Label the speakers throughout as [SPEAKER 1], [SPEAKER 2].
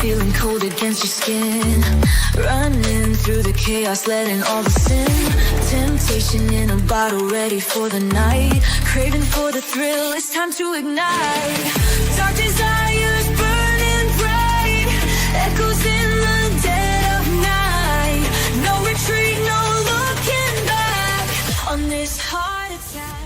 [SPEAKER 1] feeling cold against your skin. Running through the chaos, letting all the sin. Temptation in a bottle, ready for the night. Craving for the thrill, it's time to ignite. Dark desires burning bright, echoes in the dead of night. No retreat, no looking back on this heart attack.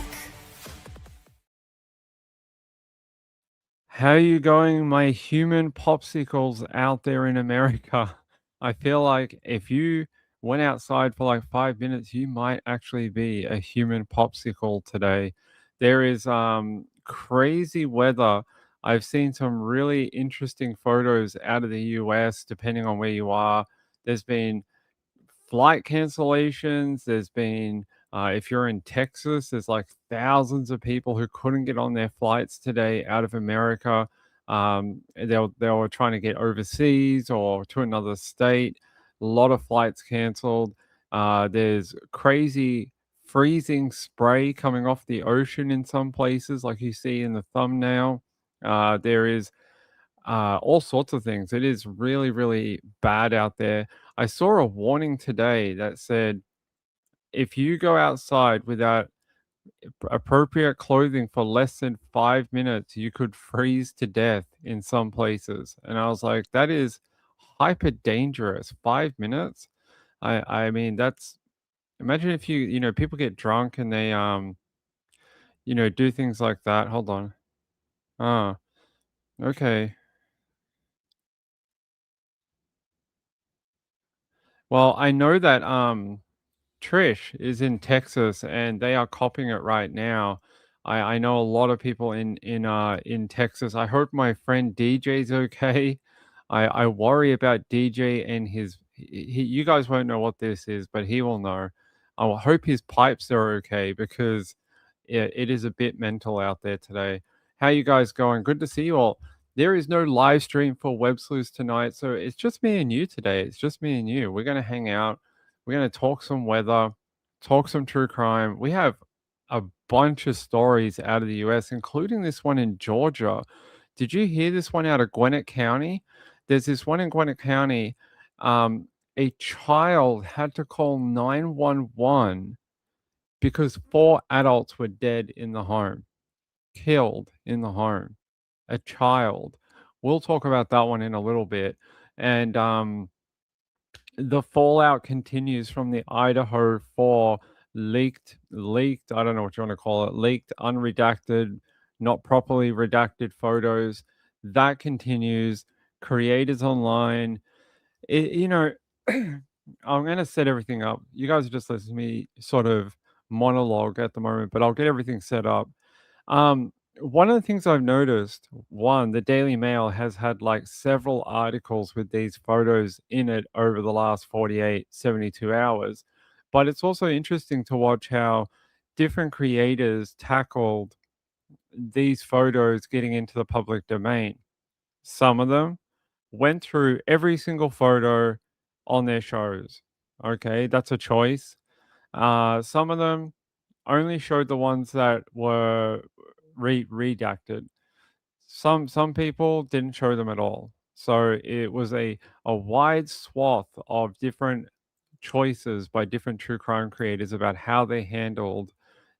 [SPEAKER 2] How are you going, my human popsicles out there in America? I feel like if you went outside for like 5 minutes, you might actually be a human popsicle today. There is crazy weather. I've seen some really interesting photos out of the US, depending on where you are. There's been flight cancellations. There's been, if you're in Texas, there's like thousands of people who couldn't get on their flights today out of America. They were trying to get overseas or to another state. A lot of flights canceled. There's crazy freezing spray coming off the ocean in some places, like you see in the thumbnail. There is all sorts of things. It is really, really bad out there. I saw a warning today that said if you go outside without appropriate clothing for less than 5 minutes, you could freeze to death in some places. And I was like, that is hyper dangerous. 5 minutes. I mean, that's imagine if people get drunk and they do things like that. Hold on. Ah, okay. Well, I know that Trish is in Texas and they are copying it right now. I know a lot of people in Texas. I hope my friend DJ's okay. I worry about DJ and you guys won't know what this is, but he will know. I will hope his pipes are okay because it is a bit mental out there today. How you guys going? Good to see you all. There is no live stream for Web Sleuths tonight, so it's just me and you today. It's just me and you. We're gonna hang out. We're going to talk some weather, talk some true crime. We have a bunch of stories out of the US, including this one in Georgia. Did you hear this one out of Gwinnett County? There's this one in Gwinnett County. A child had to call 911 because 4 adults were dead in the home, killed in the home. A child. We'll talk about that one in a little bit. And the fallout continues from the Idaho 4 leaked, I don't know what you want to call it, leaked, unredacted, not properly redacted photos. That continues. Creators online. You know, I'm going to set everything up. You guys are just listening to me sort of monologue at the moment, but I'll get everything set up. One of the things I've noticed, one, the Daily Mail has had like several articles with these photos in it over the last 48, 72 hours. But it's also interesting to watch how different creators tackled these photos getting into the public domain. Some of them went through every single photo on their shows. Okay, that's a choice. Some of them only showed the ones that were redacted. Some people didn't show them at all. So it was a wide swath of different choices by different true crime creators about how they handled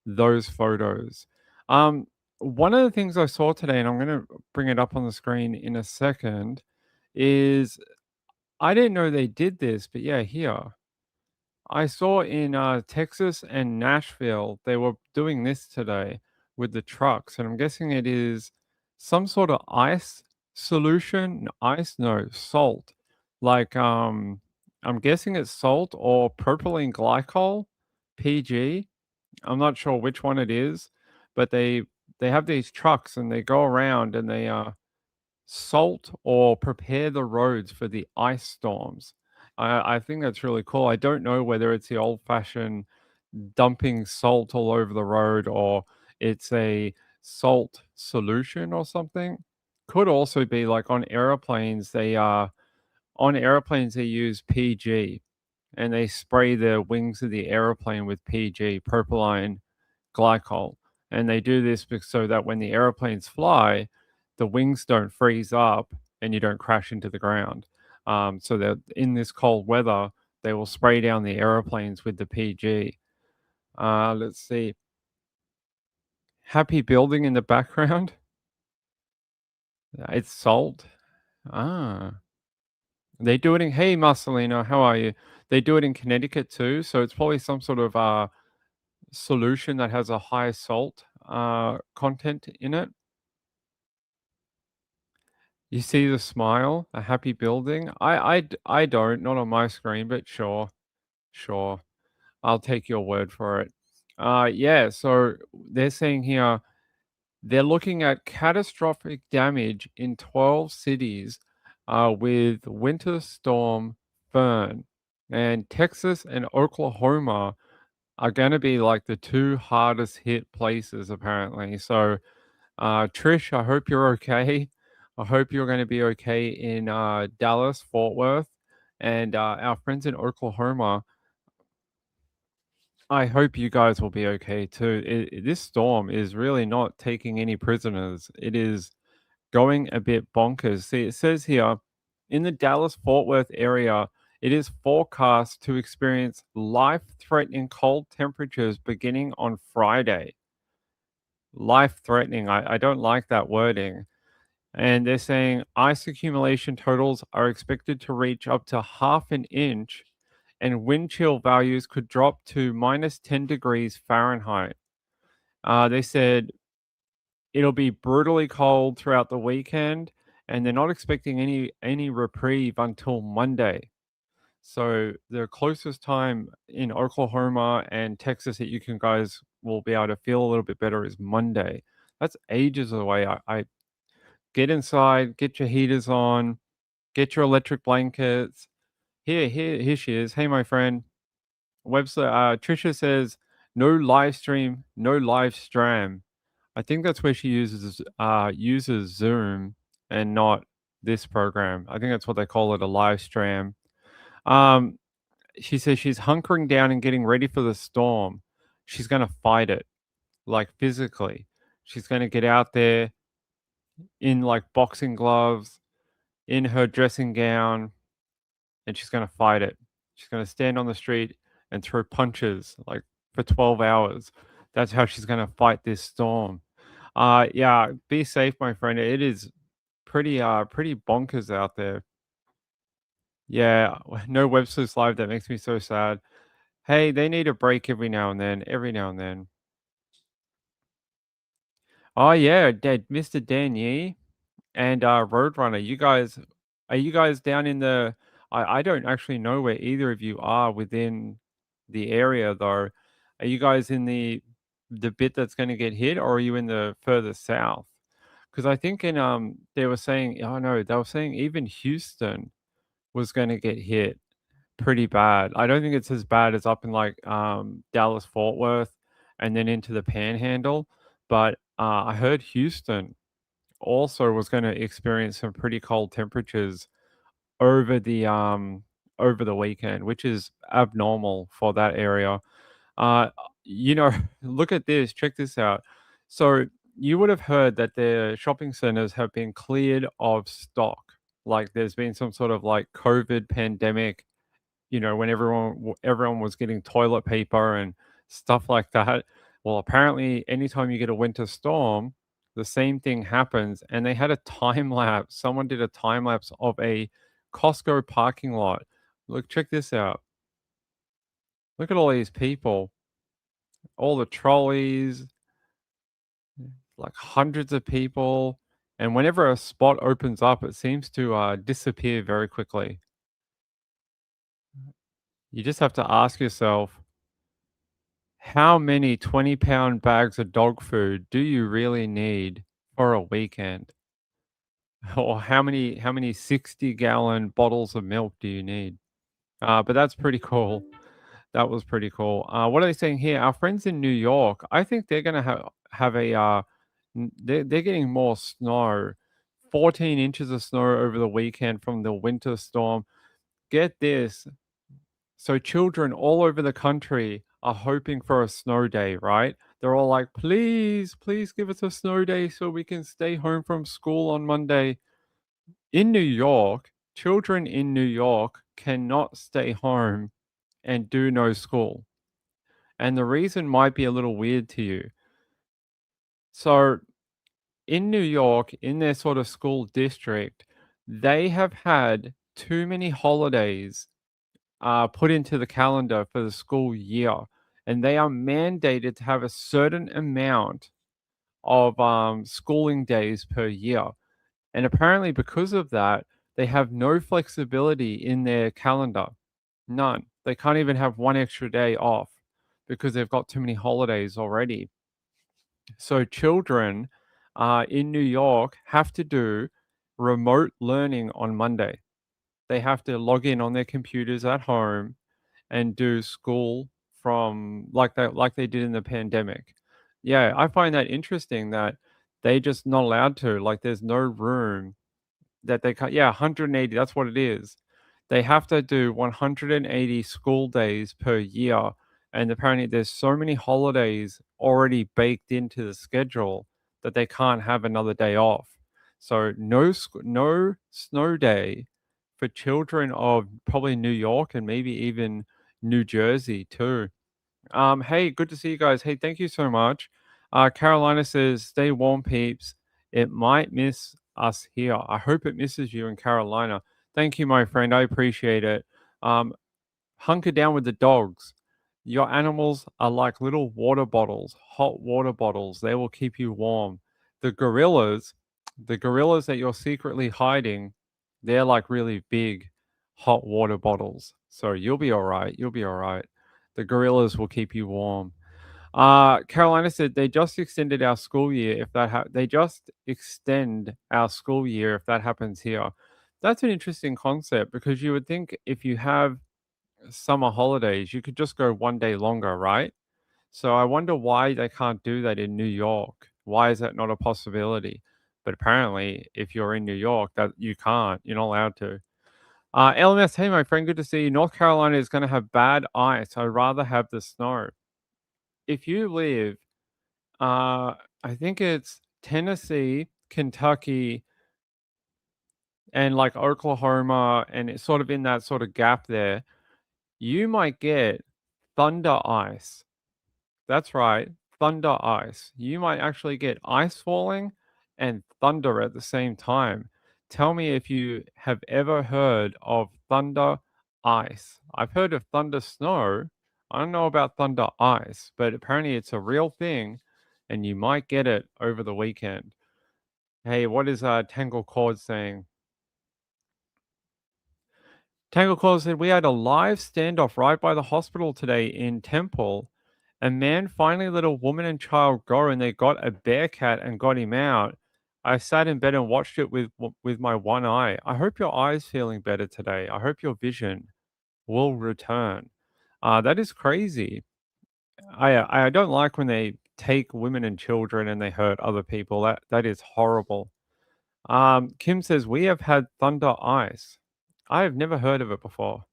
[SPEAKER 2] those photos. Um, One of the things I saw today, and I'm going to bring it up on the screen in a second, is I didn't know they did this, but yeah, here. I saw in Texas and Nashville, they were doing this today with the trucks, and I'm guessing it is some sort of ice solution. Ice, no, salt. Like, I'm guessing it's salt or propylene glycol, PG. I'm not sure which one it is, but they have these trucks and they go around and they salt or prepare the roads for the ice storms. I think that's really cool. I don't know whether it's the old fashioned dumping salt all over the road or it's a salt solution or something. Could also be like on airplanes, they use PG and they spray the wings of the airplane with PG, propylene glycol. And they do this so that when the airplanes fly, the wings don't freeze up and you don't crash into the ground. So that in this cold weather, they will spray down the aeroplanes with the PG. Let's see. Happy building in the background. It's salt. Ah, they do it in. Hey, Marcelino, how are you? They do it in Connecticut too, so it's probably some sort of solution that has a high salt content in it. You see the smile, a happy building. I don't, not on my screen, but sure, sure. I'll take your word for it. Yeah. So they're saying here they're looking at catastrophic damage in 12 cities with Winter Storm Fern, and Texas and Oklahoma are going to be like the two hardest hit places apparently. So Trish, I hope you're okay. I hope you're going to be okay in Dallas, Fort Worth, and our friends in Oklahoma. I hope you guys will be okay too. This storm is really not taking any prisoners. It is going a bit bonkers. See, it says here in the Dallas Fort Worth area, it is forecast to experience life threatening cold temperatures beginning on Friday. Life threatening. I don't like that wording. And they're saying ice accumulation totals are expected to reach up to half an inch, and wind chill values could drop to minus 10 degrees Fahrenheit. They said it'll be brutally cold throughout the weekend, and they're not expecting any reprieve until Monday. So the closest time in Oklahoma and Texas that you can guys will be able to feel a little bit better is Monday. That's ages away. I get inside, get your heaters on, get your electric blankets. Here she is. Hey, my friend. Webster, Trisha says, no live stream, no live stream. I think that's where she uses Zoom and not this program. I think that's what they call it, a live stream. Um, she says she's hunkering down and getting ready for the storm. She's going to fight it, like physically. She's going to get out there in like boxing gloves, in her dressing gown, and she's going to fight it. She's going to stand on the street and throw punches like for 12 hours. That's how she's going to fight this storm. Yeah, be safe, my friend. It is pretty bonkers out there. Yeah, no Webster's live. That makes me so sad. Hey, they need a break every now and then. Every now and then. Oh yeah, Mr. Dan Yee and Roadrunner. Are you guys down in the? I don't actually know where either of you are within the area though. Are you guys in the bit that's going to get hit, or are you in the further south? Because I think in they were saying, oh no, they were saying even Houston was going to get hit pretty bad. I don't think it's as bad as up in like Dallas Fort Worth and then into the Panhandle, but I heard Houston also was going to experience some pretty cold temperatures over the weekend, which is abnormal for that area. Uh, look at this. Check this out. So you would have heard that the shopping centers have been cleared of stock. Like there's been some sort of like COVID pandemic, when everyone was getting toilet paper and stuff like that. Well, apparently, anytime you get a winter storm, the same thing happens. And they had a time lapse. Someone did a time lapse of a Costco parking lot. Look, check this out. Look at all these people, all the trolleys, like hundreds of people. And whenever a spot opens up, it seems to disappear very quickly. You just have to ask yourself, how many 20-pound bags of dog food do you really need for a weekend? Or how many 60-gallon bottles of milk do you need? But that's pretty cool. That was pretty cool. What are they saying here? Our friends in New York, I think they're gonna have a they're getting more snow. 14 inches of snow over the weekend from the winter storm. Get this. So children all over the country are hoping for a snow day, right? They're all like, please, please give us a snow day so we can stay home from school on Monday. In New York, children in New York cannot stay home and do no school. And the reason might be a little weird to you. So, in New York, in their sort of school district, they have had too many holidays put into the calendar for the school year, and they are mandated to have a certain amount of schooling days per year. And apparently, because of that, they have no flexibility in their calendar. None. They can't even have one extra day off because they've got too many holidays already. So, children in New York have to do remote learning on Monday. They have to log in on their computers at home and do school from like they did in the pandemic. Yeah, I find that interesting that they just not allowed to. Like, there's no room that they can't. Yeah, 180. That's what it is. They have to do 180 school days per year, and apparently there's so many holidays already baked into the schedule that they can't have another day off. So no snow day for children of probably New York and maybe even New Jersey too. Hey, good to see you guys. Hey, thank you so much. Carolina says, "Stay warm, peeps. It might miss us here. I hope it misses you in Carolina." Thank you, my friend. I appreciate it. Um, Hunker down with the dogs. Your animals are like little water bottles, hot water bottles. They will keep you warm. The gorillas, the gorillas that you're secretly hiding, they're like really big hot water bottles. So you'll be all right. You'll be all right. The gorillas will keep you warm. Carolina said they just extended our school year. If that they just extend our school year if that happens here. That's an interesting concept because you would think if you have summer holidays, you could just go one day longer, right? So I wonder why they can't do that in New York. Why is that not a possibility? But apparently, if you're in New York, that you can't. You're not allowed to. LMS, hey my friend, good to see you. North Carolina is going to have bad ice. I'd rather have the snow. If you live, I think it's Tennessee, Kentucky, and like Oklahoma, and it's sort of in that sort of gap there, you might get thunder ice. That's right, thunder ice. You might actually get ice falling and thunder at the same time. Tell me if you have ever heard of thunder ice. I've heard of thunder snow. I don't know about thunder ice, but apparently it's a real thing and you might get it over the weekend. Hey, what is Tangle Cord saying? Tangle Claus said, "We had a live standoff right by the hospital today in Temple. A man finally let a woman and child go, and they got a bear cat and got him out. I sat in bed and watched it with my one eye. I hope your eye's feeling better today. I hope your vision will return." That is crazy. I don't like when they take women and children and they hurt other people. That is horrible. Kim says, "We have had thunder ice. I have never heard of it before."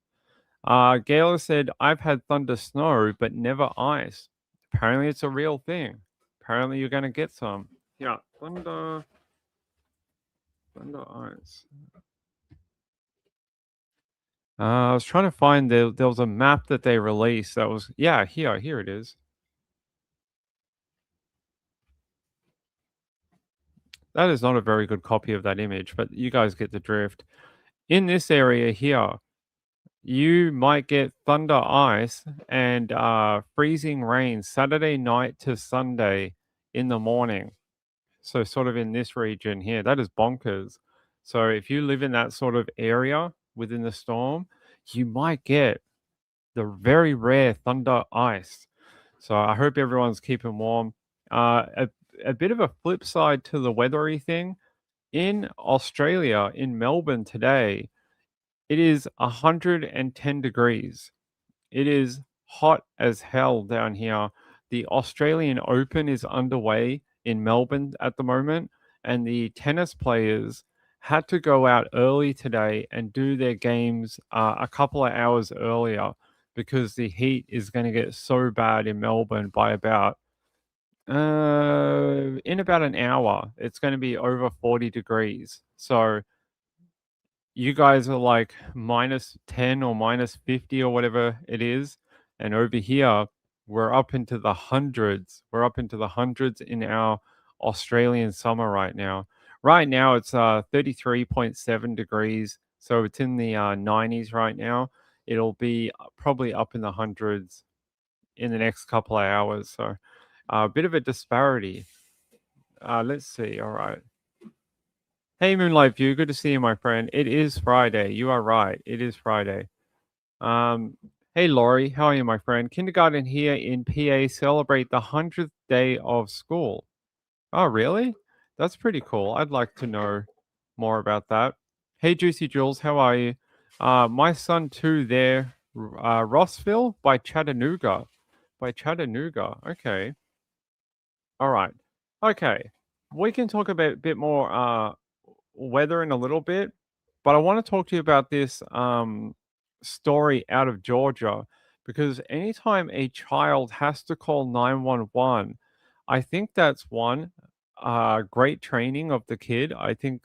[SPEAKER 2] Gayla said, "I've had thunder snow, but never ice." Apparently, it's a real thing. Apparently, you're going to get some. Yeah, thunder ice. I was trying to find there was a map that they released that was yeah here it is. That is not a very good copy of that image, but you guys get the drift. In this area here, you might get thunder ice and freezing rain Saturday night to Sunday in the morning. So sort of in this region here, that is bonkers. So if you live in that sort of area within the storm, you might get the very rare thunder ice. So I hope everyone's keeping warm. A bit of a flip side to the weathery thing in Australia, in Melbourne today, it is 110 degrees. It is hot as hell down here. The Australian Open is underway in Melbourne at the moment, and the tennis players had to go out early today and do their games a couple of hours earlier because the heat is going to get so bad in Melbourne by about in about an hour. It's going to be over 40 degrees. So you guys are like -10 or -50 or whatever it is, and over here we're up into the hundreds. We're up into the hundreds in our Australian summer right now. Right now it's 33.7 degrees, so it's in the 90s right now. It'll be probably up in the hundreds in the next couple of hours. So a bit of a disparity. Let's see. All right. Hey, Moonlight View, good to see you, my friend. It is Friday. You are right. It is Friday. Um, hey, Laurie, how are you, my friend? Kindergarten here in PA celebrate the 100th day of school. Oh, really? That's pretty cool. I'd like to know more about that. Hey, Juicy Jules, how are you? My son too there, Rossville by Chattanooga. By Chattanooga. Okay. All right. Okay. We can talk about a bit more weather in a little bit, but I want to talk to you about this story out of Georgia because anytime a child has to call 911, I think that's one great training of the kid. I think,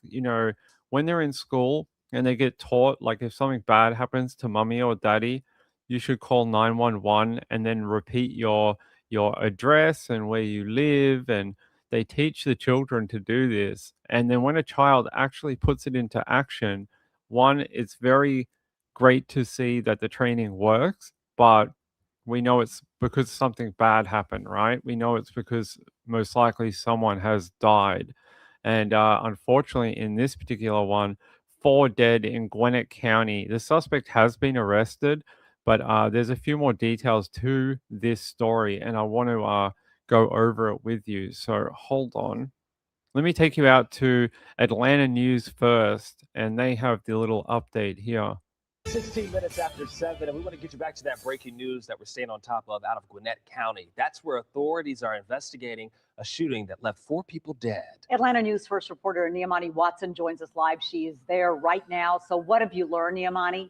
[SPEAKER 2] when they're in school and they get taught, like if something bad happens to mummy or daddy, you should call 911 and then repeat your address and where you live, and they teach the children to do this. And then when a child actually puts it into action, one, it's very great to see that the training works, but we know it's because something bad happened, right? We know it's because most likely someone has died. And unfortunately, in this particular one, four dead in Gwinnett County. The suspect has been arrested, but there's a few more details to this story, and I want to go over it with you. So hold on. Let me take you out to Atlanta News first, and they have the little update here.
[SPEAKER 3] 16 minutes after 7, and we want to get you back to that breaking news that we're staying on top of out of Gwinnett County. That's where authorities are investigating a shooting that left 4 people dead.
[SPEAKER 4] Atlanta News First reporter Niamani Watson joins us live. She is there right now. So what have you learned, Niamani?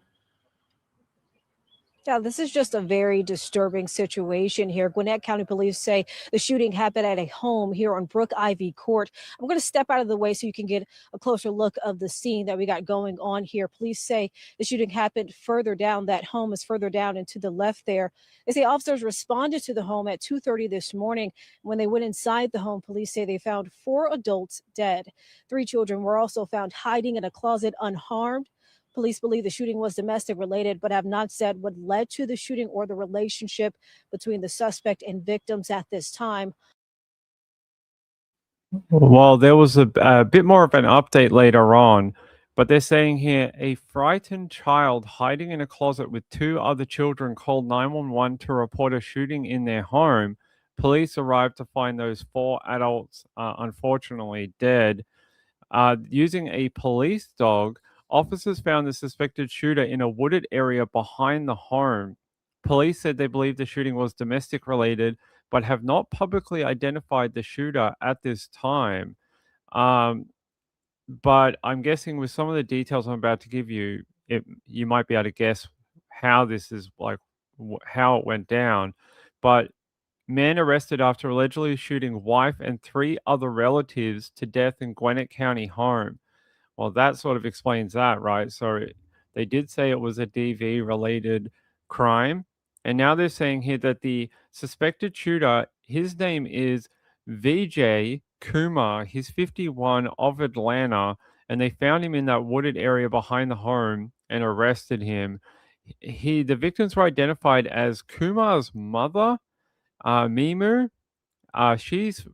[SPEAKER 5] Yeah, this is just a very disturbing situation here. Gwinnett County Police say the shooting happened at a home here on Brook Ivy Court. I'm going to step out of the way so you can get a closer look of the scene that we got going on here. Police say the shooting happened further down. That home is further down and to the left there. They say officers responded to the home at 2:30 this morning. When they went inside the home, police say they found 4 adults dead. 3 children were also found hiding in a closet unharmed. Police believe the shooting was domestic related, but have not said what led to the shooting or the relationship between the suspect and victims at this time.
[SPEAKER 2] Well, there was a bit more of an update later on, but they're saying here a frightened child hiding in a closet with 2 other children called 911 to report a shooting in their home. Police arrived to find those 4 adults, unfortunately, dead. Using a police dog, officers found the suspected shooter in a wooded area behind the home. Police said they believe the shooting was domestic related, but have not publicly identified the shooter at this time. Um, but I'm guessing with some of the details I'm about to give you, you might be able to guess how this is like how it went down. But man arrested after allegedly shooting wife and 3 other relatives to death in Gwinnett County home. Well, that sort of explains that, right? So they did say it was a DV related crime. And now they're saying here that the suspected shooter, his name is VJ Kumar. He's 51 of Atlanta. And they found him in that wooded area behind the home and arrested him. The victims were identified as Kumar's mother, Mimu. She's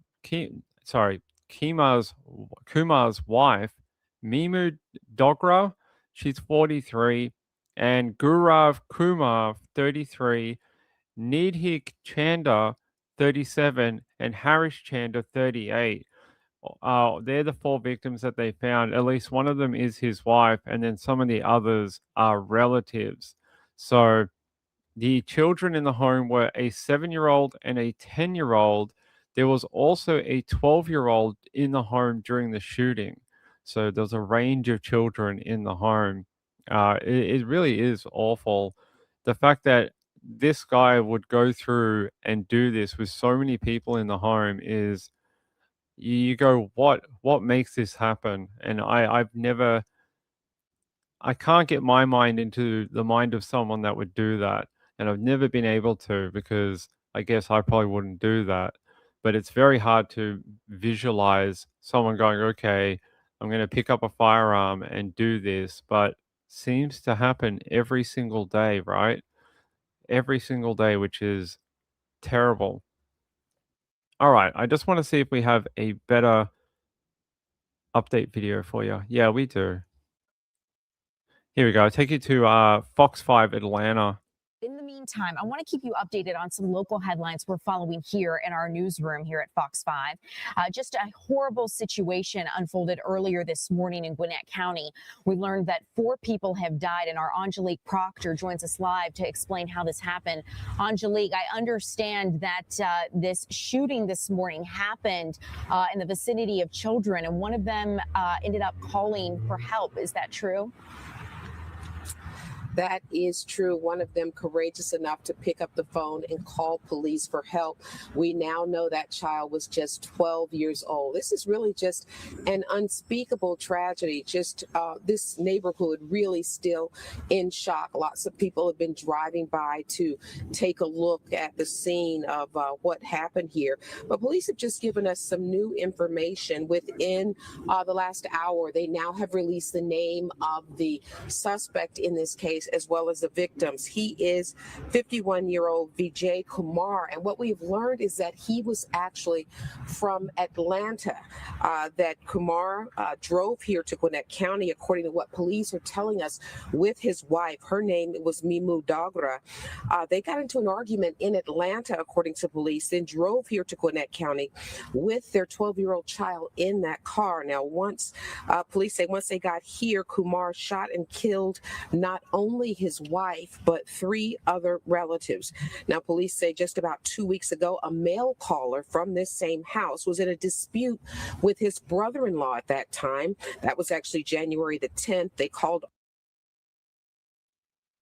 [SPEAKER 2] sorry, Kima's Kumar's wife, Mimu Dogra. She's 43, and Gurav Kumar, 33, Nidhik Chanda, 37, and Harish Chanda, 38. They're the 4 victims that they found. At least one of them is his wife, and then some of the others are relatives. So the children in the home were a 7-year-old and a 10-year-old. There was also a 12-year-old in the home during the shooting. So there's a range of children in the home. It really is awful. The fact that this guy would go through and do this with so many people in the home is you go, what makes this happen? And I've never I can't get my mind into the mind of someone that would do that, and I've never been able to because I guess I probably wouldn't do that. But it's very hard to visualize someone going, "Okay, I'm gonna pick up a firearm and do this," but seems to happen every single day, right? Every single day, which is terrible. All right, I just want to see if we have a better update video for you. Yeah, we do. Here we go. I'll take you to Fox 5 Atlanta.
[SPEAKER 6] In the meantime, I want to keep you updated on some local headlines we're following here in our newsroom here at Fox 5. Just a horrible situation unfolded earlier this morning in Gwinnett County. We learned that 4 people have died, and our Angelique Proctor joins us live to explain how this happened. Angelique, I understand that this shooting this morning happened in the vicinity of children, and one of them ended up calling for help. Is that true?
[SPEAKER 7] That is true. One of them courageous enough to pick up the phone and call police for help. We now know that child was just 12 years old. This is really just an unspeakable tragedy. Just this neighborhood really still in shock. Lots of people have been driving by to take a look at the scene of what happened here. But police have just given us some new information within the last hour. They now have released the name of the suspect in this case, as well as the victims. He is 51-year-old Vijay Kumar. And what we've learned is that he was actually from Atlanta, that Kumar drove here to Gwinnett County, according to what police are telling us, with his wife. Her name was Mimu Dogra. They got into an argument in Atlanta, according to police, then drove here to Gwinnett County with their 12-year-old child in that car. Now, police say once they got here, Kumar shot and killed not only his wife, but 3 other relatives. Now, police say just about 2 weeks ago, a male caller from this same house was in a dispute with his brother-in-law at that time. That was actually January the 10th. They called.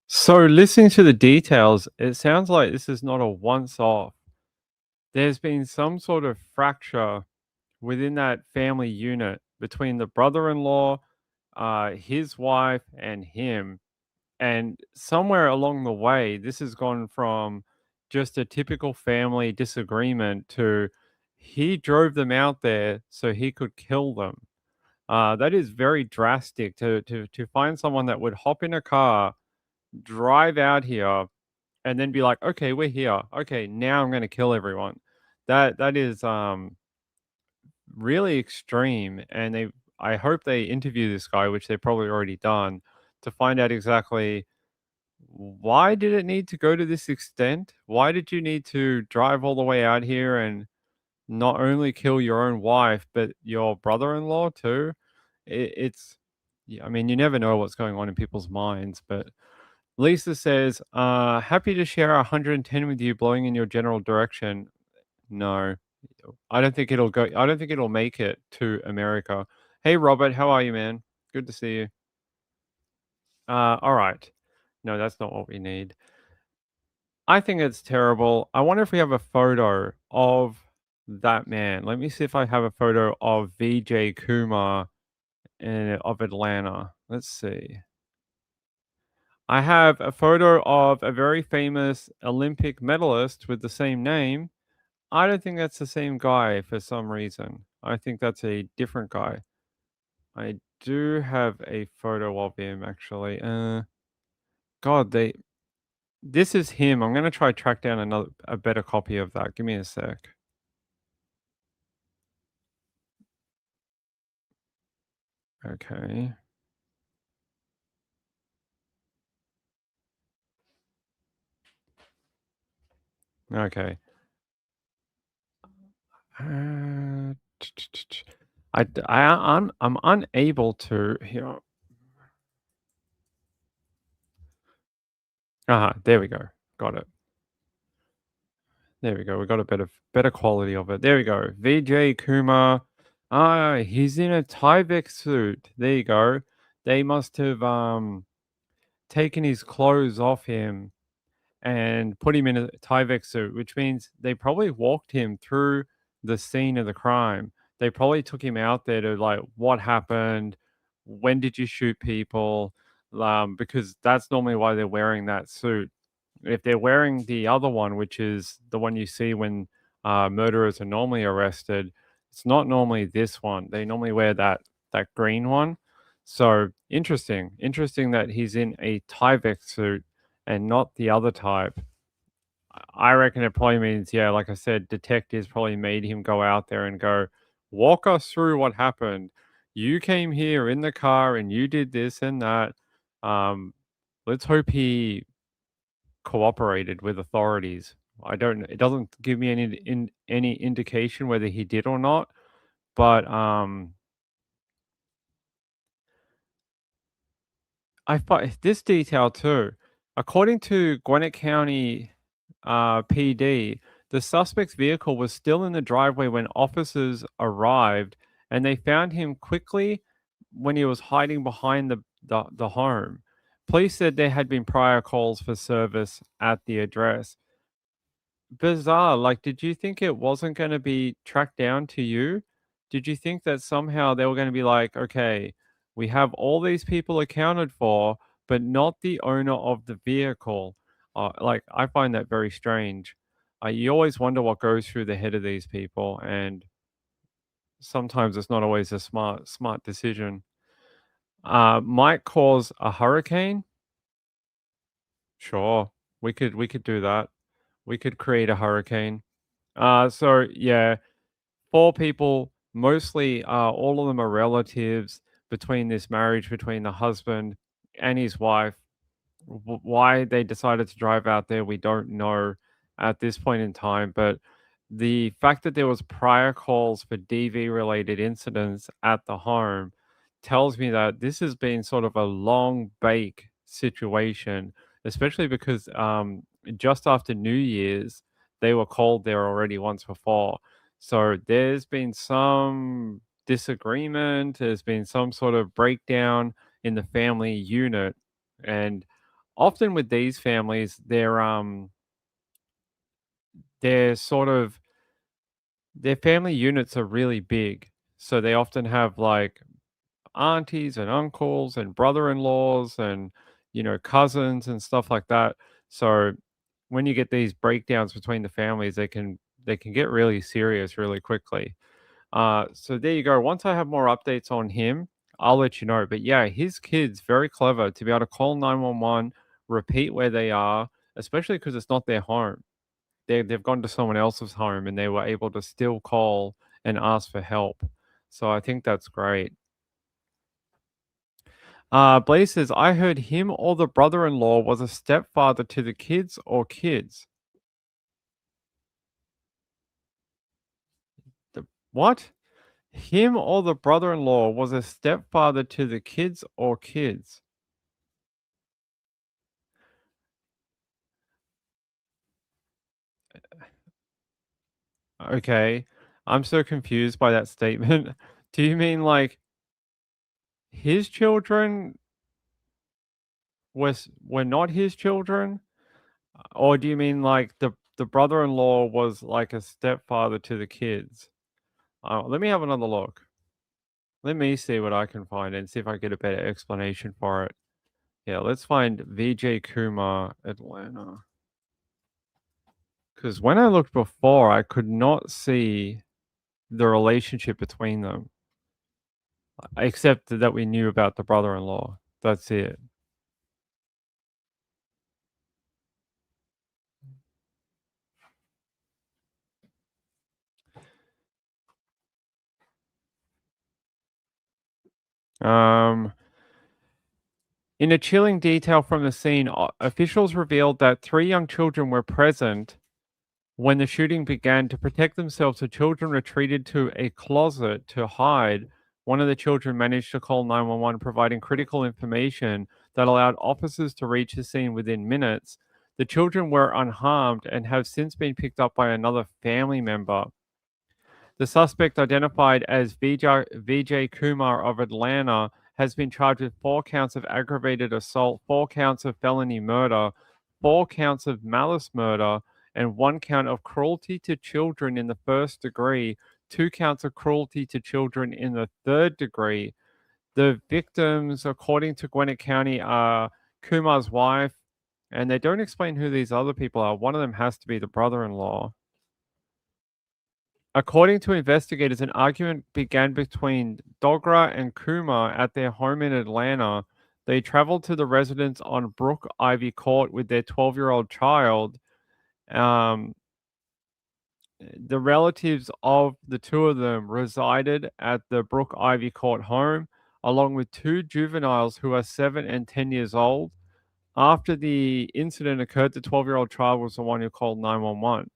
[SPEAKER 2] So, listening to the details, it sounds like this is not a once off. There's been some sort of fracture within that family unit between the brother in law, his wife, and him. And somewhere along the way, this has gone from just a typical family disagreement to he drove them out there so he could kill them. That is very drastic to find someone that would hop in a car, drive out here, and then be like, okay, we're here. Okay, now I'm going to kill everyone. That is really extreme. And I hope they interview this guy, which they've probably already done, to find out exactly why did it need to go to this extent? Why did you need to drive all the way out here and not only kill your own wife, but your brother-in-law too? It's, yeah, I mean, you never know what's going on in people's minds, but Lisa says, happy to share 110 with you, blowing in your general direction. No, I don't think it'll go. I don't think it'll make it to America. Hey, Robert, how are you, man? Good to see you. All right. No, that's not what we need. I think it's terrible. I wonder if we have a photo of that man. Let me see if I have a photo of VJ Kumar of Atlanta. Let's see. I have a photo of a very famous Olympic medalist with the same name. I don't think that's the same guy for some reason. I think that's a different guy. I do have a photo of him actually. God, this is him. I'm gonna try track down a better copy of that. Give me a sec. Okay. Okay. I'm unable to here. There we go. Got it. There we go. We got a better quality of it. There we go. VJ Kumar. He's in a Tyvek suit. There you go. They must have taken his clothes off him and put him in a Tyvek suit, which means they probably walked him through the scene of the crime. They probably took him out there to like, what happened? When did you shoot people? because that's normally why they're wearing that suit. If they're wearing the other one, which is the one you see when murderers are normally arrested, it's not normally this one. They normally wear that green one. So interesting that he's in a Tyvek suit and not the other type. I reckon it probably means, yeah, like I said, detectives probably made him go out there and go, walk us through what happened. You came here in the car and you did this and that. Um, let's hope he cooperated with authorities. I don't. It doesn't give me any indication whether he did or not. But I find this detail too. According to Gwinnett County PD, the suspect's vehicle was still in the driveway when officers arrived, and they found him quickly when he was hiding behind the home. Police said there had been prior calls for service at the address. Bizarre. Like, did you think it wasn't going to be tracked down to you? Did you think that somehow they were going to be like, okay, we have all these people accounted for, but not the owner of the vehicle? Like, I find that very strange. You always wonder what goes through the head of these people, and sometimes it's not always a smart decision. Might cause a hurricane. Sure, we could do that. We could create a hurricane. So yeah, 4 people, mostly, all of them are relatives between this marriage between the husband and his wife. Why they decided to drive out there, we don't know at this point in time. But the fact that there was prior calls for DV related incidents at the home tells me that this has been sort of a long bake situation, especially because just after New Year's, they were called there already once before. So there's been some disagreement, there's been some sort of breakdown in the family unit. And often with these families, they're sort of their family units are really big. So they often have like aunties and uncles and brother-in-laws and cousins and stuff like that. So when you get these breakdowns between the families, they can get really serious really quickly. So there you go. Once I have more updates on him, I'll let you know. But yeah, his kid's very clever to be able to call 911, repeat where they are, especially because it's not their home. They've gone to someone else's home and they were able to still call and ask for help. So I think that's great. Blaze says, I heard him or the brother-in-law was a stepfather to the kids or kids. The what? Him or the brother-in-law was a stepfather to the kids or kids. Okay. I'm so confused by that statement. Do you mean like his children were not his children? Or do you mean like the brother-in-law was like a stepfather to the kids? Let me have another look. Let me see what I can find and see if I get a better explanation for it. Yeah, let's find VJ Kumar Atlanta. Because when I looked before, I could not see the relationship between them, except that we knew about the brother-in-law. That's it. Um, in a chilling detail from the scene, officials revealed that 3 young children were present when the shooting began. To protect themselves, the children retreated to a closet to hide. One of the children managed to call 911, providing critical information that allowed officers to reach the scene within minutes. The children were unharmed and have since been picked up by another family member. The suspect, identified as Vijay Kumar of Atlanta, has been charged with 4 counts of aggravated assault, 4 counts of felony murder, 4 counts of malice murder, and 1 count of cruelty to children in the first degree, 2 counts of cruelty to children in the third degree. The victims, according to Gwinnett County, are Kumar's wife, and they don't explain who these other people are. One of them has to be the brother-in-law. According to investigators, an argument began between Dogra and Kumar at their home in Atlanta. They traveled to the residence on Brook Ivy Court with their 12-year-old child. The relatives of the two of them resided at the Brook Ivy Court home, along with two juveniles who are 7 and 10 years old. After the incident occurred, the 12-year-old child was the one who called 911.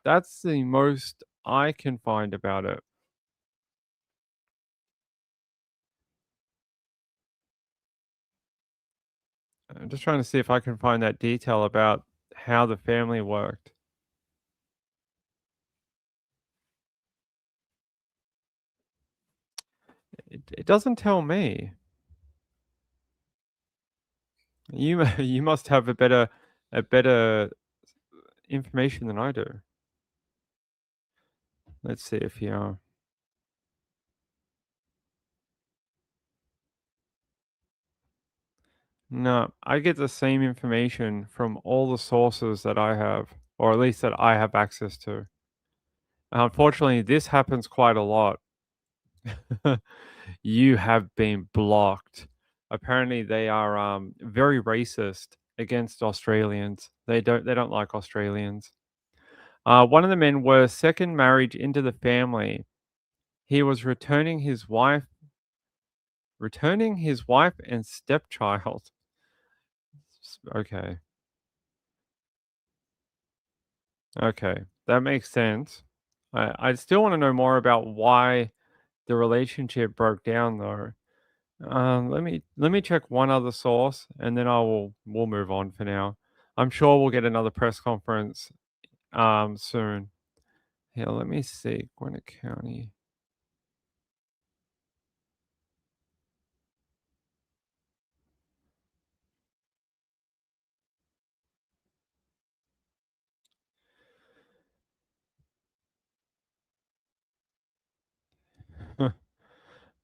[SPEAKER 2] That's the most I can find about it. I'm just trying to see if I can find that detail about how the family worked. It doesn't tell me. You must have a better information than I do. Let's see if you. No, I get the same information from all the sources that I have, or at least that I have access to. Unfortunately, this happens quite a lot. You have been blocked. Apparently, they are very racist against Australians. They don't like Australians. One of the men was second marriage into the family. He was returning his wife and stepchild. Okay. Okay, that makes sense. I still want to know more about why the relationship broke down, though. Let me check one other source, and then we'll move on for now. I'm sure we'll get another press conference soon. Yeah, let me see. Gwinnett County.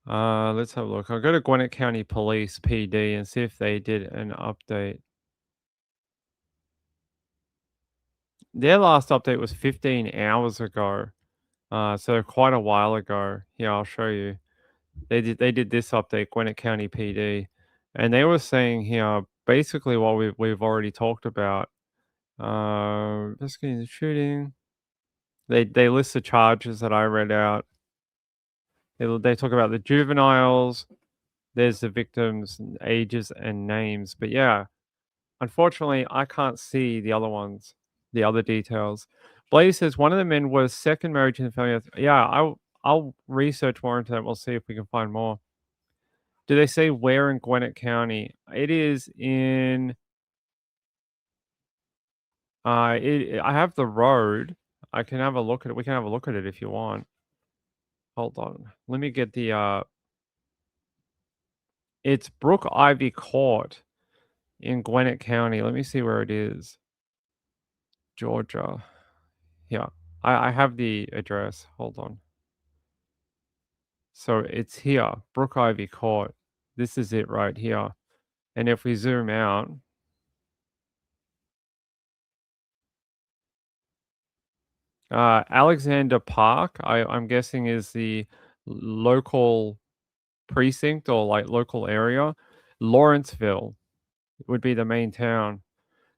[SPEAKER 2] Let's have a look. I'll go to Gwinnett County Police PD and see if they did an update. Their last update was 15 hours ago. So quite a while ago. Yeah, I'll show you. They did this update, Gwinnett County PD, and they were saying here basically what we've already talked about. Investigating the shooting. They list the charges that I read out. They talk about the juveniles. There's the victims' ages and names, but yeah, unfortunately, I can't see the other ones, the other details. Blaze says one of the men was second marriage in the family. Yeah, I'll research more into that. We'll see if we can find more. Do they say where in Gwinnett County? It is in. I have the road. I can have a look at it. We can have a look at it if you want. Hold on. Let me get the. It's Brook Ivy Court in Gwinnett County. Let me see where it is. Georgia. Yeah, I have the address. Hold on. So it's here, Brook Ivy Court. This is it right here. And if we zoom out, Alexander Park, I'm guessing is the local precinct or like local area. Lawrenceville would be the main town.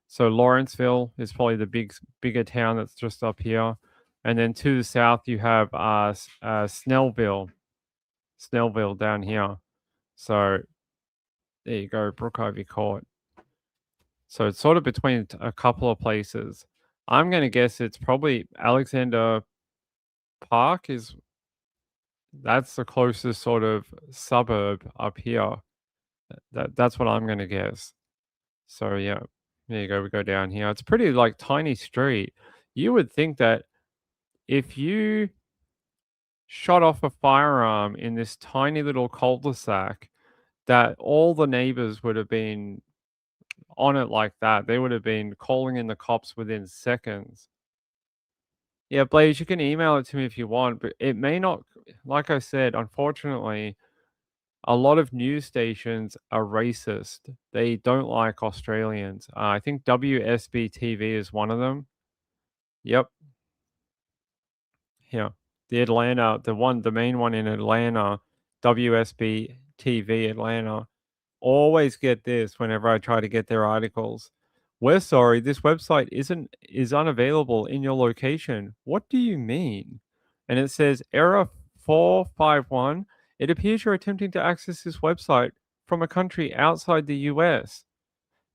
[SPEAKER 2] So Lawrenceville is probably the bigger town that's just up here. And then to the south, you have Snellville down here. So there you go, Brook Ivy Court. So it's sort of between a couple of places. I'm going to guess it's probably Alexander Park that's the closest sort of suburb up here. That's what I'm going to guess. So yeah, there you go. We go down here. It's pretty like tiny street. You would think that if you shot off a firearm in this tiny little cul-de-sac, that all the neighbors would have been on it like that. They would have been calling in the cops within seconds. Yeah, Blaze, you can email it to me if you want, but it may not, like I said, unfortunately, a lot of news stations are racist. They don't like Australians. I think WSB TV is one of them. Yep. Yeah. The main one in Atlanta, WSB TV Atlanta, always get this whenever I try to get their articles. We're sorry, this website is unavailable in your location. What do you mean? And it says error 451. It appears you're attempting to access this website from a country outside the US.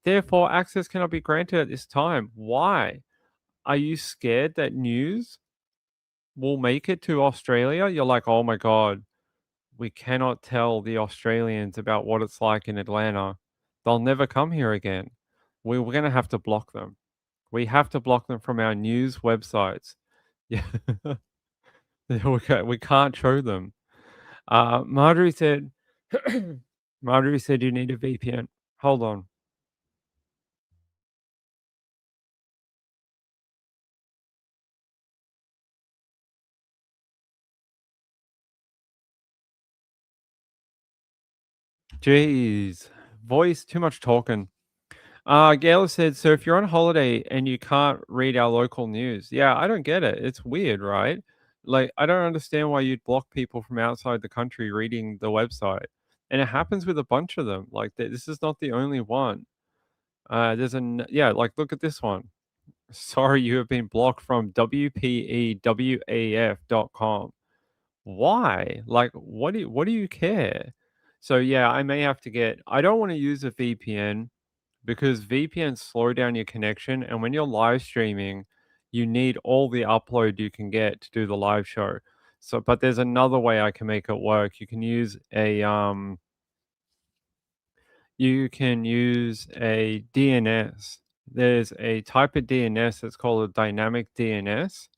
[SPEAKER 2] Therefore, access cannot be granted at this time. Why? Are you scared that news will make it to Australia? You're like, oh my God, we cannot tell the Australians about what it's like in Atlanta. They'll never come here again. We're going to have to block them. We have to block them from our news websites. Yeah, we can't show them. Marjorie said, Marjorie said you need a VPN. Hold on. Jeez, voice, too much talking. Gail said, so if you're on holiday and you can't read our local news, yeah, I don't get it. It's weird, right? Like, I don't understand why you'd block people from outside the country reading the website. And it happens with a bunch of them. Like, this is not the only one. Yeah, like, look at this one. Sorry, you have been blocked from WPEWAF.com. Why? Like, what do you care? So yeah, I may have to I don't want to use a VPN because VPNs slow down your connection, and when you're live streaming, you need all the upload you can get to do the live show. So, but there's another way I can make it work. You can use a DNS. There's a type of DNS that's called a dynamic DNS,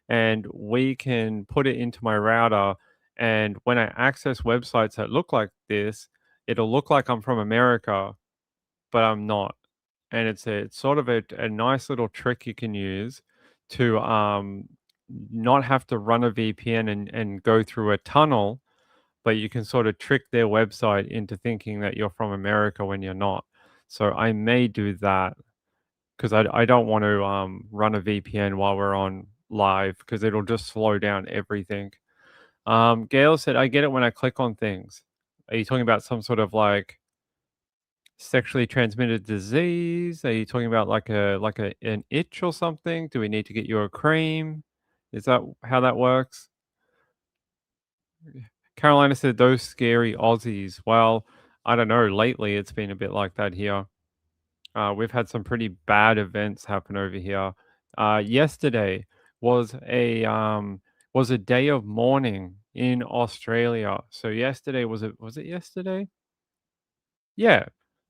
[SPEAKER 2] and we can put it into my router. And when I access websites that look like this, it'll look like I'm from America, but I'm not. And it's sort of a nice little trick you can use to not have to run a VPN and go through a tunnel, but you can sort of trick their website into thinking that you're from America when you're not. So I may do that because I don't want to run a VPN while we're on live because it'll just slow down everything. Gail said, I get it when I click on things. Are you talking about some sort of like sexually transmitted disease? Are you talking about like an itch or something? Do we need to get you a cream? Is that how that works? Carolina said those scary Aussies. Well, I don't know. Lately, it's been a bit like that here. We've had some pretty bad events happen over here. Yesterday was a day of mourning in Australia. So yesterday was it yesterday? Yeah,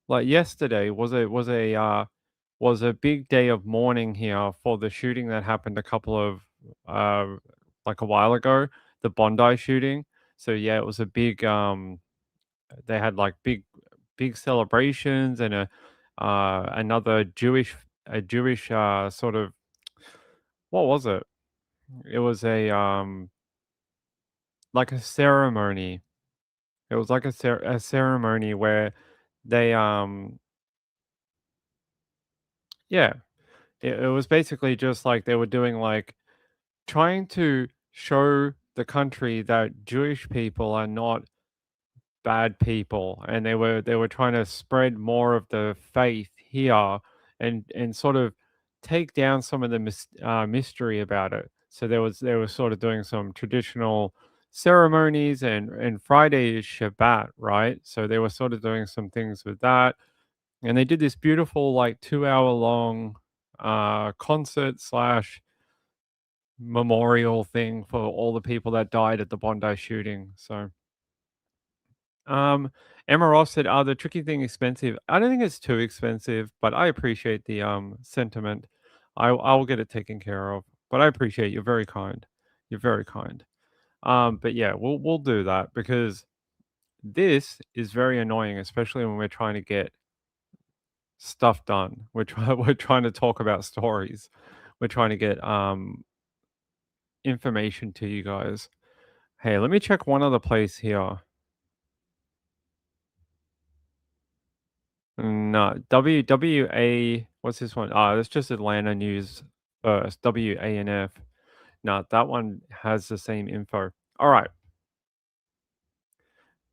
[SPEAKER 2] like yesterday was a big day of mourning here for the shooting that happened a couple of like a while ago, the Bondi shooting. So yeah, it was a big they had like big celebrations and another Jewish sort of what was it? It was a like a ceremony. It was like a ceremony where they yeah, it was basically just like they were doing like trying to show the country that Jewish people are not bad people, and they were trying to spread more of the faith here and sort of take down some of the mystery about it. So they were sort of doing some traditional ceremonies, and Friday is Shabbat, right? So they were sort of doing some things with that, and they did this beautiful like 2 hour long concert slash memorial thing for all the people that died at the Bondi shooting. So Emma Ross said, "Are the tricky thing expensive?" I don't think it's too expensive, but I appreciate the sentiment. I will get it taken care of, but I appreciate you're very kind. You're very kind. But yeah, we'll do that because this is very annoying, especially when we're trying to get stuff done. We're trying to talk about stories. We're trying to get information to you guys. Hey, let me check one other place here. No, WWA. What's this one? Ah, that's just Atlanta News First. WANF. No, that one has the same info. All right.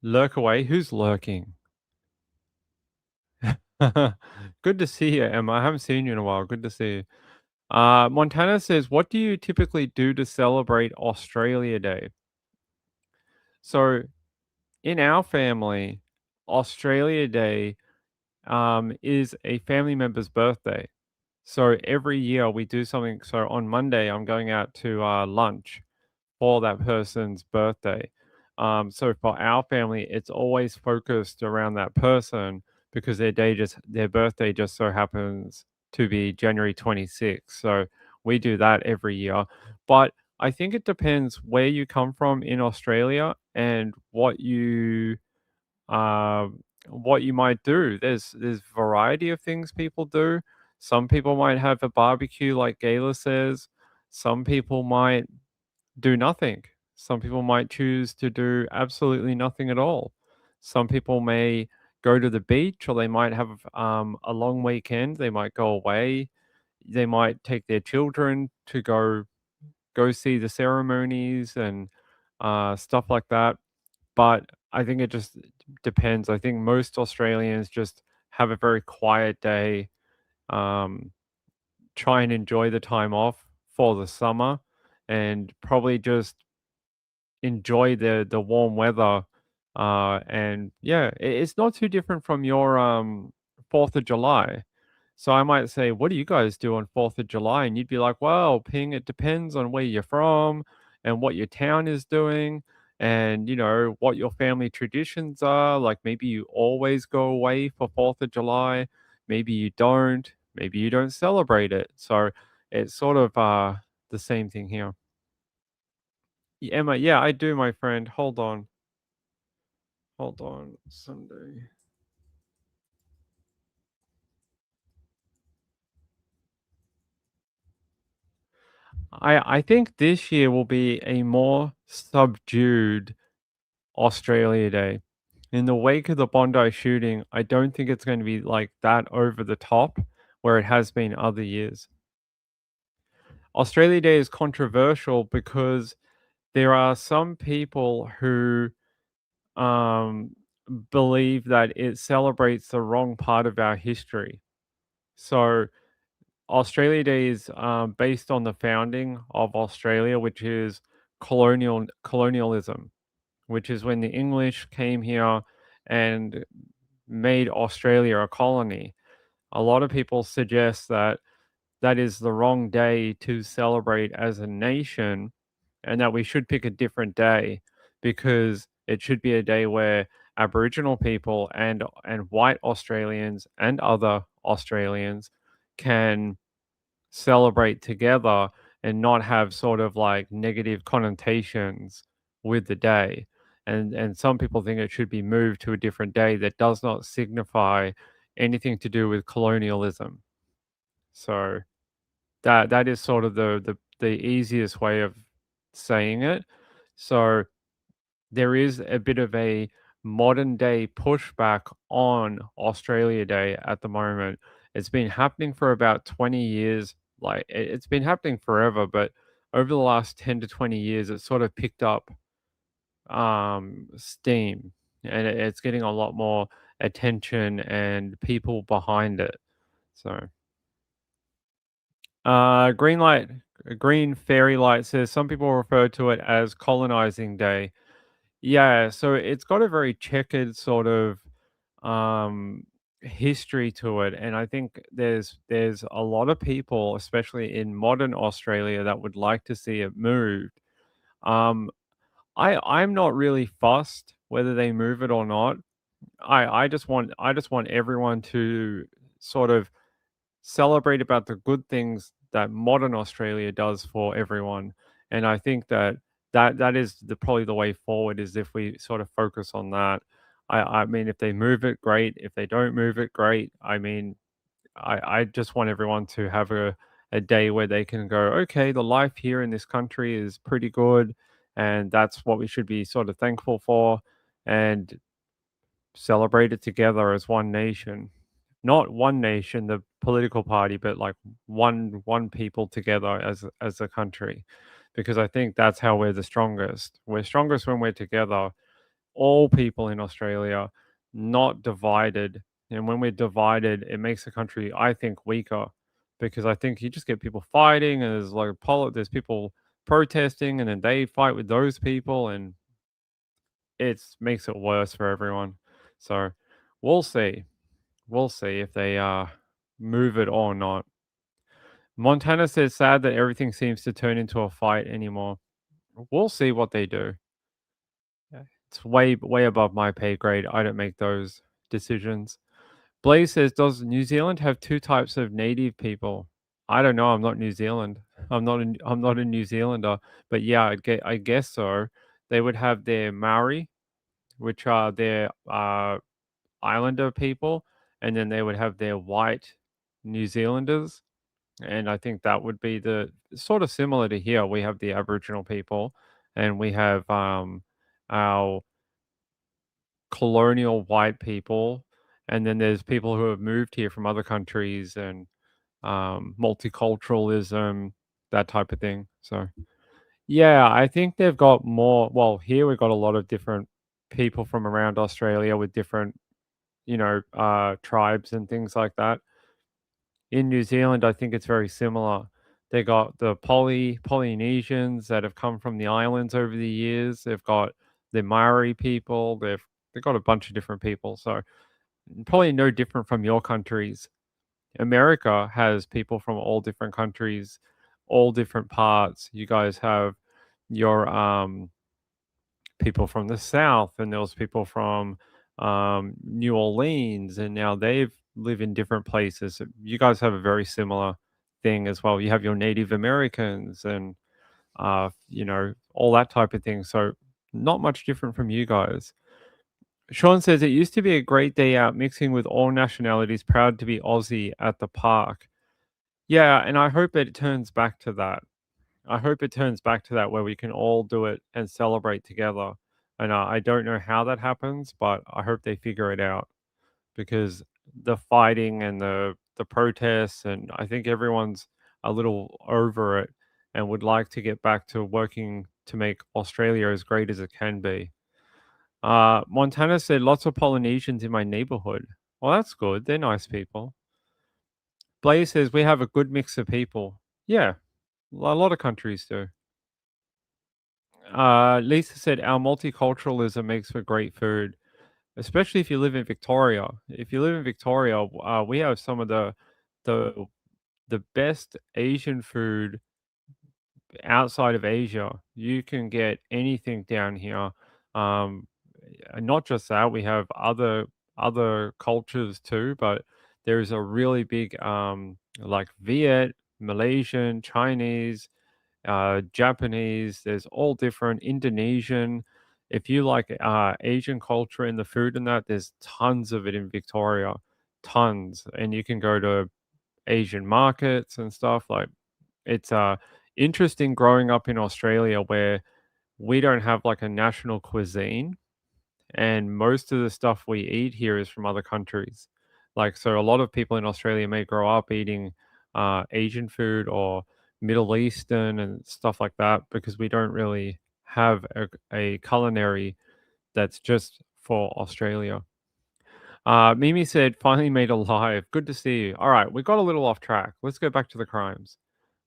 [SPEAKER 2] Lurk away. Who's lurking? Good to see you, Emma. I haven't seen you in a while. Good to see you. Montana says, "What do you typically do to celebrate Australia Day?" So, in our family, Australia Day is a family member's birthday. So every year we do something. So on Monday, I'm going out to lunch for that person's birthday. So for our family, it's always focused around that person because their birthday just so happens to be January 26th. So we do that every year. But I think it depends where you come from in Australia and what you might do. There's variety of things people do. Some people might have a barbecue, like Gayla says. Some people might do nothing. Some people might choose to do absolutely nothing at all. Some people may go to the beach, or they might have a long weekend. They might go away. They might take their children to go see the ceremonies and stuff like that. But I think it just depends. I think most Australians just have a very quiet day, um, try and enjoy the time off for the summer, and probably just enjoy the warm weather. And yeah, it's not too different from your 4th of July. So I might say, "What do you guys do on 4th of July?" And you'd be like, "Well, Ping, it depends on where you're from and what your town is doing and, what your family traditions are. Like maybe you always go away for 4th of July, maybe you don't, maybe you don't celebrate it." So it's sort of the same thing here. Emma, yeah, I do, my friend. Hold on. Hold on. Sunday. I think this year will be a more subdued Australia Day. In the wake of the Bondi shooting, I don't think it's going to be like that over the top where it has been other years. Australia Day is controversial because there are some people who um, believe that it celebrates the wrong part of our history. So Australia Day is based on the founding of Australia, which is colonialism, which is when the English came here and made Australia a colony. A lot of people suggest that that is the wrong day to celebrate as a nation and that we should pick a different day because it should be a day where Aboriginal people and white Australians and other Australians can celebrate together and not have sort of like negative connotations with the day. And some people think it should be moved to a different day that does not signify anything to do with colonialism. So that is sort of the easiest way of saying it. So there is a bit of a modern day pushback on Australia Day at the moment. It's been happening for about 20 years. Like it's been happening forever, but over the last 10 to 20 years, it's sort of picked up steam and it's getting a lot more attention and people behind it. So, green light, green fairy light says some people refer to it as colonizing day. Yeah, so it's got a very checkered sort of history to it, and I think there's a lot of people, especially in modern Australia, that would like to see it moved. Um, I'm not really fussed whether they move it or not. I just want everyone to sort of celebrate about the good things that modern Australia does for everyone. And I think that is probably the way forward is if we sort of focus on that. I mean, if they move it, great. If they don't move it, great. I mean, I just want everyone to have a day where they can go, okay, the life here in this country is pretty good, and that's what we should be sort of thankful for, and celebrate it together as one nation. not one nation, the political party, but like one people together as a country, because I think that's how we're the strongest. We're strongest when we're together, all people in Australia, not divided. And when we're divided, it makes the country, I think, weaker, because I think you just get people fighting, and there's like there's people protesting, and then they fight with those people, and it makes it worse for everyone. So we'll see. We'll see if they move it or not. Montana says sad that everything seems to turn into a fight anymore. We'll see what they do. Yeah. It's way above my pay grade. I don't make those decisions. Blaze says, does New Zealand have two types of native people? I don't know. I'm not New Zealand. I'm not a New Zealander. But yeah, I guess so. They would have their Maori, which are their Islander people, and then they would have their white New Zealanders. And I think that would be the sort of similar to here. We have the Aboriginal people, and we have our colonial white people, and then there's people who have moved here from other countries, and multiculturalism, that type of thing. So yeah, I think they've got more. Well, here we've got a lot of different people from around Australia with different, tribes and things like that. In New Zealand, I think it's very similar. They got the Polynesians that have come from the islands over the years. They've got the Maori people. They've got a bunch of different people. So probably no different from your countries. America has people from all different countries, all different parts. You guys have your people from the South, and there was people from New Orleans, and now they've live in different places. You guys have a very similar thing as well. You have your Native Americans, and all that type of thing. So not much different from you guys. Sean says it used to be a great day out mixing with all nationalities, proud to be Aussie at the park. Yeah, and I hope it turns back to that. I hope it turns back to that where we can all do it and celebrate together. And I don't know how that happens, but I hope they figure it out, because the fighting and the protests, and I think everyone's a little over it and would like to get back to working to make Australia as great as it can be. Montana said lots of Polynesians in my neighborhood. Well, that's good. They're nice people. Blaze says we have a good mix of people. Yeah, a lot of countries do. Lisa said our multiculturalism makes for great food, especially if you live in Victoria. If you live in Victoria, we have some of the the best Asian food outside of Asia. You can get anything down here. Um, and not just that, we have other cultures too, but there's a really big like Viet, Malaysian, Chinese, Japanese. There's all different Indonesian. If you like Asian culture in the food and that, there's tons of it in Victoria, tons, and you can go to Asian markets and stuff. Like it's interesting growing up in Australia where we don't have like a national cuisine, and most of the stuff we eat here is from other countries. Like, so a lot of people in Australia may grow up eating Asian food or Middle Eastern and stuff like that, because we don't really have a culinary that's just for Australia. Mimi said, finally made a live. Good to see you. All right, we got a little off track. Let's go back to the crimes.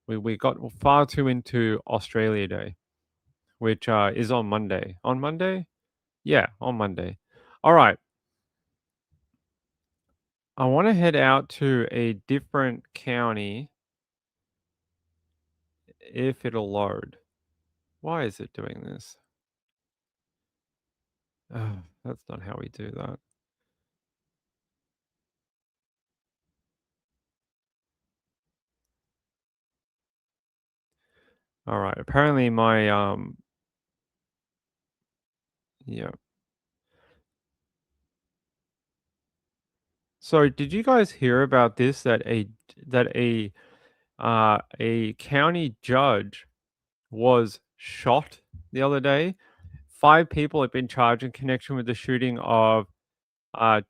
[SPEAKER 2] We got far too into Australia Day, which is on Monday. On Monday? Yeah, on Monday. All right. I want to head out to a different county if it'll load. Why is it doing this? That's not how we do that. All right. Apparently my yeah. So did you guys hear about this, that a county judge was shot the other day? 5 people have been charged in connection with the shooting of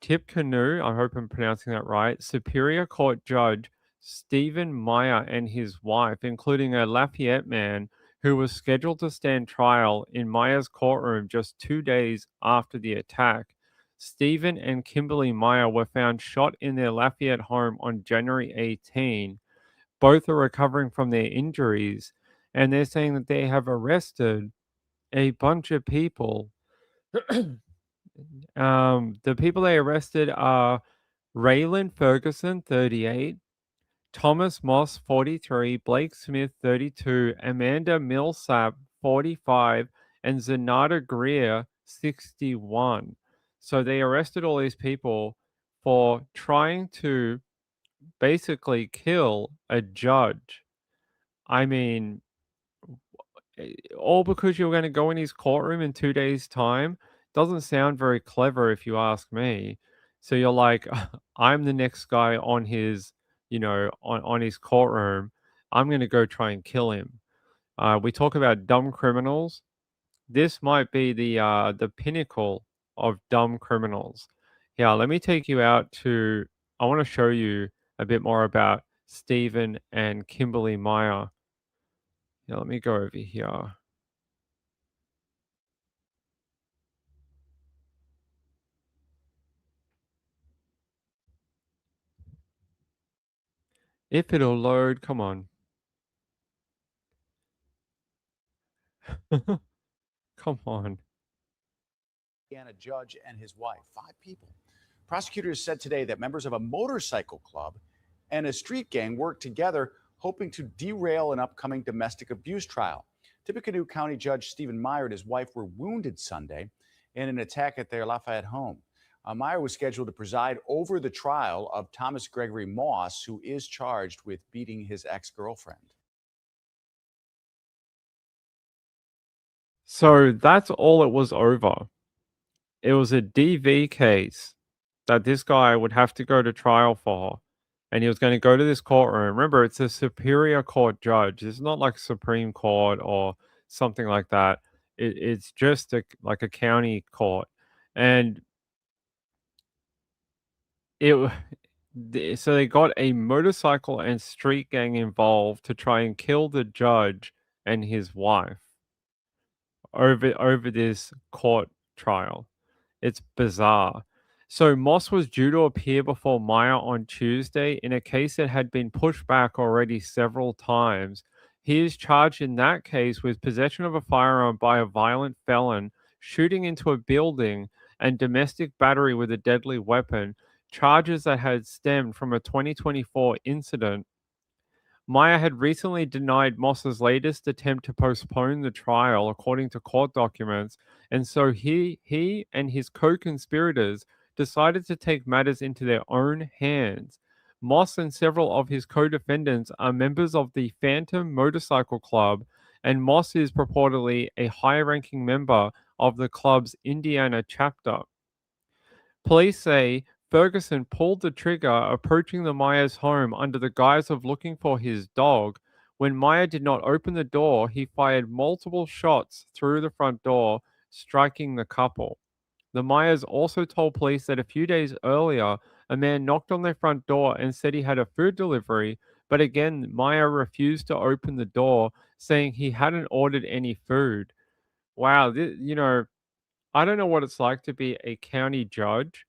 [SPEAKER 2] Tippecanoe, I hope I'm pronouncing that right, Superior Court Judge Stephen Meyer and his wife, including a Lafayette man who was scheduled to stand trial in Meyer's courtroom just 2 days after the attack. Stephen and Kimberly Meyer were found shot in their Lafayette home on January 18. Both are recovering from their injuries, and they're saying that they have arrested a bunch of people. The people they arrested are Raylan Ferguson, 38, Thomas Moss, 43, Blake Smith, 32, Amanda Millsap, 45, and Zenata Greer, 61. So they arrested all these people for trying to basically kill a judge. I mean, all because you're going to go in his courtroom in 2 days' time doesn't sound very clever if you ask me. So you're like, I'm the next guy on his, on his courtroom. I'm going to go try and kill him. We talk about dumb criminals. This might be the pinnacle of dumb criminals. Yeah, let me take you out to. I want to show you a bit more about Stephen and Kimberly Meyer. Yeah, let me go over here. If it'll load, come on. Come on.
[SPEAKER 8] A judge and his wife, 5 people. Prosecutors said today that members of a motorcycle club and a street gang worked together, hoping to derail an upcoming domestic abuse trial. Tippecanoe County Judge Stephen Meyer and his wife were wounded Sunday in an attack at their Lafayette home. Meyer was scheduled to preside over the trial of Thomas Gregory Moss, who is charged with beating his ex-girlfriend.
[SPEAKER 2] So that's all it was over. It was a DV case that this guy would have to go to trial for. And he was going to go to this courtroom. Remember, it's a superior court judge. It's not like Supreme Court or something like that. It's just like a county court. And so they got a motorcycle and street gang involved to try and kill the judge and his wife over this court trial. It's bizarre. So Moss was due to appear before Meyer on Tuesday in a case that had been pushed back already several times. He is charged in that case with possession of a firearm by a violent felon, shooting into a building, and domestic battery with a deadly weapon, charges that had stemmed from a 2024 incident. Meyer had recently denied Moss's latest attempt to postpone the trial, according to court documents, and so he and his co-conspirators decided to take matters into their own hands. Moss and several of his co-defendants are members of the Phantom Motorcycle Club, and Moss is purportedly a high-ranking member of the club's Indiana chapter. Police say Ferguson pulled the trigger approaching the Myers home under the guise of looking for his dog. When Meyer did not open the door, he fired multiple shots through the front door, striking the couple. The Myers also told police that a few days earlier, a man knocked on their front door and said he had a food delivery, but again, Meyer refused to open the door, saying he hadn't ordered any food. Wow, I don't know what it's like to be a county judge,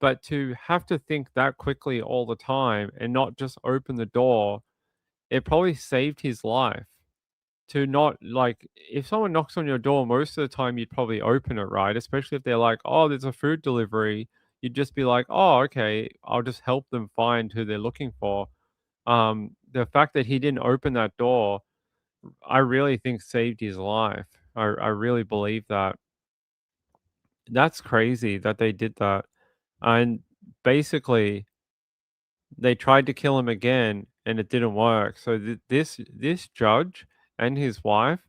[SPEAKER 2] but to have to think that quickly all the time and not just open the door, it probably saved his life. To not like, if someone knocks on your door, most of the time you'd probably open it, right? Especially if they're like, oh, there's a food delivery. You'd just be like, oh, okay, I'll just help them find who they're looking for. The fact that he didn't open that door, I really think saved his life. I really believe that. That's crazy that they did that. And basically, they tried to kill him again and it didn't work. So this judge and his wife,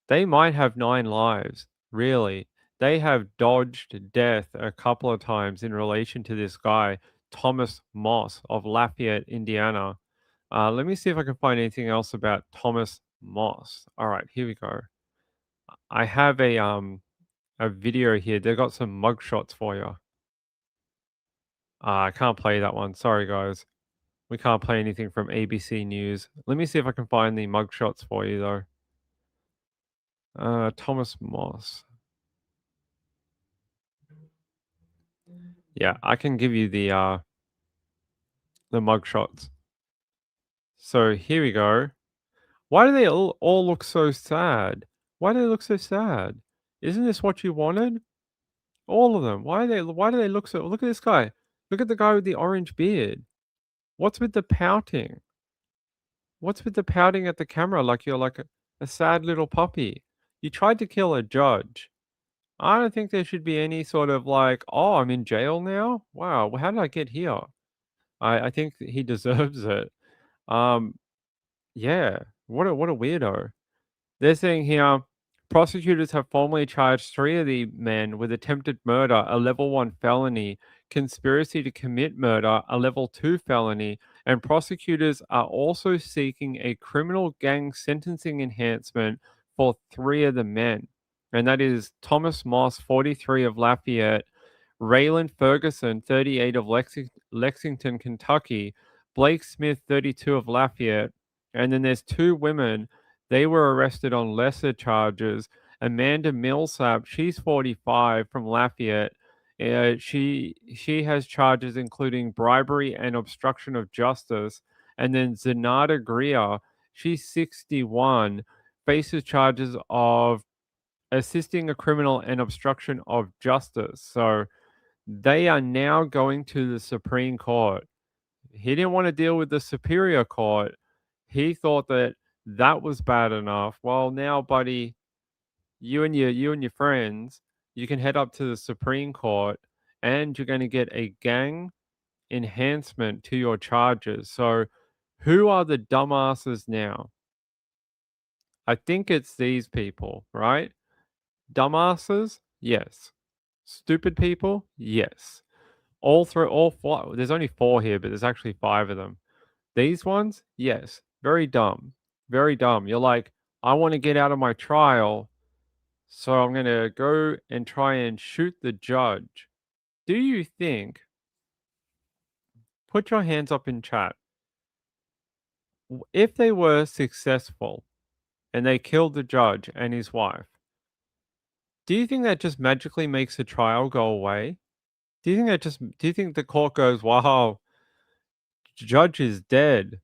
[SPEAKER 2] they might have 9 lives, really. They have dodged death a couple of times in relation to this guy, Thomas Moss of Lafayette, Indiana. Let me see if I can find anything else about Thomas Moss. All right, here we go. I have a video here. They've got some mugshots for you. I can't play that one. Sorry, guys. We can't play anything from ABC News. Let me see if I can find the mugshots for you, though. Thomas Moss. Yeah, I can give you the mugshots. So here we go. Why do they all look so sad? Why do they look so sad? Isn't this what you wanted? All of them. Why do they look so? Look at this guy. Look at the guy with the orange beard. What's with the pouting? What's with the pouting at the camera like you're like a sad little puppy? You tried to kill a judge. I don't think there should be any sort of like, oh, I'm in jail now. Wow, how did I get here? I think that he deserves it. Um, yeah, what a weirdo. They're saying here, prosecutors have formally charged 3 of the men with attempted murder, a level 1 felony, conspiracy to commit murder, a level 2 felony, and prosecutors are also seeking a criminal gang sentencing enhancement for 3 of the men. And that is Thomas Moss, 43 of Lafayette, Raylan Ferguson, 38 of Lexington, Kentucky, Blake Smith, 32 of Lafayette, and then there's 2 women. They were arrested on lesser charges. Amanda Millsap, she's 45 from Lafayette. She has charges including bribery and obstruction of justice. And then Zenata Greer, she's 61, faces charges of assisting a criminal and obstruction of justice. So they are now going to the Supreme Court. He didn't want to deal with the Superior Court. He thought that that was bad enough. Well, now, buddy, you and your friends, you can head up to the Supreme Court, and you're going to get a gang enhancement to your charges. So, who are the dumbasses now? I think it's these people, right? Dumbasses? Yes. Stupid people? Yes. All 4. There's only 4 here, but there's actually 5 of them. These ones, yes, very dumb. Very dumb. You're like, I want to get out of my trial, so I'm going to go and try and shoot the judge. Do you think, put your hands up in chat, if they were successful and they killed the judge and his wife, do you think that just magically makes the trial go away? Do you think the court goes, wow, judge is dead.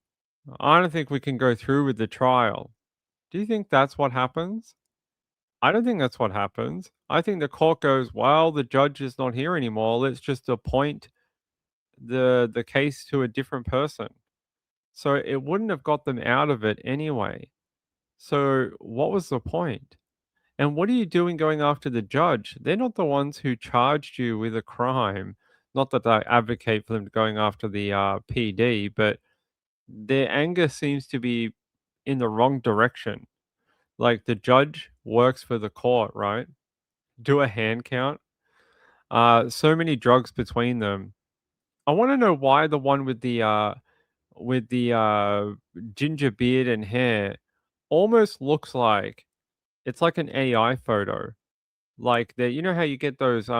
[SPEAKER 2] I don't think we can go through with the trial. Do you think that's what happens? I don't think that's what happens. I think the court goes, well, the judge is not here anymore. Let's just appoint the case to a different person. So it wouldn't have got them out of it anyway. So what was the point? And what are you doing going after the judge? They're not the ones who charged you with a crime. Not that I advocate for them going after the PD, but their anger seems to be in the wrong direction. Like the judge works for the court, right? Do a hand count. So many drugs between them. I want to know why the one with the ginger beard and hair almost looks like it's like an AI photo. Like you know how you get those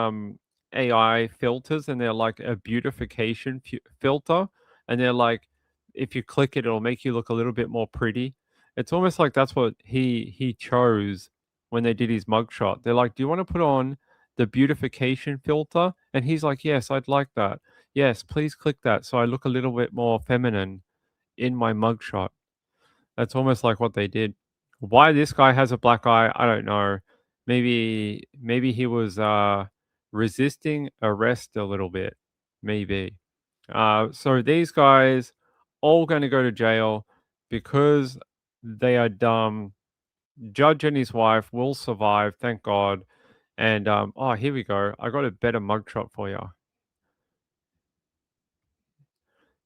[SPEAKER 2] AI filters and they're like a beautification filter, and they're like, if you click it, it'll make you look a little bit more pretty. It's almost like that's what he chose when they did his mugshot. They're like, do you want to put on the beautification filter? And he's like, yes, I'd like that. Yes, please click that so I look a little bit more feminine in my mugshot. That's almost like what they did. Why this guy has a black eye, I don't know. Maybe he was resisting arrest a little bit. Maybe. So these guys all going to go to jail because they are dumb. Judge and his wife will survive, thank God. And oh, here we go. I got a better mugshot for you.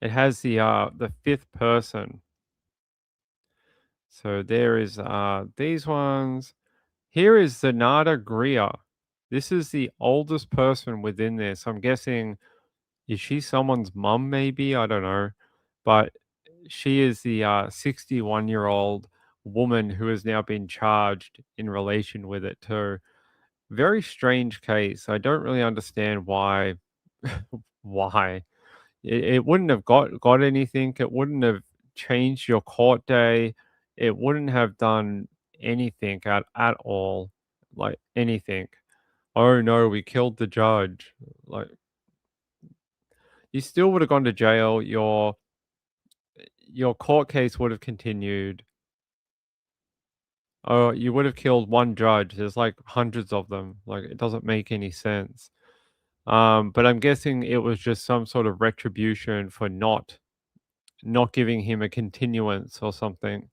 [SPEAKER 2] It has the 5th person. So there is these ones. Here is Zenata Greer. This is the oldest person within this. I'm guessing, is she someone's mum maybe? I don't know. But she is the 61-year-old woman who has now been charged in relation with it too. Very strange case. I don't really understand why Why? It wouldn't have got anything. It wouldn't have changed your court day. It wouldn't have done anything at all, like anything. Oh no, we killed the judge. Like you still would have gone to jail. Your court case would have continued. Oh, you would have killed one judge. There's like hundreds of them. Like it doesn't make any sense. But I'm guessing it was just some sort of retribution for not giving him a continuance or something.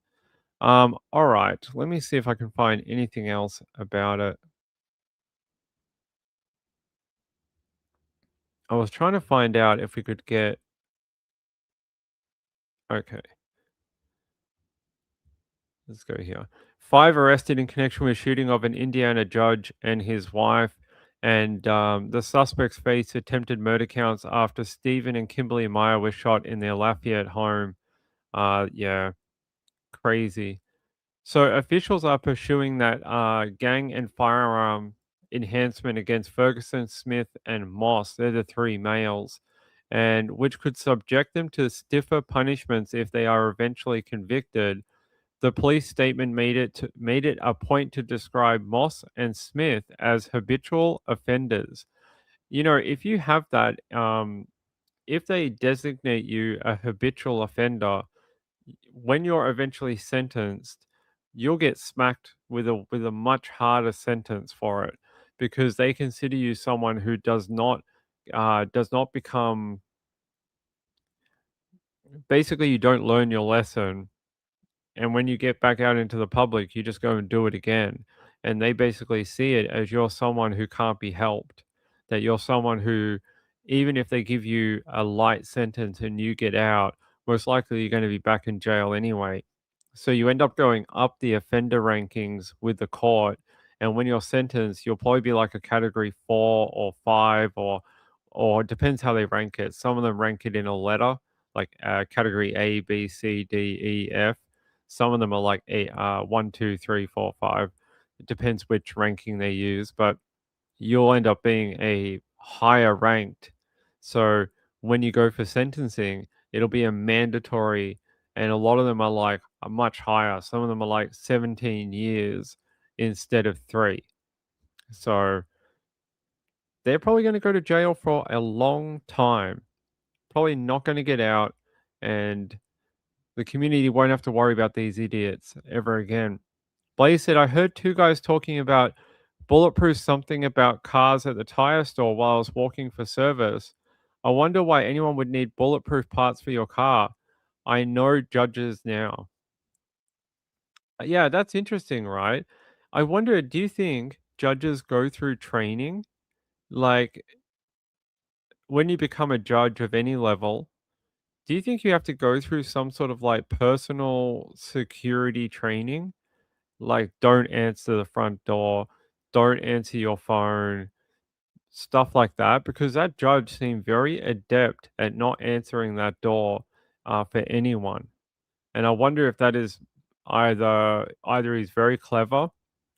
[SPEAKER 2] All right. Let me see if I can find anything else about it. I was trying to find out if we could get. Okay, let's go here. 5 arrested in connection with shooting of an Indiana judge and his wife. And the suspects face attempted murder counts after Stephen and Kimberly Meyer were shot in their Lafayette home. Yeah, crazy. So officials are pursuing that gang and firearm enhancement against Ferguson, Smith, and Moss. They're the 3 males, and which could subject them to stiffer punishments if they are eventually convicted. The police statement made it a point to describe Moss and Smith as habitual offenders. You know, if you have that, if they designate you a habitual offender, when you're eventually sentenced, you'll get smacked with a much harder sentence for it because they consider you someone who does not become basically you don't learn your lesson, and when you get back out into the public you just go and do it again, and they basically see it as you're someone who can't be helped, that you're someone who, even if they give you a light sentence and you get out, most likely you're going to be back in jail anyway. So you end up going up the offender rankings with the court, and when you're sentenced you'll probably be like a category 4 or 5, or it depends how they rank it. Some of them rank it in a letter, like category A, B, C, D, E, F. Some of them are like 1, 2, 3, 4, 5. It depends which ranking they use, but you'll end up being a higher ranked. So when you go for sentencing, it'll be a mandatory, and a lot of them are like much higher. Some of them are like 17 years instead of 3. So they're probably going to go to jail for a long time. Probably not going to get out, and the community won't have to worry about these idiots ever again. Blaze said, I heard 2 guys talking about bulletproof something about cars at the tire store while I was walking for service. I wonder why anyone would need bulletproof parts for your car. I know judges now. Yeah, that's interesting, right? I wonder, do you think judges go through training? Like, when you become a judge of any level, do you think you have to go through some sort of like personal security training? Like, don't answer the front door, don't answer your phone, stuff like that, because that judge seemed very adept at not answering that door for anyone. And I wonder if that is either he's very clever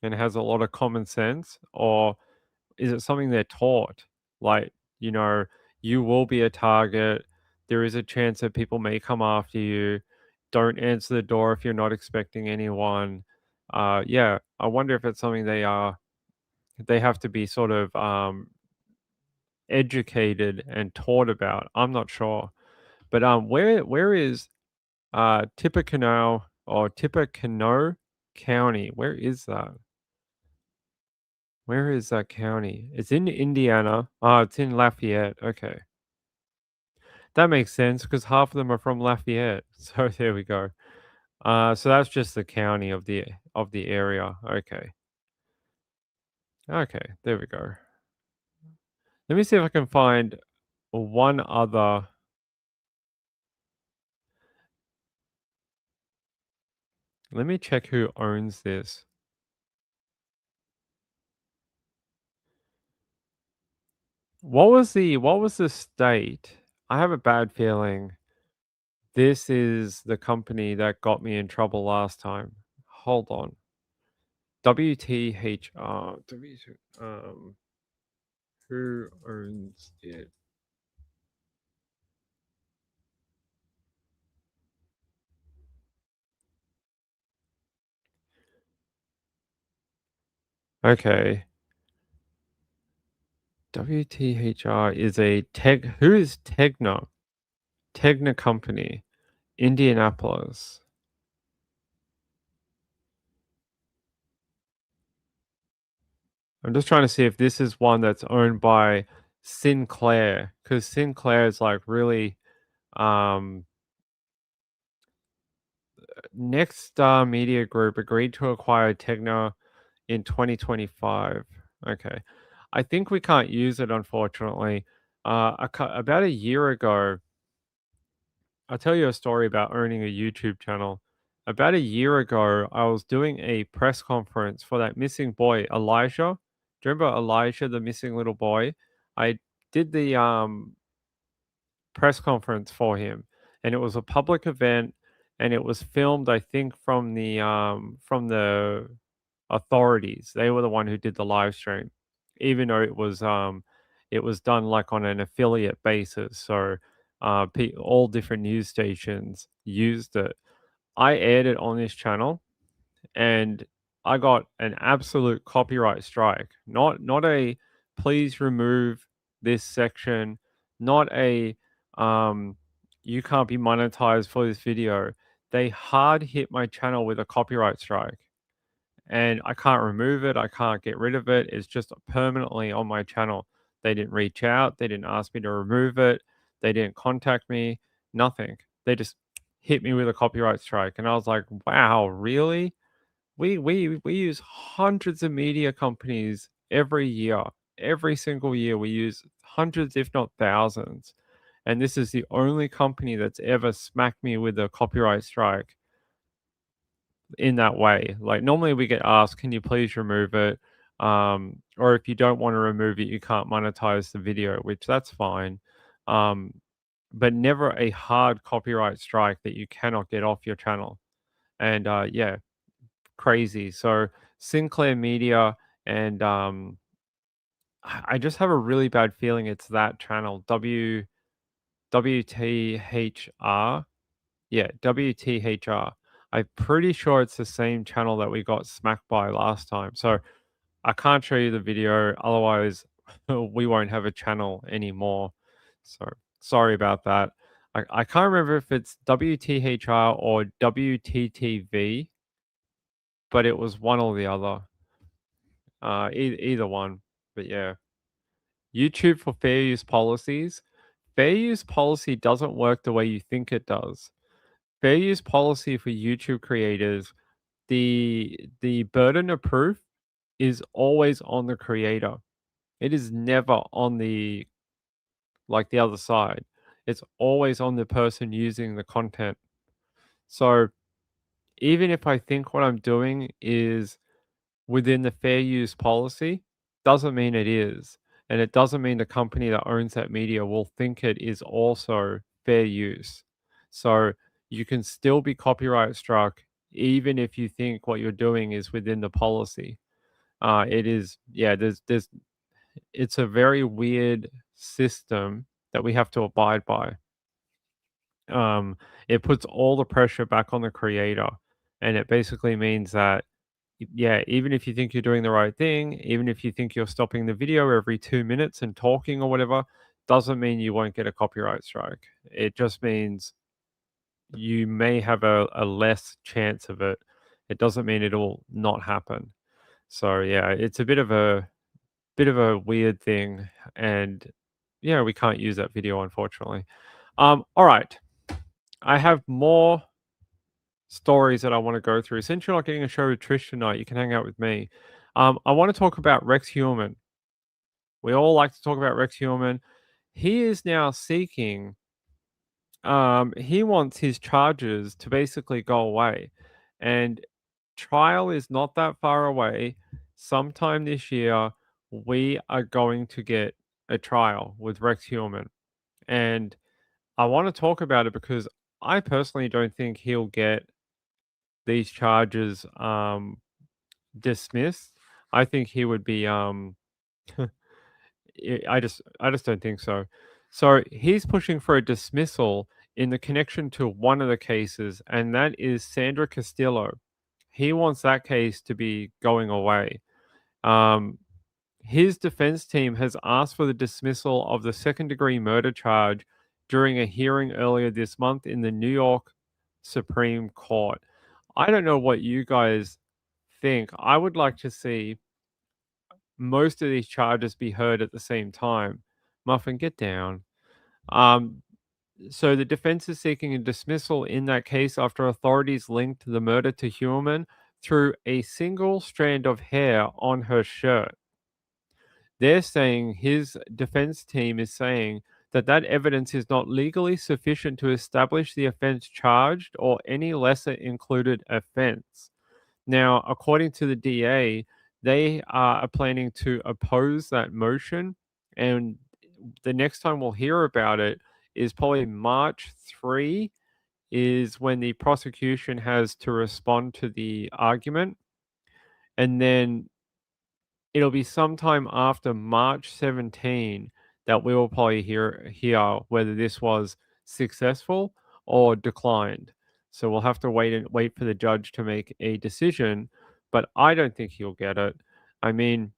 [SPEAKER 2] and has a lot of common sense, or is it something they're taught? Like, you know, you will be a target. There is a chance that people may come after you. Don't answer the door if you're not expecting anyone. Yeah, I wonder if it's something they have to be sort of educated and taught about. I'm not sure. But where is Tippecanoe or Tippecanoe County? Where is that? Where is that county? It's in Indiana. It's in Lafayette. Okay. That makes sense because half of them are from Lafayette. So there we go. So that's just the county of the area. Okay. Okay, there we go. Let me see if I can find one other. Let me check who owns this. What was the state? I have a bad feeling this is the company that got me in trouble last time. Hold on. WTHR. Who owns it? Okay. WTHR is a tech. Who is Tegna? Tegna Company, Indianapolis. I'm just trying to see if this is one that's owned by Sinclair, because Sinclair is like really um Next Star Media Group agreed to acquire Tegna in 2025. Okay. I think we can't use it, unfortunately. About a year ago, I'll tell you a story about owning a YouTube channel. About a year ago, I was doing a press conference for that missing boy, Elijah. Do you remember Elijah, the missing little boy? I did the press conference for him, and it was a public event, and it was filmed, I think, from the authorities. They were the one who did the live stream, even though it was done like on an affiliate basis. So all different news stations used it. I aired it on this channel, and I got an absolute copyright strike. Not a please remove this section, not a um you can't be monetized for this video. They hard hit my channel with a copyright strike, and I can't remove it. I can't get rid of it. It's just permanently on my channel. They didn't reach out. They didn't ask me to remove it. They didn't contact me. Nothing. They just hit me with a copyright strike, and I was like, "Wow, really?" We use hundreds of media companies every year. Every single year, we use hundreds, if not thousands. And this is the only company that's ever smacked me with a copyright strike in that way. Like normally we get asked, can you please remove it? Or if you don't want to remove it, you can't monetize the video, which that's fine. Um, but never a hard copyright strike that you cannot get off your channel. And yeah, crazy. So Sinclair Media and I just have a really bad feeling it's that channel WTHR. Yeah, WTHR. I'm pretty sure it's the same channel that we got smacked by last time. So I can't show you the video, otherwise we won't have a channel anymore. So sorry about that. I can't remember if it's WTHR or WTTV, but it was one or the other. Either one. But yeah. YouTube for fair use policies. Fair use policy doesn't work the way you think it does. Fair use policy for YouTube creators, the burden of proof is always on the creator. It is never on the other side. It's always on the person using the content. So even if I think what I'm doing is within the fair use policy, doesn't mean it is. And it doesn't mean the company that owns that media will think it is also fair use. So you can still be copyright struck even if you think what you're doing is within the policy. It is, yeah, it's a very weird system that we have to abide by. It puts all the pressure back on the creator, and it basically means that yeah, even if you think you're doing the right thing, even if you think you're stopping the video every 2 minutes and talking or whatever, doesn't mean you won't get a copyright strike. It just means you may have a less chance of it. It doesn't mean it'll not happen. So yeah, it's a bit of a weird thing, and yeah, we can't use that video unfortunately. All right. I have more stories that I want to go through. Since you're not getting a show with Trish tonight, you can hang out with me. I want to talk about Rex Heuermann. We all like to talk about Rex Heuermann. He is now seeking, he wants his charges to basically go away. And trial is not that far away. Sometime this year, we are going to get a trial with Rex Heuermann. And I want to talk about it because I personally don't think he'll get these charges dismissed. I think he would be I just don't think so. So he's pushing for a dismissal in the connection to one of the cases, and that is Sandra Castillo. He wants that case to be going away. His defense team has asked for the dismissal of the second-degree murder charge during a hearing earlier this month in the New York Supreme Court. I don't know what you guys think. I would like to see most of these charges be heard at the same time. Muffin, get down. Um, so the defense is seeking a dismissal in that case after authorities linked the murder to Heuermann through a single strand of hair on her shirt. They're saying his defense team is saying that that evidence is not legally sufficient to establish the offense charged or any lesser included offense. Now, according to the DA, they are planning to oppose that motion, and the next time we'll hear about it is probably March 3 is when the prosecution has to respond to the argument, and then it'll be sometime after March 17 that we will probably hear whether this was successful or declined. So we'll have to wait for the judge to make a decision, but I don't think he'll get it. I mean,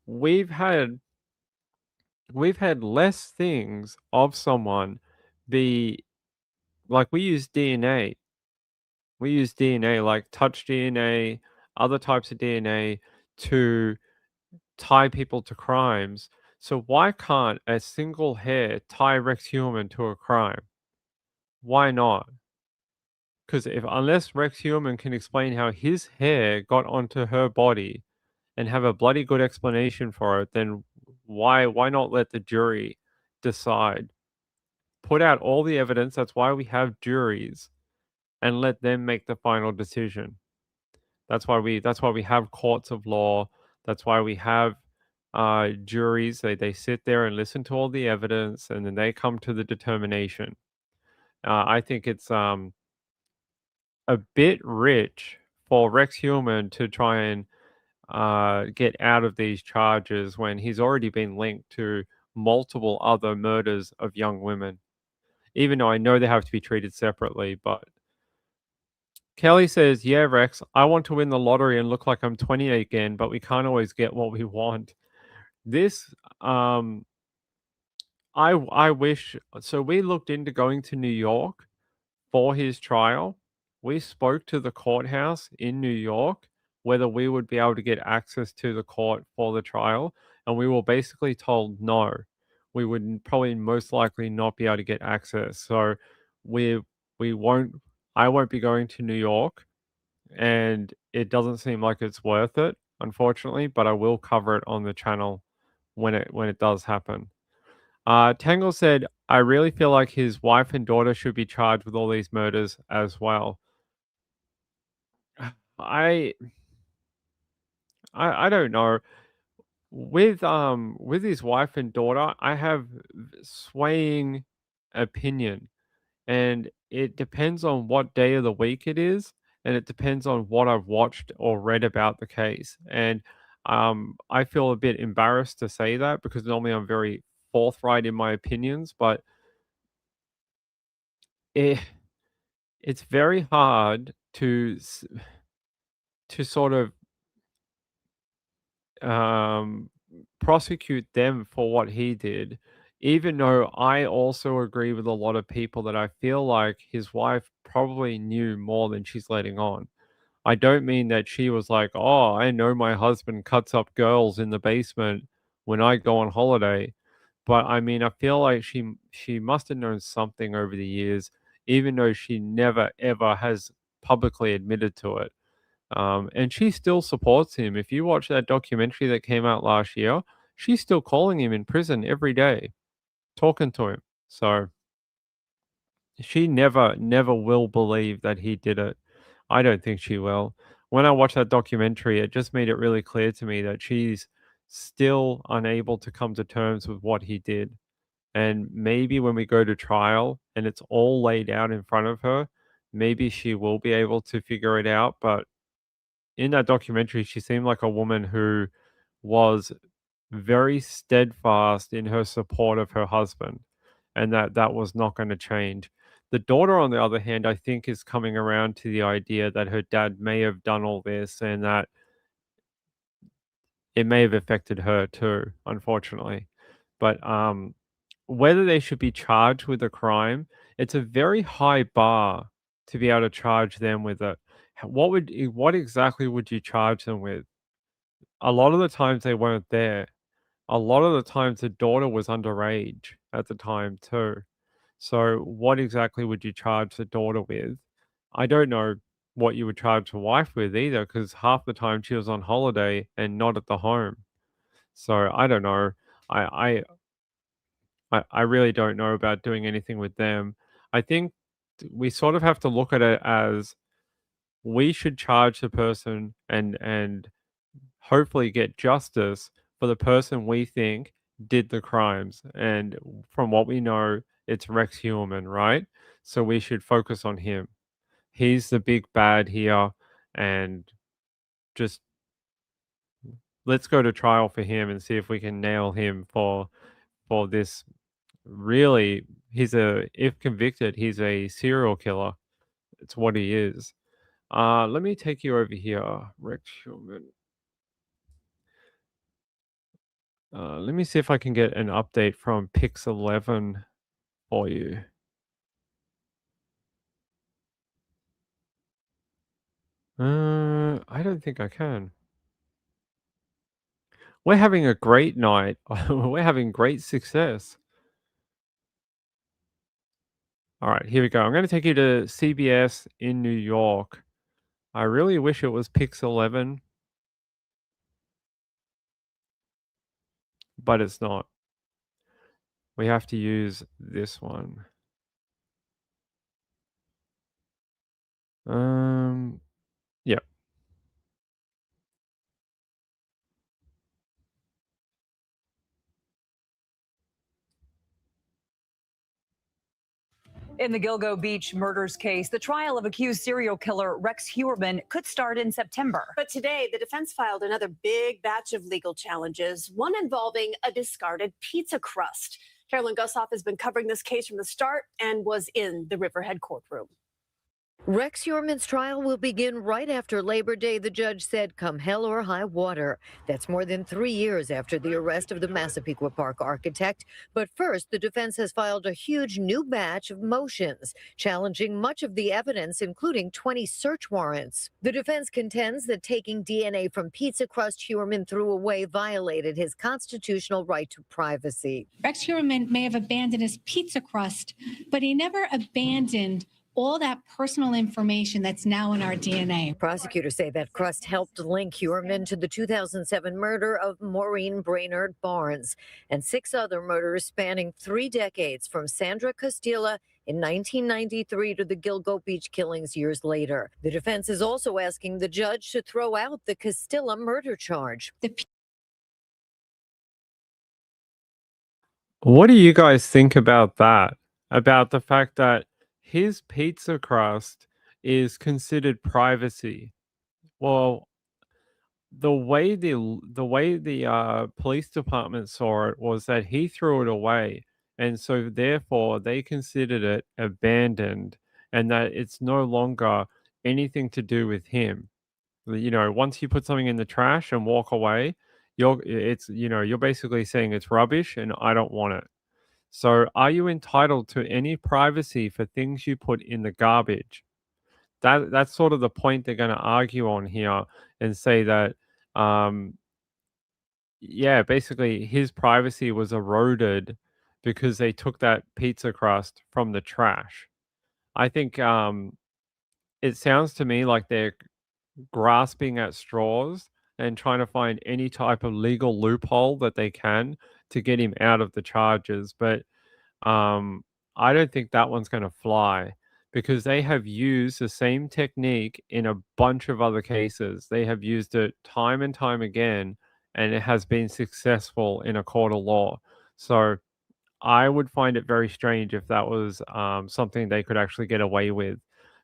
[SPEAKER 2] we've had less things of someone be like we use DNA. We use DNA like touch DNA, other types of DNA to tie people to crimes. So why can't a single hair tie Rex Heuermann to a crime? Why not? Because unless Rex Heuermann can explain how his hair got onto her body and have a bloody good explanation for it, then why not let the jury decide? Put out all the evidence. That's why we have juries, and let them make the final decision. That's why we have courts of law. That's why we have juries. They sit there and listen to all the evidence, and then they come to the determination. I think it's a bit rich for Rex Heuermann to try and get out of these charges when he's already been linked to multiple other murders of young women. Even though I know they have to be treated separately, but Kelly says, "Yeah, Rex, I want to win the lottery and look like I'm 20 again, but we can't always get what we want." This, I wish. So we looked into going to New York for his trial. We spoke to the courthouse in New York whether we would be able to get access to the court for the trial, and we were basically told no. We would probably most likely not be able to get access. So we we won't. I won't be going to New York, and it doesn't seem like it's worth it, unfortunately. But I will cover it on the channel when it does happen. Tangle said, "I really feel like his wife and daughter should be charged with all these murders as well." I I don't know. With his wife and daughter, I have swaying opinion, and it depends on what day of the week it is, and it depends on what I've watched or read about the case. And I feel a bit embarrassed to say that because normally I'm very forthright in my opinions, but it, it's very hard to sort of um, prosecute them for what he did, even though I also agree with a lot of people that I feel like his wife probably knew more than she's letting on. I don't mean that she was like, "Oh, I know my husband cuts up girls in the basement when I go on holiday." But I mean, I feel like she must have known something over the years, even though she never ever has publicly admitted to it. And she still supports him. If you watch that documentary that came out last year, she's still calling him in prison every day, talking to him. So she never will believe that he did it. I don't think she will. When I watched that documentary, it just made it really clear to me that she's still unable to come to terms with what he did. And maybe when we go to trial and it's all laid out in front of her, maybe she will be able to figure it out. But in that documentary, she seemed like a woman who was very steadfast in her support of her husband, and that was not going to change. The daughter, on the other hand, I think is coming around to the idea that her dad may have done all this, and that it may have affected her too, unfortunately. But whether they should be charged with a crime, it's a very high bar to be able to charge them with it. What exactly would you charge them with? A lot of the times they weren't there. A lot of the times the daughter was underage at the time too. So what exactly would you charge the daughter with? I don't know what you would charge the wife with either, because half the time she was on holiday and not at the home. So I don't know. I I really don't know about doing anything with them. I think we sort of have to look at it as we should charge the person and hopefully get justice for the person we think did the crimes. And from what we know, it's Rex Heuermann, right? So we should focus on him. He's the big bad here, and just let's go to trial for him and see if we can nail him for this. Really, if convicted, he's a serial killer. It's what he is. Let me take you over here, Rex Heuermann. Let me see if I can get an update from Pix 11 for you. I don't think I can. We're having a great night. We're having great success. All right, here we go. I'm going to take you to CBS in New York. I really wish it was Pix 11, but it's not. We have to use this one. Yeah.
[SPEAKER 9] In the Gilgo Beach murders case, the trial of accused serial killer Rex Heuermann could start in September.
[SPEAKER 10] But today, the defense filed another big batch of legal challenges, one involving a discarded pizza crust. Carolyn Gussoff has been covering this case from the start and was in the Riverhead courtroom.
[SPEAKER 11] Rex Heuermann's trial will begin right after Labor Day, the judge said, come hell or high water. That's more than 3 years after the arrest of the Massapequa Park architect. But first, the defense has filed a huge new batch of motions, challenging much of the evidence, including 20 search warrants. The defense contends that taking DNA from pizza crust Heuermann threw away violated his constitutional right to privacy.
[SPEAKER 12] Rex Heuermann may have abandoned his pizza crust, but he never abandoned all that personal information that's now in our DNA.
[SPEAKER 11] Prosecutors say that crust helped link Heuermann to the 2007 murder of Maureen Brainerd Barnes and 6 other murders spanning 3 decades, from Sandra Castilla in 1993 to the Gilgo Beach killings years later. The defense is also asking the judge to throw out the Castilla murder charge.
[SPEAKER 2] What do you guys think about that? About the fact that his pizza crust is considered privacy? Well, the way the police department saw it was that he threw it away, and so therefore they considered it abandoned, and that it's no longer anything to do with him. You know, once you put something in the trash and walk away, you're basically saying it's rubbish and I don't want it. So are you entitled to any privacy for things you put in the garbage? That's sort of the point they're going to argue on here, and say that yeah, basically his privacy was eroded because they took that pizza crust from the trash. I think it sounds to me like they're grasping at straws and trying to find any type of legal loophole that they can to get him out of the charges. But I don't think that one's going to fly, because they have used the same technique in a bunch of other cases. They have used it time and time again, and it has been successful in a court of law. So I would find it very strange if that was something they could actually get away with,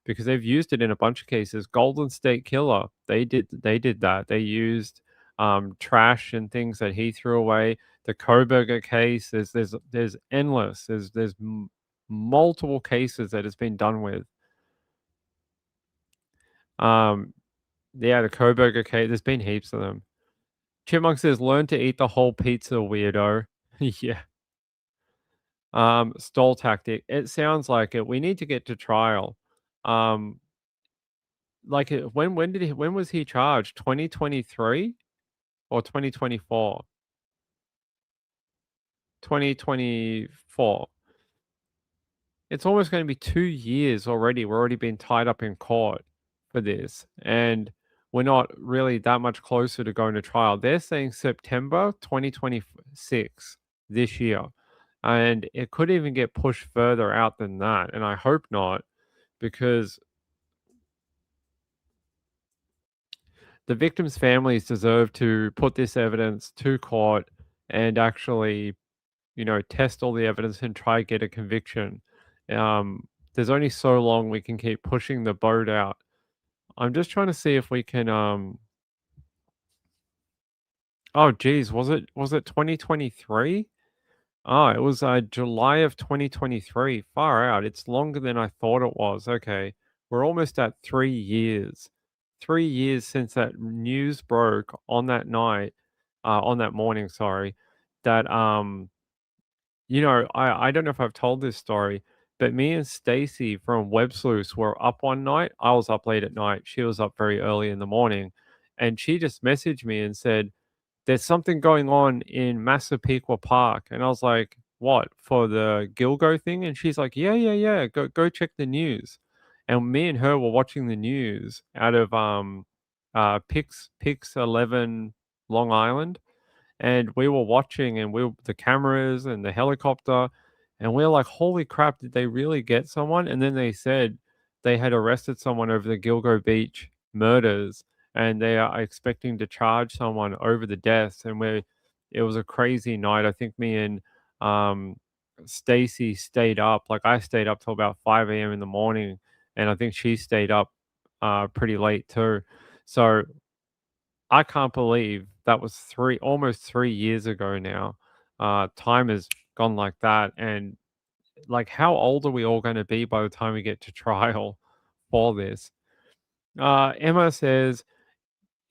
[SPEAKER 2] because they've used it in a bunch of cases. Golden State Killer, they did that. They used trash and things that he threw away. The Koberger case, there's endless. There's multiple cases that it's been done with. Yeah, the Koberger case. There's been heaps of them. Chipmunk says, learn to eat the whole pizza, weirdo. Yeah. Stall tactic. It sounds like it. We need to get to trial. Like when was he charged? 2023 or 2024? 2024. It's almost going to be 2 years already. We're already been tied up in court for this, and we're not really that much closer to going to trial. They're saying September 2026 this year, and it could even get pushed further out than that, and I hope not, because the victims' families deserve to put this evidence to court and actually, test all the evidence and try get a conviction. There's only so long we can keep pushing the boat out. I'm just trying to see if we can. Oh, geez, was it 2023? Oh, it was July of 2023. Far out. It's longer than I thought it was. Okay, we're almost at 3 years. 3 years since that news broke on that night, on that morning. Sorry, that I don't know if I've told this story, but me and Stacy from Web Sleuths were up one night. I was up late at night. She was up very early in the morning, and she just messaged me and said, "There's something going on in Massapequa Park," and I was like, "What, for the Gilgo thing?" And she's like, "Yeah, yeah, yeah. Go check the news." And me and her were watching the news out of Pix 11 Long Island, and we were watching, and the cameras and the helicopter, and we are like, holy crap, did they really get someone? And then they said they had arrested someone over the Gilgo Beach murders, and they are expecting to charge someone over the deaths. And it was a crazy night. I think me and um Stacy stayed up. Like, I stayed up till about 5 a.m. in the morning, and I think she stayed up pretty late too. So I can't believe that was almost 3 years ago now. Time has gone like that, and like, how old are we all going to be by the time we get to trial for this? Emma says,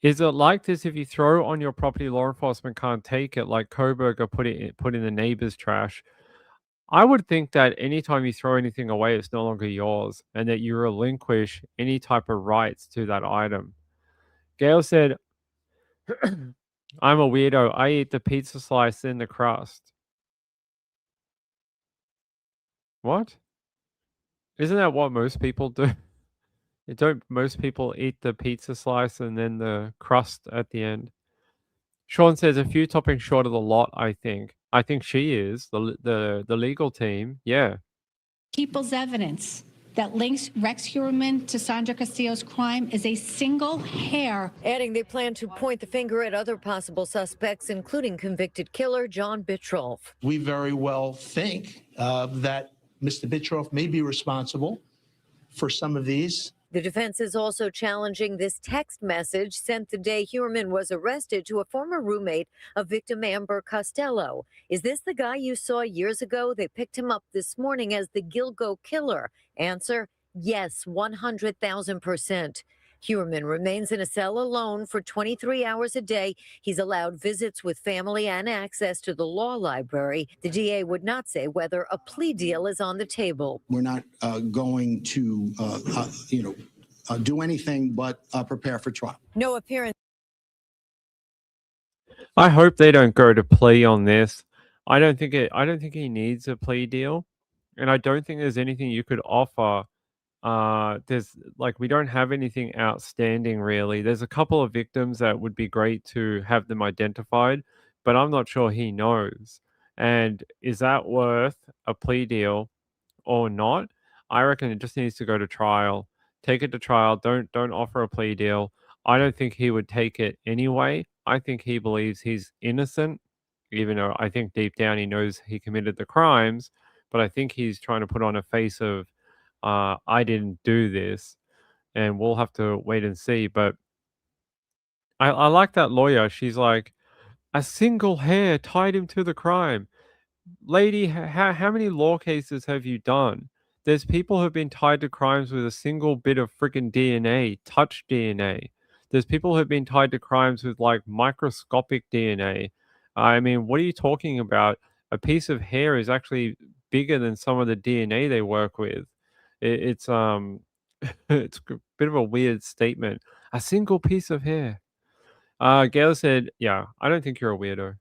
[SPEAKER 2] "Is it like this if you throw on your property, law enforcement can't take it? Like Koberger put in the neighbor's trash." I would think that anytime you throw anything away, it's no longer yours, and that you relinquish any type of rights to that item. Gail said, I'm a weirdo. I eat the pizza slice in the crust. What? Isn't that what most people do? Don't most people eat the pizza slice and then the crust at the end? Sean says a few toppings short of the lot, I think. I think she is. The legal team. Yeah.
[SPEAKER 12] People's evidence that links Rex Heuermann to Sandra Castillo's crime is a single hair.
[SPEAKER 11] Adding they plan to point the finger at other possible suspects, including convicted killer John Bitroff.
[SPEAKER 13] We very well think that Mr. Bitroff may be responsible for some of these.
[SPEAKER 11] The defense is also challenging this text message sent the day Heuermann was arrested to a former roommate of victim Amber Costello. Is this the guy you saw years ago? They picked him up this morning as the Gilgo killer. Answer, yes, 100,000%. Heuermann remains in a cell alone for 23 hours a day. He's allowed visits with family and access to the law library. The DA would not say whether a plea deal is on the table.
[SPEAKER 13] We're not going to, do anything but prepare for trial.
[SPEAKER 11] No appearance.
[SPEAKER 2] I hope they don't go to plea on this. I don't think he needs a plea deal, and I don't think there's anything you could offer. We don't have anything outstanding really. There's a couple of victims that would be great to have them identified, but I'm not sure he knows. And is that worth a plea deal or not? I reckon it just needs to go to trial. Take it to trial. Don't offer a plea deal. I don't think he would take it anyway. I think he believes he's innocent, even though I think deep down he knows he committed the crimes. But I think he's trying to put on a face of, I didn't do this, and we'll have to wait and see. But I like that lawyer. She's like, a single hair tied him to the crime. Lady, how many law cases have you done? There's people who've been tied to crimes with a single bit of freaking DNA, touch DNA. There's people who've been tied to crimes with like microscopic DNA. I mean, what are you talking about? A piece of hair is actually bigger than some of the DNA they work with. It's it's a bit of a weird statement. A single piece of hair. Gail said, "Yeah, I don't think you're a weirdo.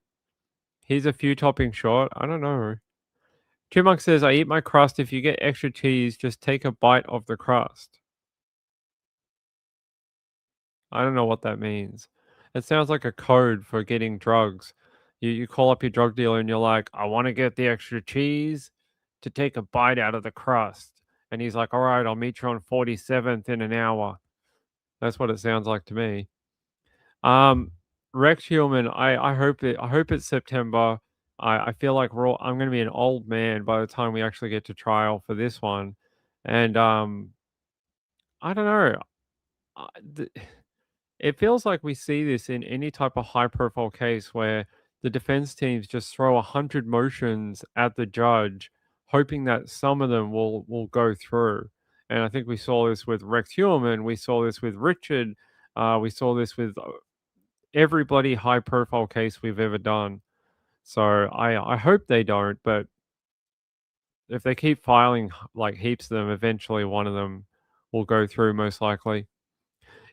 [SPEAKER 2] He's a few toppings short. I don't know." Chipmunk says, "I eat my crust. If you get extra cheese, just take a bite of the crust." I don't know what that means. It sounds like a code for getting drugs. You call up your drug dealer and you're like, "I want to get the extra cheese to take a bite out of the crust." And he's like, "All right, I'll meet you on 47th in an hour." That's what it sounds like to me. Um, Rex Human, I hope it's September. I feel like I'm gonna be an old man by the time we actually get to trial for this one. And I don't know. I, the, It feels like we see this in any type of high profile case where the defense teams just throw 100 motions at the judge, hoping that some of them will go through. And I think we saw this with Rex Heuermann, we saw this with Richard, we saw this with every bloody high profile case we've ever done. So I hope they don't, but if they keep filing like heaps of them, eventually one of them will go through most likely.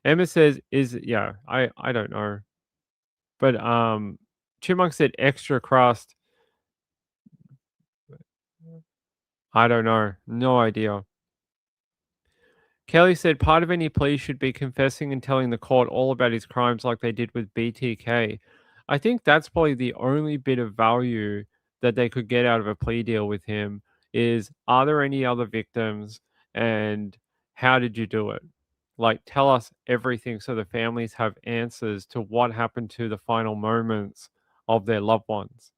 [SPEAKER 2] Emma says, "Is yeah, I don't know." But, Chipmunk said extra crust. I don't know. No idea. Kelly said part of any plea should be confessing and telling the court all about his crimes like they did with BTK. I think that's probably the only bit of value that they could get out of a plea deal with him is, are there any other victims and how did you do it? Like, tell us everything so the families have answers to what happened to the final moments of their loved ones.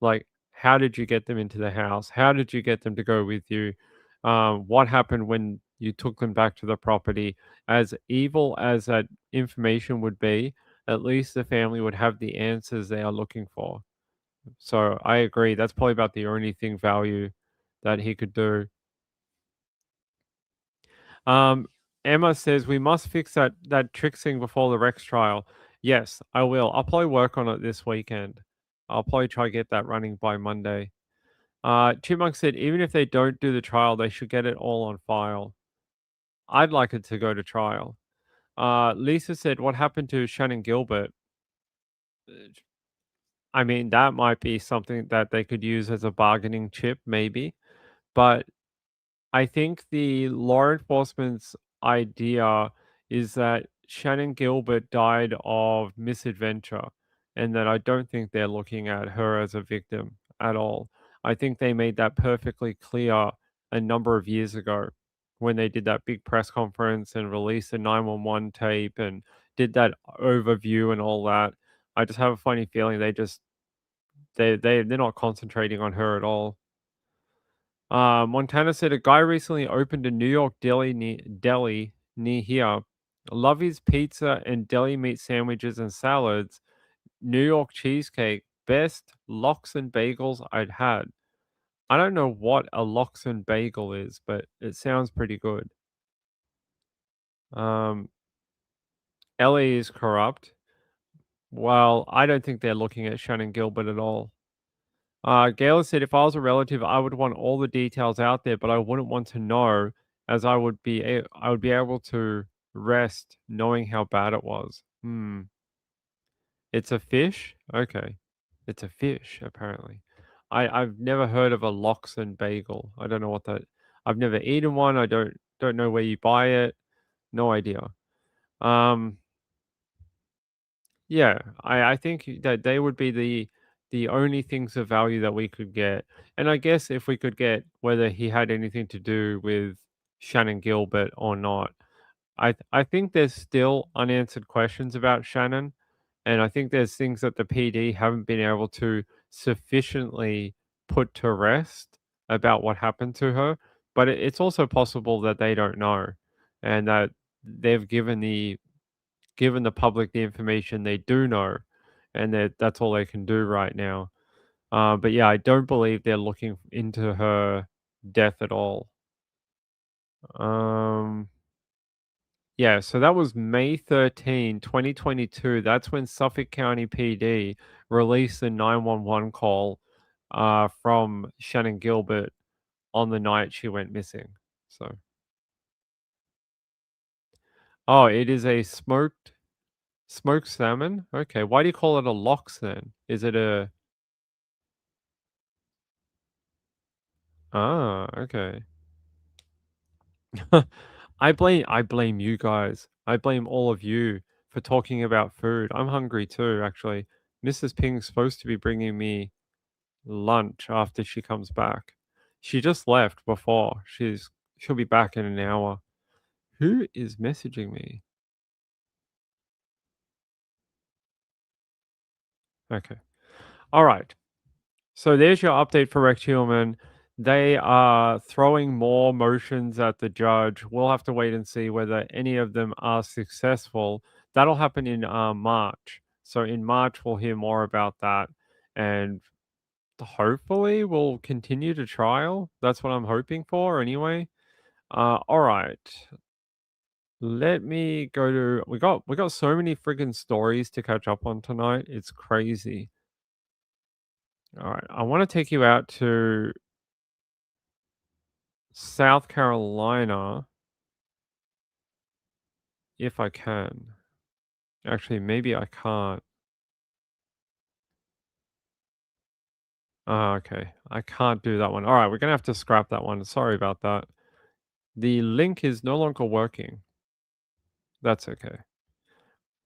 [SPEAKER 2] Like, how did you get them into the house? How did you get them to go with you? What happened when you took them back to the property? As evil as that information would be, at least the family would have the answers they are looking for. So I agree. That's probably about the only thing value that he could do. Um, Emma says we must fix that trick thing before the Rex trial. Yes, I will. I'll probably work on it this weekend. I'll probably try to get that running by Monday. Chipmunk said even if they don't do the trial, they should get it all on file. I'd like it to go to trial. Lisa said, "What happened to Shannon Gilbert?" I mean, that might be something that they could use as a bargaining chip, maybe. But I think the law enforcement's idea is that Shannon Gilbert died of misadventure, and that I don't think they're looking at her as a victim at all. I think they made that perfectly clear a number of years ago when they did that big press conference and released the 911 tape and did that overview and all that. I just have a funny feeling they're not concentrating on her at all. Montana said a guy recently opened a New York deli near here. Love his pizza and deli meat sandwiches and salads. New York cheesecake, best lox and bagels I'd had. I don't know what a lox and bagel is, but it sounds pretty good. Um, Ellie is corrupt. Well, I don't think they're looking at Shannon Gilbert at all. Gail said, if I was a relative, I would want all the details out there, but I wouldn't want to know, as I would be able to rest knowing how bad it was. It's a fish? Okay. It's a fish, apparently. I've never heard of a lox and bagel. I don't know what that. I've never eaten one. I don't know where you buy it. No idea. Um, Yeah, I think that they would be the only things of value that we could get. And I guess if we could get whether he had anything to do with Shannon Gilbert or not. I think there's still unanswered questions about Shannon, and I think there's things that the PD haven't been able to sufficiently put to rest about what happened to her. But it's also possible that they don't know, and that they've given the public the information they do know, and that's all they can do right now. But yeah, I don't believe they're looking into her death at all. Um, Yeah, so that was May 13, 2022. That's when Suffolk County PD released the 911 call from Shannon Gilbert on the night she went missing. So, oh, it is a smoked salmon? Okay, why do you call it a lox then? Is it a Ah, okay. I blame you guys. I blame all of you for talking about food. I'm hungry too, actually. Mrs. Ping's supposed to be bringing me lunch after she comes back. She just left before. She'll be back in an hour. Who is messaging me? Okay. All right. So there's your update for Rex Hillman. They are throwing more motions at the judge. We'll have to wait and see whether any of them are successful. That'll happen in March. So in March, we'll hear more about that. And hopefully, we'll continue to trial. That's what I'm hoping for anyway. All right. Let me go to we got so many friggin' stories to catch up on tonight. It's crazy. All right. I want to take you out to South Carolina if I can. Actually, maybe I can't. Okay. I can't do that one. All right, we're gonna have to scrap that one. Sorry about that. The link is no longer working. That's okay.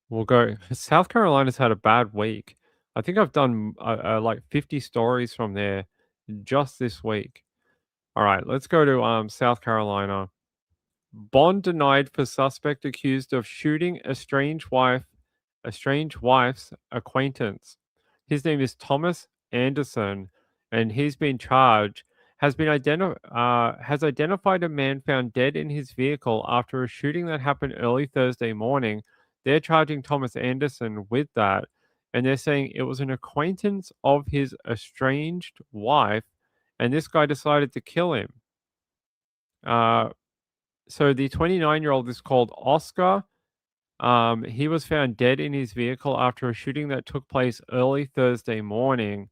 [SPEAKER 2] We'll go. South Carolina's had a bad week. I think I've done like 50 stories from there just this week. All right, let's go to South Carolina. Bond denied for suspect accused of shooting a strange wife's acquaintance. His name is Thomas Anderson, and he's been charged. Has identified a man found dead in his vehicle after a shooting that happened early Thursday morning. They're charging Thomas Anderson with that, and they're saying it was an acquaintance of his estranged wife, and this guy decided to kill him. So the 29-year-old is called Oscar. He was found dead in his vehicle after a shooting that took place early Thursday morning.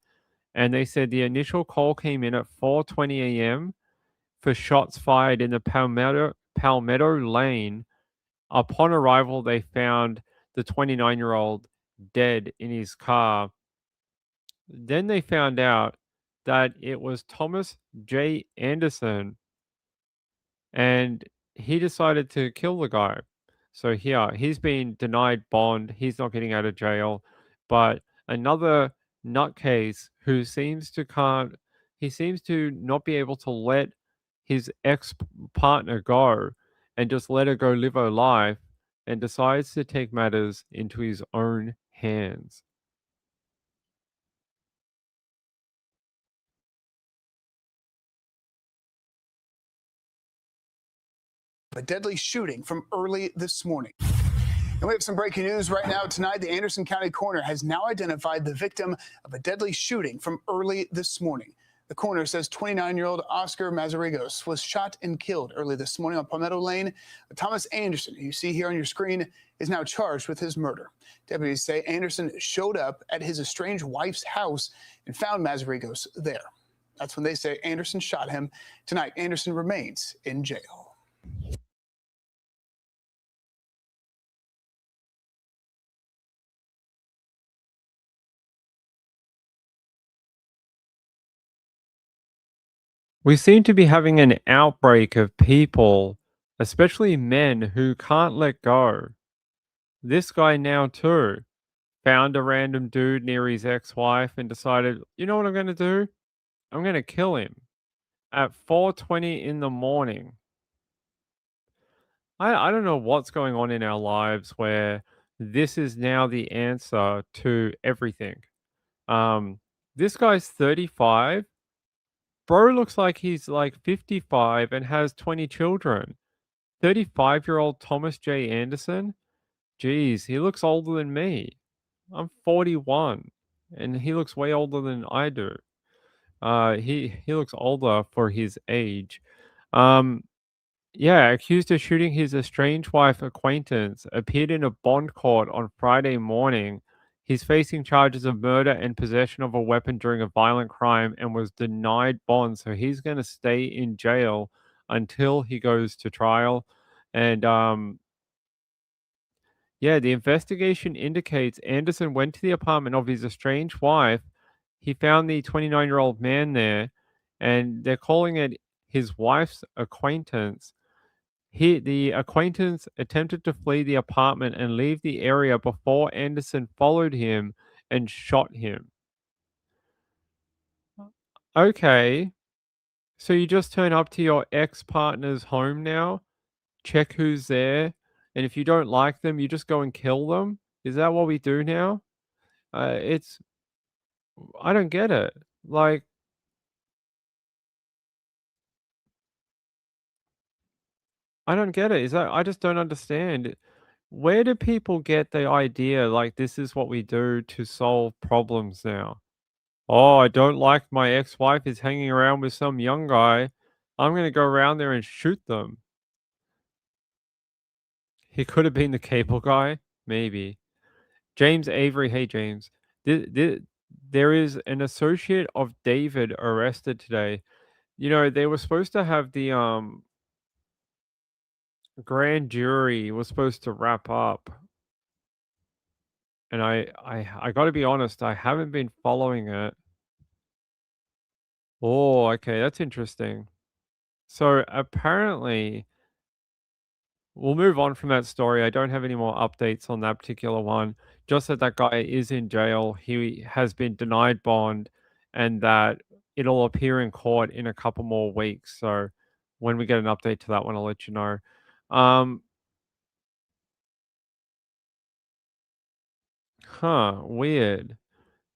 [SPEAKER 2] And they said the initial call came in at 4:20 a.m. for shots fired in the Palmetto Lane. Upon arrival, they found the 29-year-old dead in his car. Then they found out that it was Thomas J. Anderson, and he decided to kill the guy. So here, he's been denied bond. He's not getting out of jail. But another nutcase who seems to not be able to let his ex partner go and just let her go live her life, and decides to take matters into his own hands.
[SPEAKER 14] A deadly shooting from early this morning. And we have some breaking news right now. Tonight, the Anderson County coroner has now identified the victim of a deadly shooting from early this morning. The coroner says 29-year-old Oscar Mazarigos was shot and killed early this morning on Palmetto Lane. Thomas Anderson, who you see here on your screen, is now charged with his murder. Deputies say Anderson showed up at his estranged wife's house and found Mazarigos there. That's when they say Anderson shot him. Tonight, Anderson remains in jail.
[SPEAKER 2] We seem to be having an outbreak of people, especially men, who can't let go. This guy now too found a random dude near his ex-wife and decided, you know what I'm going to do? I'm going to kill him at 4:20 in the morning. I don't know what's going on in our lives where this is now the answer to everything. This guy's 35. Bro looks like he's like 55 and has 20 children. 35-year-old Thomas J. Anderson? Geez, he looks older than me. I'm 41, and he looks way older than I do. He looks older for his age. Yeah, accused of shooting his estranged wife acquaintance, appeared in a bond court on Friday morning. He's facing charges of murder and possession of a weapon during a violent crime and was denied bond. So he's going to stay in jail until he goes to trial. And yeah, the investigation indicates Anderson went to the apartment of his estranged wife. He found the 29-year-old man there, and they're calling it his wife's acquaintance. The acquaintance attempted to flee the apartment and leave the area before Anderson followed him and shot him. Okay, so you just turn up to your ex-partner's home now, check who's there, and if you don't like them, you just go and kill them? Is that what we do now? It's I don't get it. Like, I don't get it. Is that I just don't understand. Where do people get the idea like this is what we do to solve problems now? Oh, I don't like my ex-wife is hanging around with some young guy. I'm gonna go around there and shoot them. He could have been the cable guy, maybe. James Avery, hey James. There is an associate of David arrested today. You know, they were supposed to have the grand jury was supposed to wrap up. And I got to be honest, I haven't been following it. Oh, okay, that's interesting. So apparently, we'll move on from that story. I don't have any more updates on that particular one. Just that that guy is in jail. He has been denied bond, and that it'll appear in court in a couple more weeks. So when we get an update to that one, I'll let you know. Weird.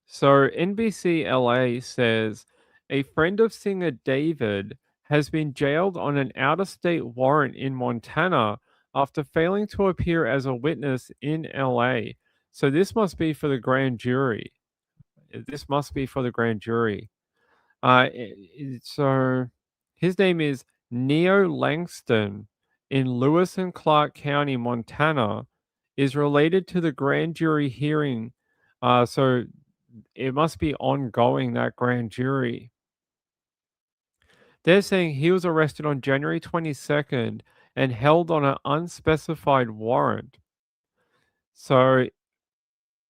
[SPEAKER 2] So NBC LA says a friend of singer David has been jailed on an out of state warrant in Montana after failing to appear as a witness in LA. So this must be for the grand jury. This must be for the grand jury. So his name is Neo Langston in Lewis and Clark County, Montana, is related to the grand jury hearing. So it must be ongoing, that grand jury. They're saying he was arrested on January 22nd and held on an unspecified warrant. So,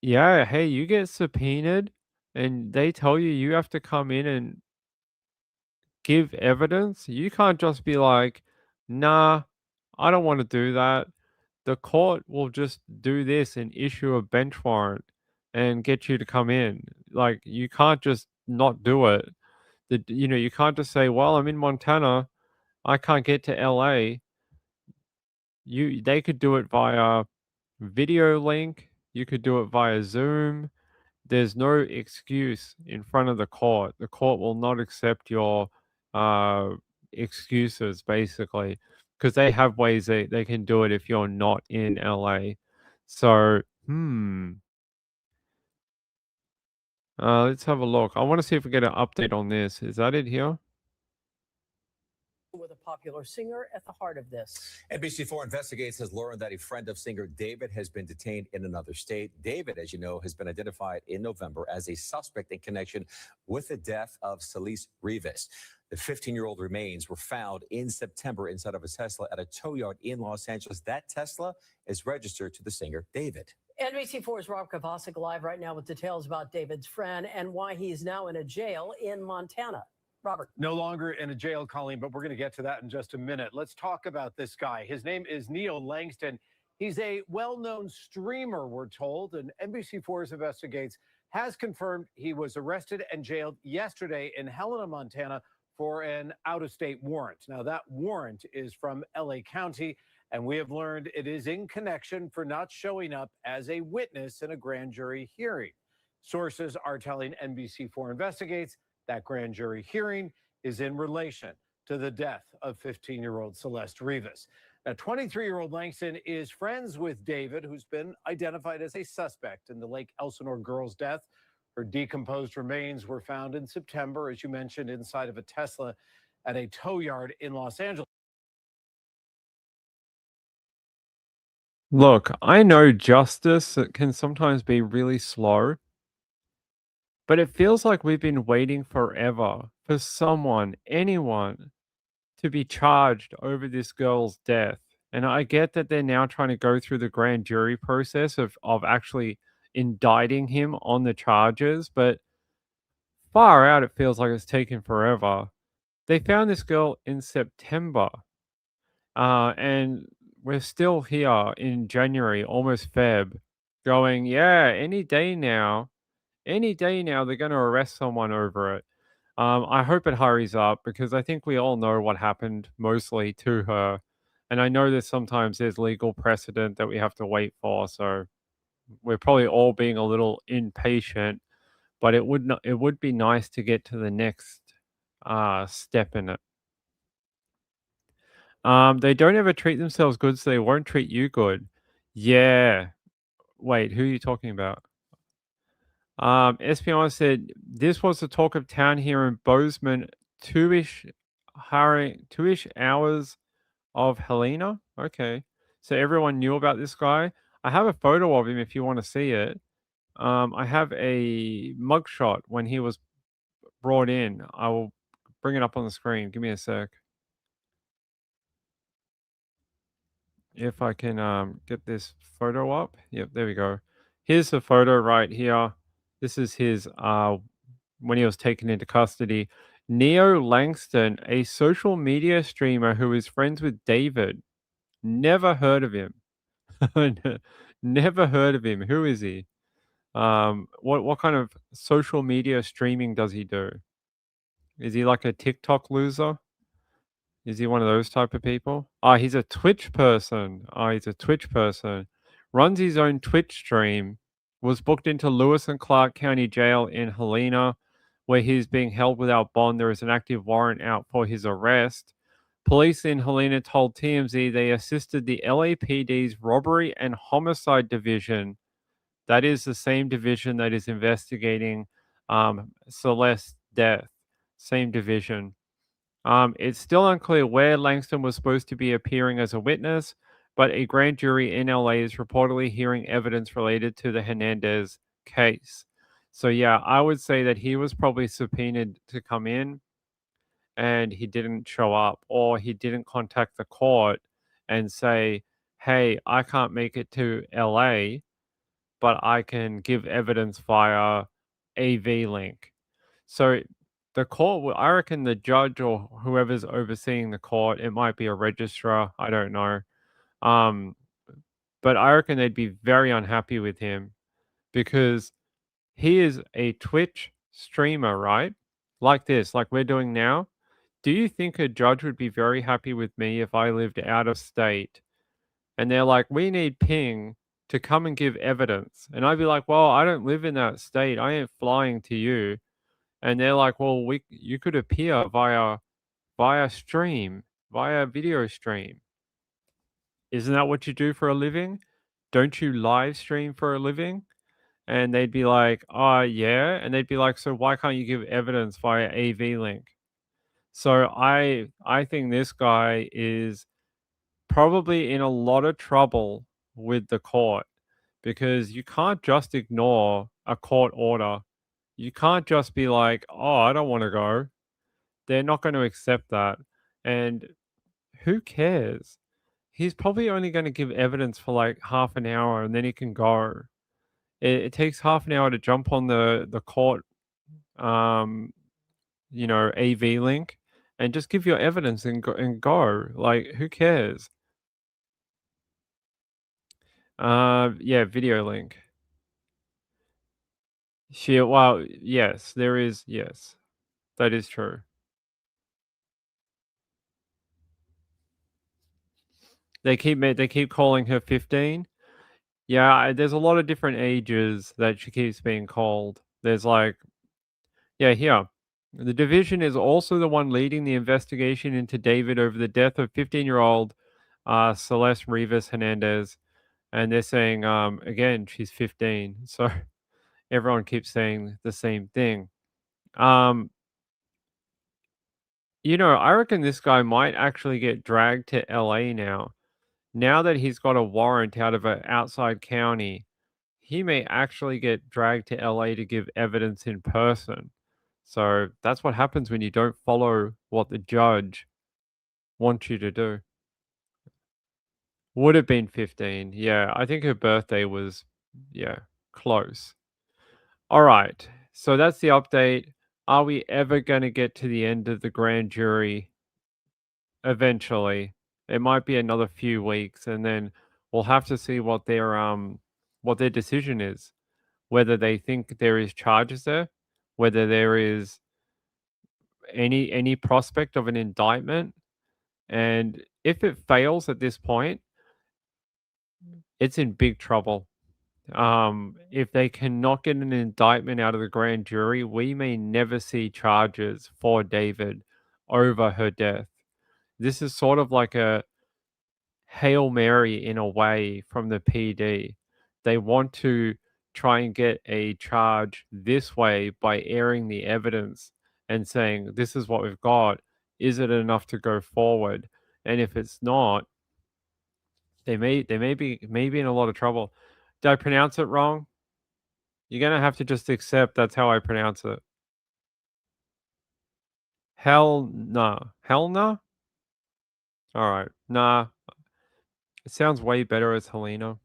[SPEAKER 2] yeah, hey, you get subpoenaed and they tell you you have to come in and give evidence. You can't just be like, nah, I don't want to do that. The court will just do this and issue a bench warrant and get you to come in. Like, you can't just not do it. You can't just say, "Well, I'm in Montana. I can't get to LA." They could do it via video link. You could do it via Zoom. There's no excuse in front of the court. The court will not accept your uh, excuses, basically, because they have ways they can do it if you're not in LA. So, let's have a look. I want to see if we get an update on this. Is that it here?
[SPEAKER 15] With a popular singer at the heart of this.
[SPEAKER 16] NBC4 Investigates has learned that a friend of singer David has been detained in another state. David, as you know, has been identified in November as a suspect in connection with the death of Celeste Rivas. The 15-year-old remains were found in September inside of a Tesla at a tow yard in Los Angeles. That Tesla is registered to the singer David.
[SPEAKER 15] NBC4's Rob Kovacic live right now with details about David's friend and why he is now in a jail in Montana. Robert.
[SPEAKER 17] No longer in a jail, Colleen, but we're going to get to that in just a minute. Let's talk about this guy. His name is Neo Langston. He's a well-known streamer, we're told, and NBC4's Investigates has confirmed he was arrested and jailed yesterday in Helena, Montana for an out-of-state warrant. Now, that warrant is from LA County, and we have learned it is in connection for not showing up as a witness in a grand jury hearing. Sources are telling NBC4 Investigates that grand jury hearing is in relation to the death of 15-year-old Celeste Rivas. Now, 23-year-old Langston is friends with David, who's been identified as a suspect in the Lake Elsinore girl's death. Her decomposed remains were found in September, as you mentioned, inside of a Tesla at a tow yard in Los Angeles.
[SPEAKER 2] Look, I know justice can sometimes be really slow, but it feels like we've been waiting forever for someone, anyone, to be charged over this girl's death. And I get that they're now trying to go through the grand jury process of actually indicting him on the charges, but far out, it feels like it's taken forever. They found this girl in September, and we're still here in January, almost Feb, going, yeah, any day now, they're going to arrest someone over it. I hope it hurries up because I think we all know what happened mostly to her. And I know that sometimes there's legal precedent that we have to wait for. So we're probably all being a little impatient, but it would be nice to get to the next step in it. They don't ever treat themselves good, so they won't treat you good. Yeah. Wait, who are you talking about? Espion said this was the talk of town here in Bozeman. Two-ish, two-ish hours of Helena. Okay, so everyone knew about this guy. I have a photo of him if you want to see it. I have a mugshot when he was brought in. I will bring it up on the screen. Give me a sec. If I can get this photo up. Yep, there we go. Here's the photo right here. This is his when he was taken into custody. Neo Langston, a social media streamer who is friends with David. Never heard of him. Never heard of him. Who is he? What kind of social media streaming does he do? Is he like a TikTok loser? Is he one of those type of people? Ah, he's a Twitch person. He's a Twitch person. Runs his own Twitch stream. Was booked into Lewis and Clark County Jail in Helena, where he's being held without bond. There is an active warrant out for his arrest. Police in Helena told TMZ they assisted the LAPD's robbery and homicide division. That is the same division that is investigating Celeste's death. Same division. It's still unclear where Langston was supposed to be appearing as a witness, but a grand jury in LA is reportedly hearing evidence related to the Hernandez case. So, yeah, I would say that he was probably subpoenaed to come in and he didn't show up, or he didn't contact the court and say, hey, I can't make it to LA, but I can give evidence via AV link. So the court, I reckon the judge or whoever's overseeing the court, it might be a registrar, I don't know. But I reckon they'd be very unhappy with him because he is a Twitch streamer, right? Like this, like we're doing now. Do you think a judge would be very happy with me if I lived out of state and they're like, we need Ping to come and give evidence? And I'd be like, well, I don't live in that state. I ain't flying to you. And they're like, well, you could appear via stream, via video stream. Isn't that what you do for a living? Don't you live stream for a living? And they'd be like, oh, yeah. And they'd be like, so why can't you give evidence via AV link? So I think this guy is probably in a lot of trouble with the court because you can't just ignore a court order. You can't just be like, oh, I don't want to go. They're not going to accept that. And who cares? He's probably only going to give evidence for like half an hour and then he can go. It takes half an hour to jump on the court, AV link and just give your evidence and go. Like, who cares? Yeah, video link. Well, yes, there is. Yes, that is true. They keep calling her 15. Yeah, there's a lot of different ages that she keeps being called. There's like, yeah, here. The division is also the one leading the investigation into David over the death of 15-year-old Celeste Rivas Hernandez. And they're saying, again, she's 15. So everyone keeps saying the same thing. I reckon this guy might actually get dragged to LA now. Now that he's got a warrant out of an outside county, he may actually get dragged to LA to give evidence in person. So that's what happens when you don't follow what the judge wants you to do. Would have been 15. Yeah, I think her birthday was, yeah, close. All right. So that's the update. Are we ever going to get to the end of the grand jury eventually? It might be another few weeks, and then we'll have to see what their decision is. Whether they think there is charges there, whether there is any prospect of an indictment, and if it fails at this point, it's in big trouble. If they cannot get an indictment out of the grand jury, we may never see charges for David over her death. This is sort of like a Hail Mary in a way from the PD. They want to try and get a charge this way by airing the evidence and saying, this is what we've got. Is it enough to go forward? And if it's not, they may be in a lot of trouble. Did I pronounce it wrong? You're gonna have to just accept that's how I pronounce it. Hell nah. Hell nah? Alright. Nah. It sounds way better as Helena.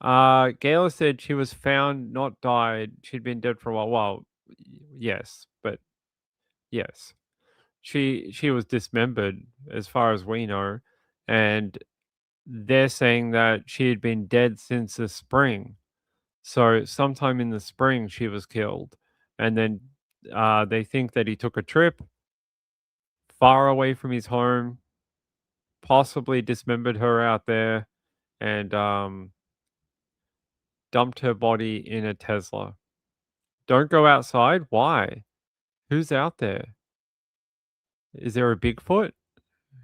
[SPEAKER 2] Gayla said she was found, not died. She'd been dead for a while. Well, yes, but yes. She was dismembered as far as we know, and they're saying that she had been dead since the spring. So sometime in the spring she was killed, and then they think that he took a trip far away from his home, possibly dismembered her out there, and dumped her body in a Tesla. Don't go outside? Why? Who's out there? Is there a Bigfoot?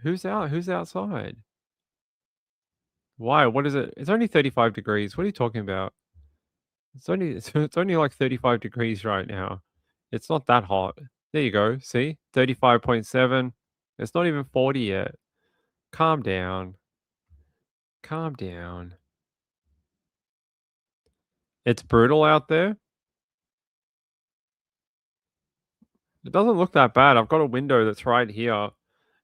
[SPEAKER 2] Who's out? Who's outside? Why? What is it? It's only 35 degrees. What are you talking about? It's only like 35 degrees right now. It's not that hot. There you go. See? 35.7. It's not even 40 yet. Calm down. Calm down. It's brutal out there. It doesn't look that bad. I've got a window that's right here.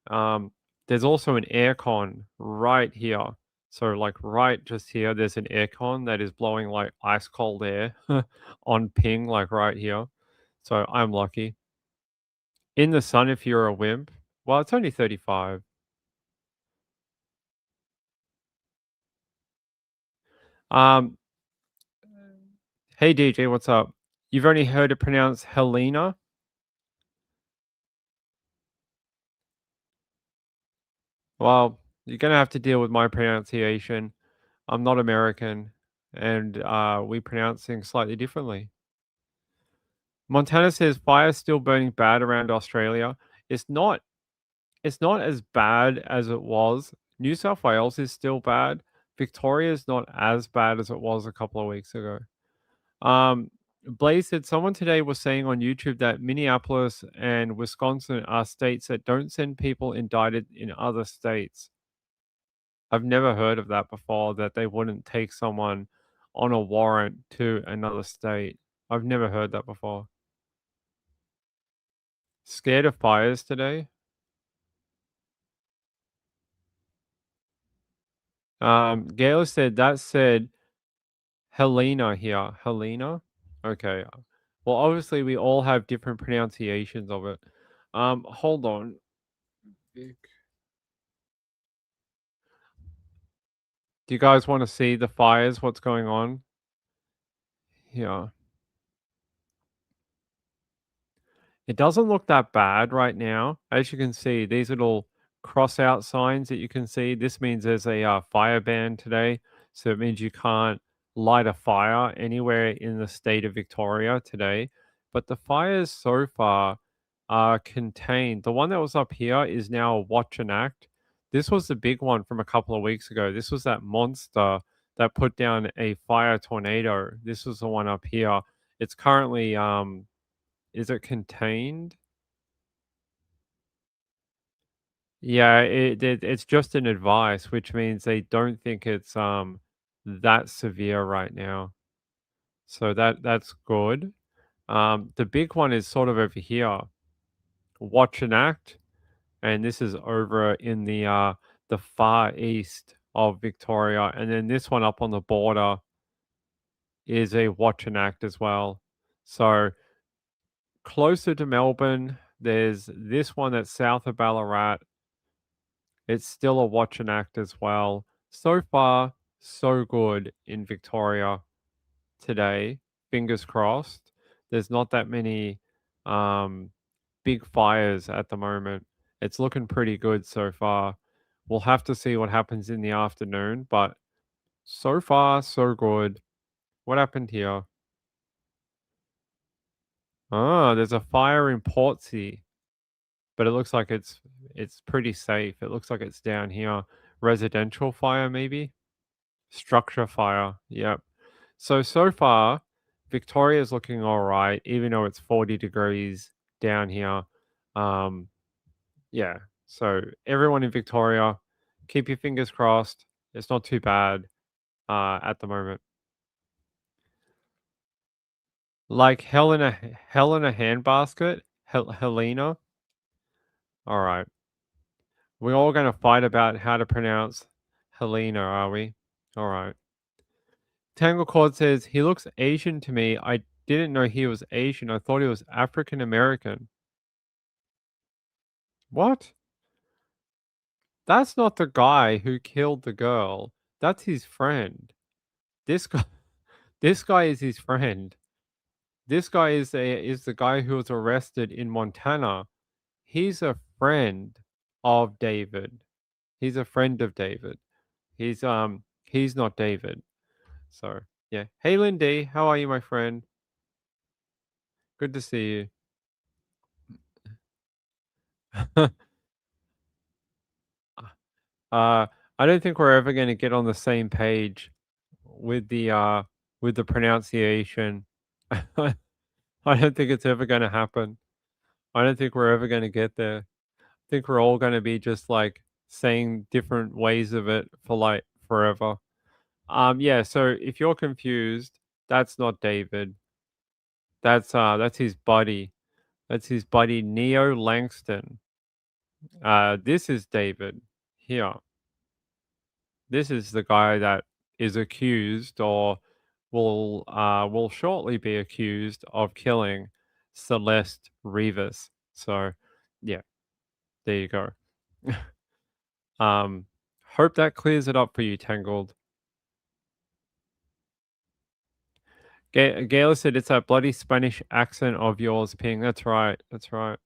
[SPEAKER 2] There's also an aircon right here. So like right just here, there's an aircon that is blowing like ice cold air on ping, like right here. So I'm lucky. In the sun, if you're a wimp, well, it's only 35. Um, hey DJ, what's up? You've only heard it pronounced Helena? Well, you're gonna have to deal with my pronunciation. I'm not American, and we pronounce things slightly differently. Montana says fire still burning bad around Australia. It's not. It's not as bad as it was. New South Wales is still bad. Victoria is not as bad as it was a couple of weeks ago. Blaze said someone today was saying on YouTube that Minneapolis and Wisconsin are states that don't send people indicted in other states. I've never heard of that before, that they wouldn't take someone on a warrant to another state. I've never heard that before. Scared of fires today? Gail said that said Helena here. Helena? Okay. Well, obviously we all have different pronunciations of it. Hold on. Do you guys want to see the fires? What's going on? Yeah. It doesn't look that bad right now. As you can see, these little cross out signs that you can see, this means there's a fire ban today. So it means you can't light a fire anywhere in the state of Victoria today. But the fires so far are contained. The one that was up here is now a watch and act. This was the big one from a couple of weeks ago. This was that monster that put down a fire tornado. This was the one up here. It's currently is it contained? Yeah, it's just an advice, which means they don't think it's that severe right now. So that's good. The big one is sort of over here. Watch and act, and this is over in the far east of Victoria, and then this one up on the border is a watch and act as well. So closer to Melbourne, there's this one that's south of Ballarat. It's still a watch and act as well. So far, so good in Victoria today. Fingers crossed. There's not that many big fires at the moment. It's looking pretty good so far. We'll have to see what happens in the afternoon, but so far, so good. What happened here? Oh, there's a fire in Portsea, but it looks like it's pretty safe. It looks like it's down here. Residential fire, maybe? Structure fire. Yep. So far, Victoria's looking all right, even though it's 40 degrees down here. Um, yeah. So everyone in Victoria, keep your fingers crossed. It's not too bad at the moment. Like hell in a handbasket, Helena. All right. We're all going to fight about how to pronounce Helena, are we? All right. Tangle Cord says, he looks Asian to me. I didn't know he was Asian. I thought he was African American. What? That's not the guy who killed the girl. That's his friend. This guy, this guy is his friend. This guy is the guy who was arrested in Montana. He's a friend of David. He's a friend of David. He's not David. So yeah. Hey Lindy, how are you, my friend? Good to see you. I don't think we're ever going to get on the same page with the pronunciation. I don't think it's ever going to happen. I don't think we're ever going to get there. I think we're all going to be just like saying different ways of it for like forever. Yeah, so if you're confused, that's not David. That's his buddy. That's his buddy Neo Langston. This is David here. This is the guy that is accused or will shortly be accused of killing Celeste Rivas. So, yeah, there you go. um, hope that clears it up for you, Tangled. Gayla said it's that bloody Spanish accent of yours, Ping. That's right. That's right.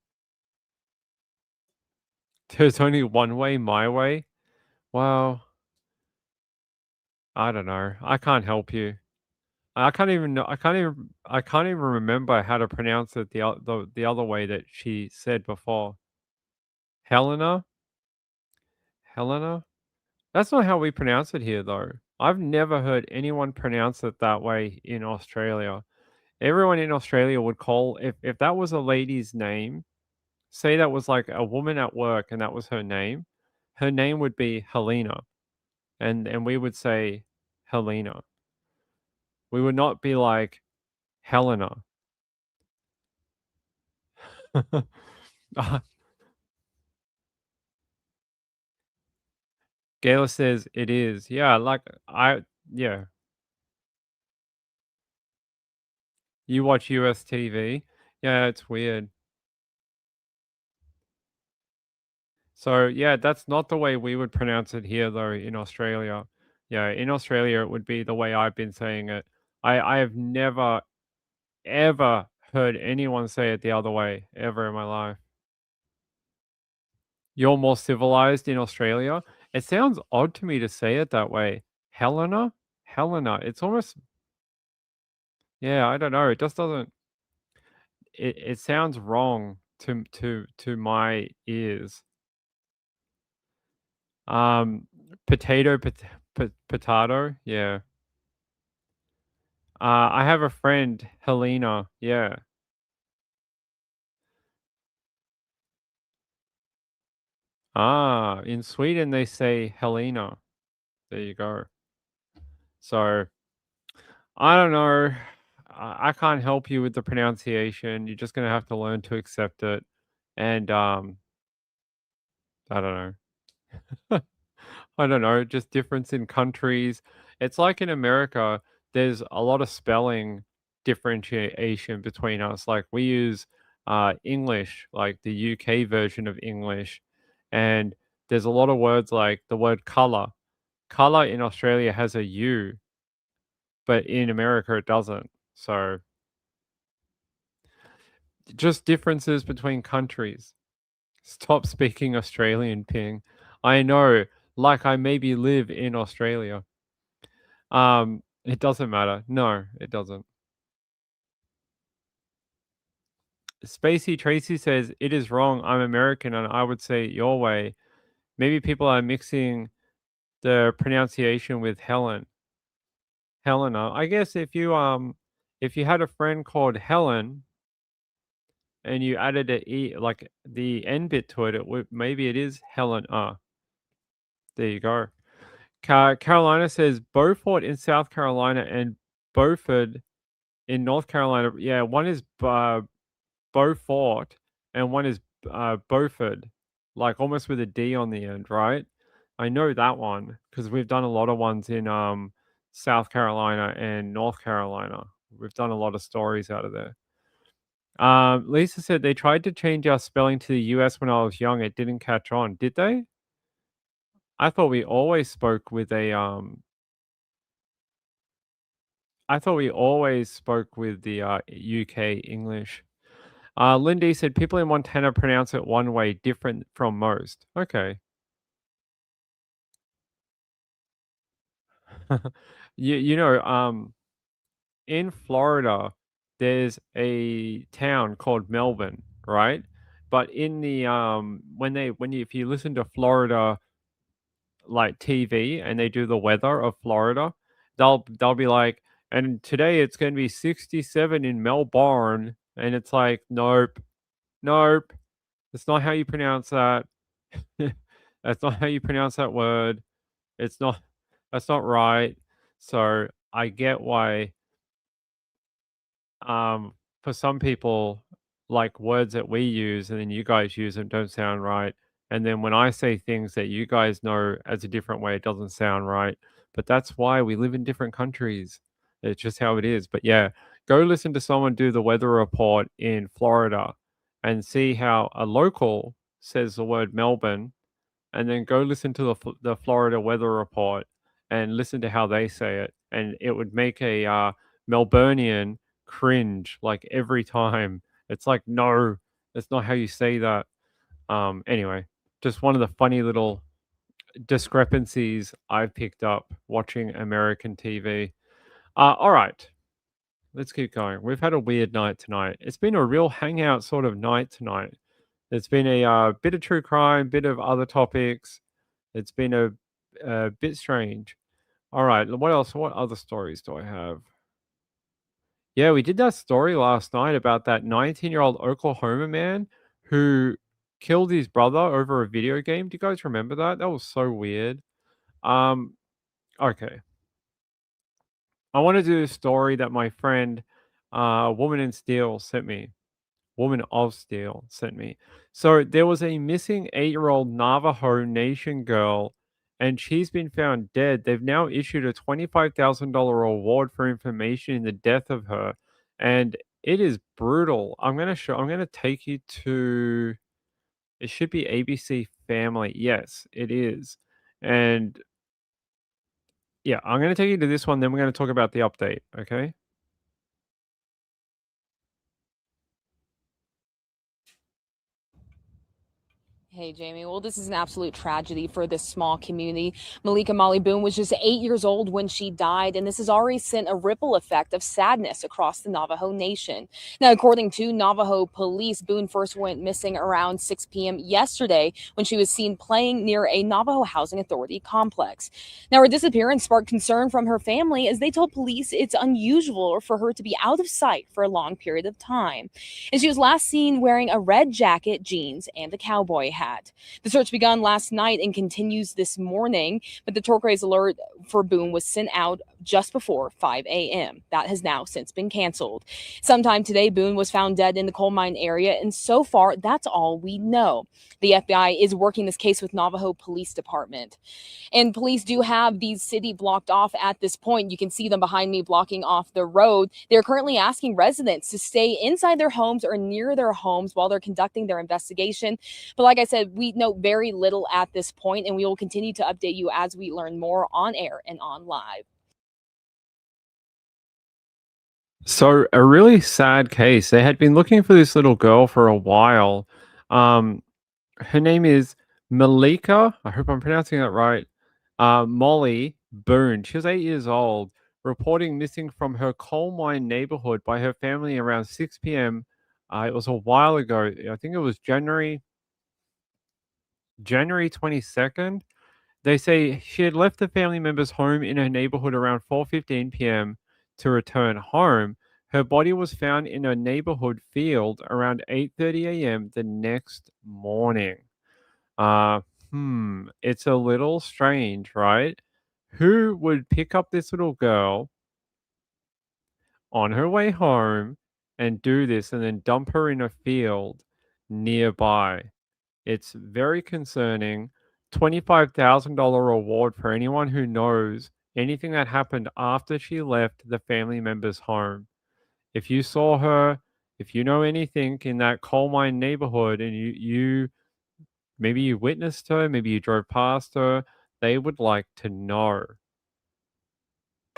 [SPEAKER 2] There's only one way, my way. Well, I don't know. I can't help you. I can't even know. I can't even remember how to pronounce it the other way that she said before. Helena? Helena? That's not how we pronounce it here, though. I've never heard anyone pronounce it that way in Australia. Everyone in Australia would call if that was a lady's name, say that was like a woman at work and that was her name would be Helena. And we would say Helena. We would not be like Helena. Gayla says it is. Yeah, like yeah. You watch US TV? Yeah, it's weird. So yeah, that's not the way we would pronounce it here though in Australia. Yeah, in Australia it would be the way I've been saying it. I have never ever heard anyone say it the other way ever in my life. You're more civilized in Australia? It sounds odd to me to say it that way. Helena? Helena. It's almost yeah, I don't know. It just doesn't it sounds wrong to my ears. Um, potato, yeah. I have a friend, Helena, yeah. In Sweden they say Helena. There you go. So I don't know. I can't help you with the pronunciation. You're just gonna have to learn to accept it. And I don't know. I don't know, just difference in countries. It's like in America, there's a lot of spelling differentiation between us. Like we use English, like the UK version of English, and there's a lot of words like the word color. Color in Australia has a U, but in America it doesn't. So just differences between countries. Stop speaking Australian, Ping. I know, like I maybe live in Australia. It doesn't matter. No, it doesn't. Spacey Tracy says it is wrong. I'm American, and I would say it your way. Maybe people are mixing the pronunciation with Helen. Helena. I guess if you had a friend called Helen and you added a e like the n bit to it, it would maybe it is Helena. There you go. Carolina says Beaufort in South Carolina and Beaufort in North Carolina. Yeah, one is Beaufort and one is Beaufort, like almost with a D on the end, right? I know that one because we've done a lot of ones in South Carolina and North Carolina. We've done a lot of stories out of there. Lisa said they tried to change our spelling to the US when I was young. It didn't catch on, did they? I thought we always spoke with a I thought we always spoke with the UK English. Lindy said people in Montana pronounce it one way, different from most. Okay. You know, in Florida, there's a town called Melbourne, right? But in the when you if you listen to Florida like TV and they do the weather of Florida, they'll be like, and today it's going to be 67 in Melbourne, and it's like, nope, nope, that's not how you pronounce that. That's not how you pronounce that word. It's not. That's not right. So I get why for some people, like words that we use and then you guys use them don't sound right. And then when I say things that you guys know as a different way, it doesn't sound right. But that's why we live in different countries. It's just how it is. But yeah, go listen to someone do the weather report in Florida and see how a local says the word Melbourne, and then go listen to the Florida weather report and listen to how they say it. And it would make a Melburnian cringe like every time. It's like, no, that's not how you say that. Anyway, just one of the funny little discrepancies I've picked up watching American TV. All right, let's keep going. We've had a weird night tonight. It's been a real hangout sort of night tonight. There's been a bit of true crime, bit of other topics. It's been a bit strange. All right, what else? What other stories do I have? Yeah, we did that story last night about that 19-year-old Oklahoma man who killed his brother over a video game. Do you guys remember that? That was so weird. Okay. I want to do a story that my friend, Woman in Steel, sent me. Woman of Steel sent me. So there was a missing 8-year-old Navajo Nation girl, and she's been found dead. They've now issued a $25,000 award for information in the death of her, and it is brutal. I'm gonna take you to. It should be ABC Family. Yes, it is, and yeah, I'm gonna take you to this one. Then we're gonna talk about the update. Okay.
[SPEAKER 18] Hey, Jamie. Well, this is an absolute tragedy for this small community. Malika Molly Boone was just 8 years old when she died, and this has already sent a ripple effect of sadness across the Navajo Nation. Now, according to Navajo police, Boone first went missing around 6 p.m. yesterday when she was seen playing near a Navajo Housing Authority complex. Now, her disappearance sparked concern from her family as they told police it's unusual for her to be out of sight for a long period of time. And she was last seen wearing a red jacket, jeans, and a cowboy hat. hat. The search began last night and continues this morning, but the turquoise alert for Boone was sent out just before 5 a.m. That has now since been canceled. Sometime today, Boone was found dead in the coal mine area, and so far, that's all we know. The FBI is working this case with Navajo Police Department. And police do have the city blocked off at this point. You can see them behind me blocking off the road. They're currently asking residents to stay inside their homes or near their homes while they're conducting their investigation. But like I said, we know very little at this point, and we will continue to update you as we learn more on air and on live.
[SPEAKER 2] So a really sad case. They had been looking for this little girl for a while. Her name is Malika. I hope I'm pronouncing that right. Molly Boone. She was 8 years old, reporting missing from her coal mine neighborhood by her family around 6 p.m. It was a while ago. I think it was January 22nd. They say she had left the family member's home in her neighborhood around 4:15 p.m. to return home. Her body was found in a neighborhood field around 8:30 a.m. the next morning. It's a little strange, right? Who would pick up this little girl on her way home and do this and then dump her in a field nearby? It's very concerning. $25,000 reward for anyone who knows anything that happened after she left the family member's home. If you saw her, if you know anything in that coal mine neighborhood and you maybe you witnessed her, maybe you drove past her, they would like to know.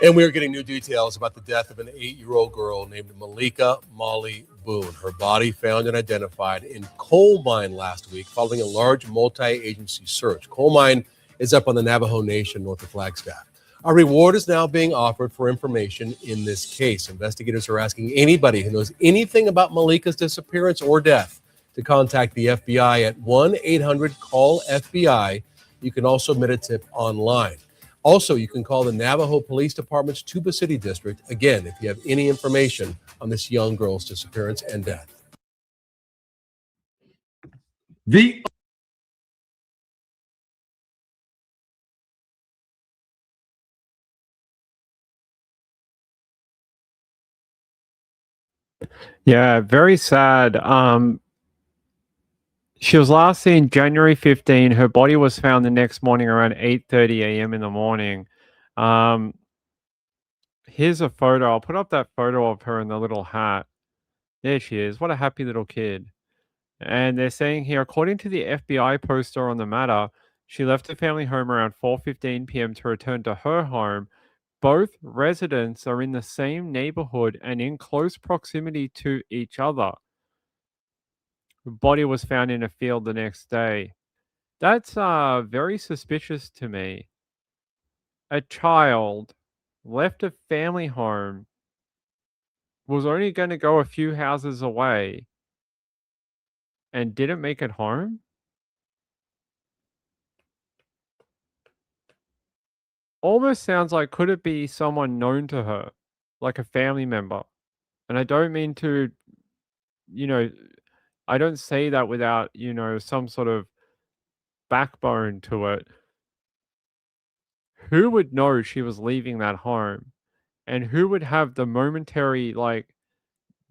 [SPEAKER 19] And we are getting new details about the death of an 8-year-old girl named Malika Molly Boone. Her body found and identified in coal mine last week following a large multi-agency search. Coal mine is up on the Navajo Nation north of Flagstaff. A reward is now being offered for information in this case. Investigators are asking anybody who knows anything about Malika's disappearance or death to contact the FBI at 1-800-CALL-FBI. You can also submit a tip online. Also, you can call the Navajo Police Department's Tuba City District, again, if you have any information on this young girl's disappearance and death.
[SPEAKER 2] Yeah, very sad. She was last seen January 15. Her body was found the next morning around 8:30 a.m. in the morning. Here's a photo. I'll put up that photo of her in the little hat. There she is. What a happy little kid. And they're saying here, according to the FBI poster on the matter, she left her family home around 4:15 p.m. to return to her home. Both residents are in the same neighborhood and in close proximity to each other. The body was found in a field the next day. That's very suspicious to me. A child left a family home, was only going to go a few houses away, and didn't make it home? Almost sounds like, could it be someone known to her, like a family member? And I don't mean to, you know, I don't say that without, some sort of backbone to it. Who would know she was leaving that home? And who would have the momentary,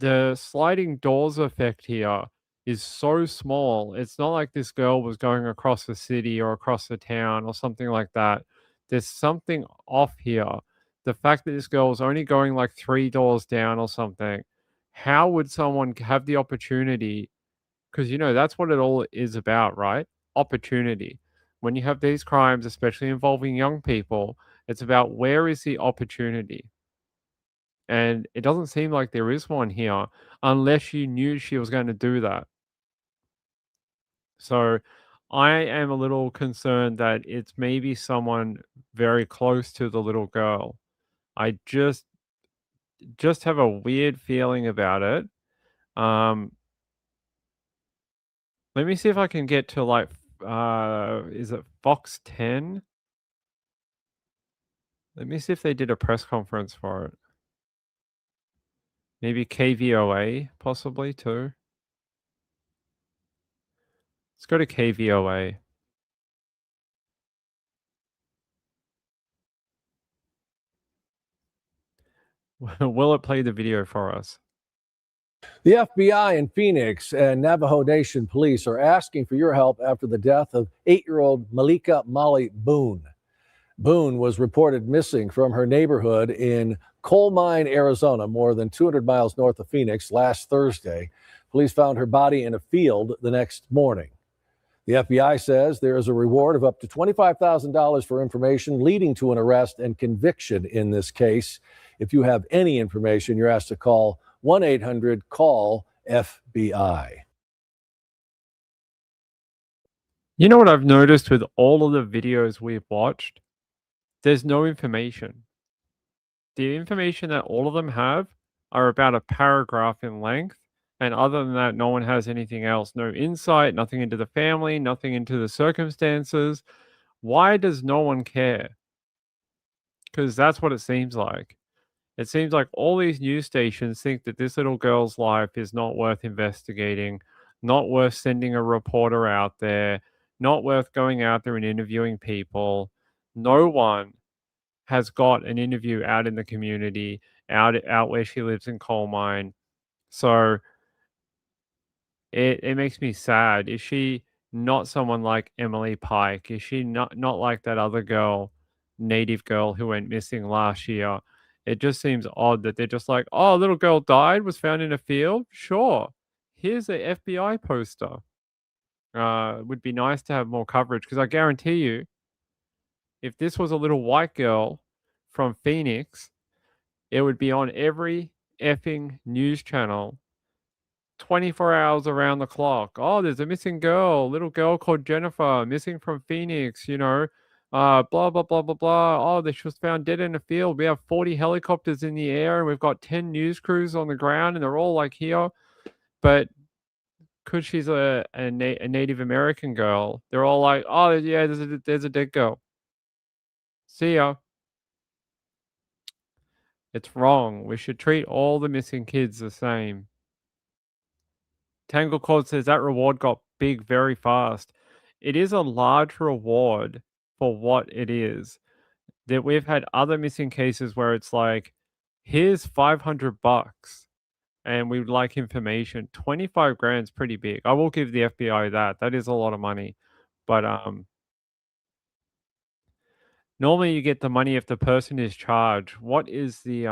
[SPEAKER 2] the sliding doors effect here is so small. It's not like this girl was going across the city or across the town or something like that. There's something off here. The fact that this girl is only going like 3 doors down or something. How would someone have the opportunity? Because, that's what it all is about, right? Opportunity. When you have these crimes, especially involving young people, it's about where is the opportunity? And it doesn't seem like there is one here unless you knew she was going to do that. So I am a little concerned that it's maybe someone very close to the little girl. I just have a weird feeling about it. Let me see if I can get to is it Fox 10? Let me see if they did a press conference for it. Maybe KVOA possibly too. Let's go to KVOA. Will it play the video for us?
[SPEAKER 20] The FBI in Phoenix and Navajo Nation police are asking for your help after the death of 8-year-old Malika Molly Boone. Boone was reported missing from her neighborhood in Coal Mine, Arizona, more than 200 miles north of Phoenix last Thursday. Police found her body in a field the next morning. The FBI says there is a reward of up to $25,000 for information leading to an arrest and conviction in this case. If you have any information, you're asked to call 1-800-CALL-FBI.
[SPEAKER 2] You know what I've noticed with all of the videos we've watched? There's no information. The information that all of them have are about a paragraph in length. And other than that, no one has anything else. No insight, nothing into the family, nothing into the circumstances. Why does no one care? Because that's what it seems like. It seems like all these news stations think that this little girl's life is not worth investigating, not worth sending a reporter out there, not worth going out there and interviewing people. No one has got an interview out in the community, out where she lives in Coal Mine. So it makes me sad. Is she not someone like Emily Pike? Is she not like that other girl, native girl who went missing last year? It just seems odd that they're just like, oh, a little girl died, was found in a field. Sure. Here's a FBI poster. Would be nice to have more coverage because I guarantee you, if this was a little white girl from Phoenix, it would be on every effing news channel 24 hours around the clock. Oh, there's a missing girl, little girl called Jennifer, missing from Phoenix, blah, blah, blah, blah, blah. Oh, she was found dead in a field. We have 40 helicopters in the air and we've got 10 news crews on the ground and they're all like here. But because she's a Native American girl, they're all like, oh, yeah, there's a dead girl. See ya. It's wrong. We should treat all the missing kids the same. Tangle Cord says that reward got big very fast. It is a large reward for what it is. That we've had other missing cases where it's like, here's $500 and we would like information. 25 grand's pretty big. I will give the FBI that. That is a lot of money. But normally you get the money if the person is charged. What is the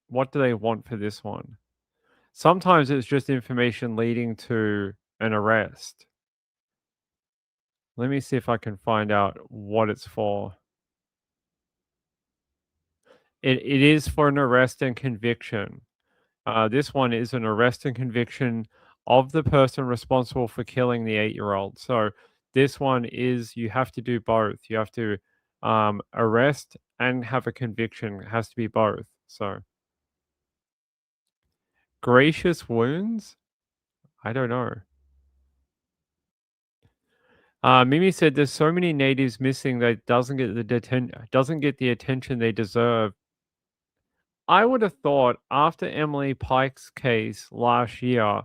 [SPEAKER 2] what do they want for this one? Sometimes it's just information leading to an arrest. Let me see if I can find out what it's for. It is for an arrest and conviction. This one is an arrest and conviction of the person responsible for killing the 8-year-old. So this one is, you have to do both. You have to arrest and have a conviction. It has to be both. So gracious wounds? I don't know. Mimi said there's so many natives missing that doesn't get the attention they deserve. I would have thought after Emily Pike's case last year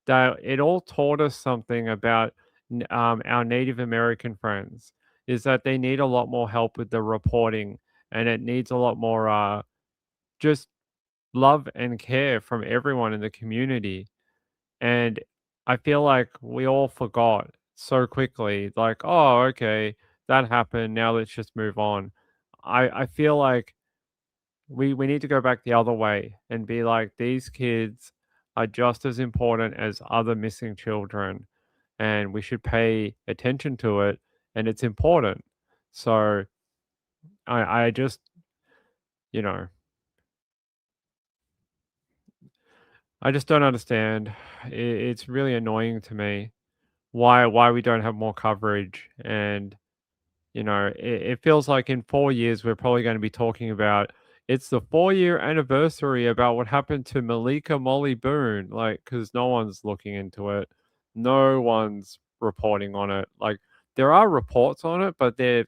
[SPEAKER 2] that it all taught us something about our Native American friends, is that they need a lot more help with the reporting and it needs a lot more just love and care from everyone in the community. And I feel like we all forgot so quickly, like, oh, okay, that happened. Now let's just move on. I feel like we need to go back the other way and be like, these kids are just as important as other missing children, and we should pay attention to it, and it's important. So I just, you know, I just don't understand. It's really annoying to me why we don't have more coverage. And it feels like in 4 years we're probably going to be talking about, it's the 4-year anniversary about what happened to Malika Molly Boone, like, because no one's looking into it, no one's reporting on it. Like, there are reports on it, but they're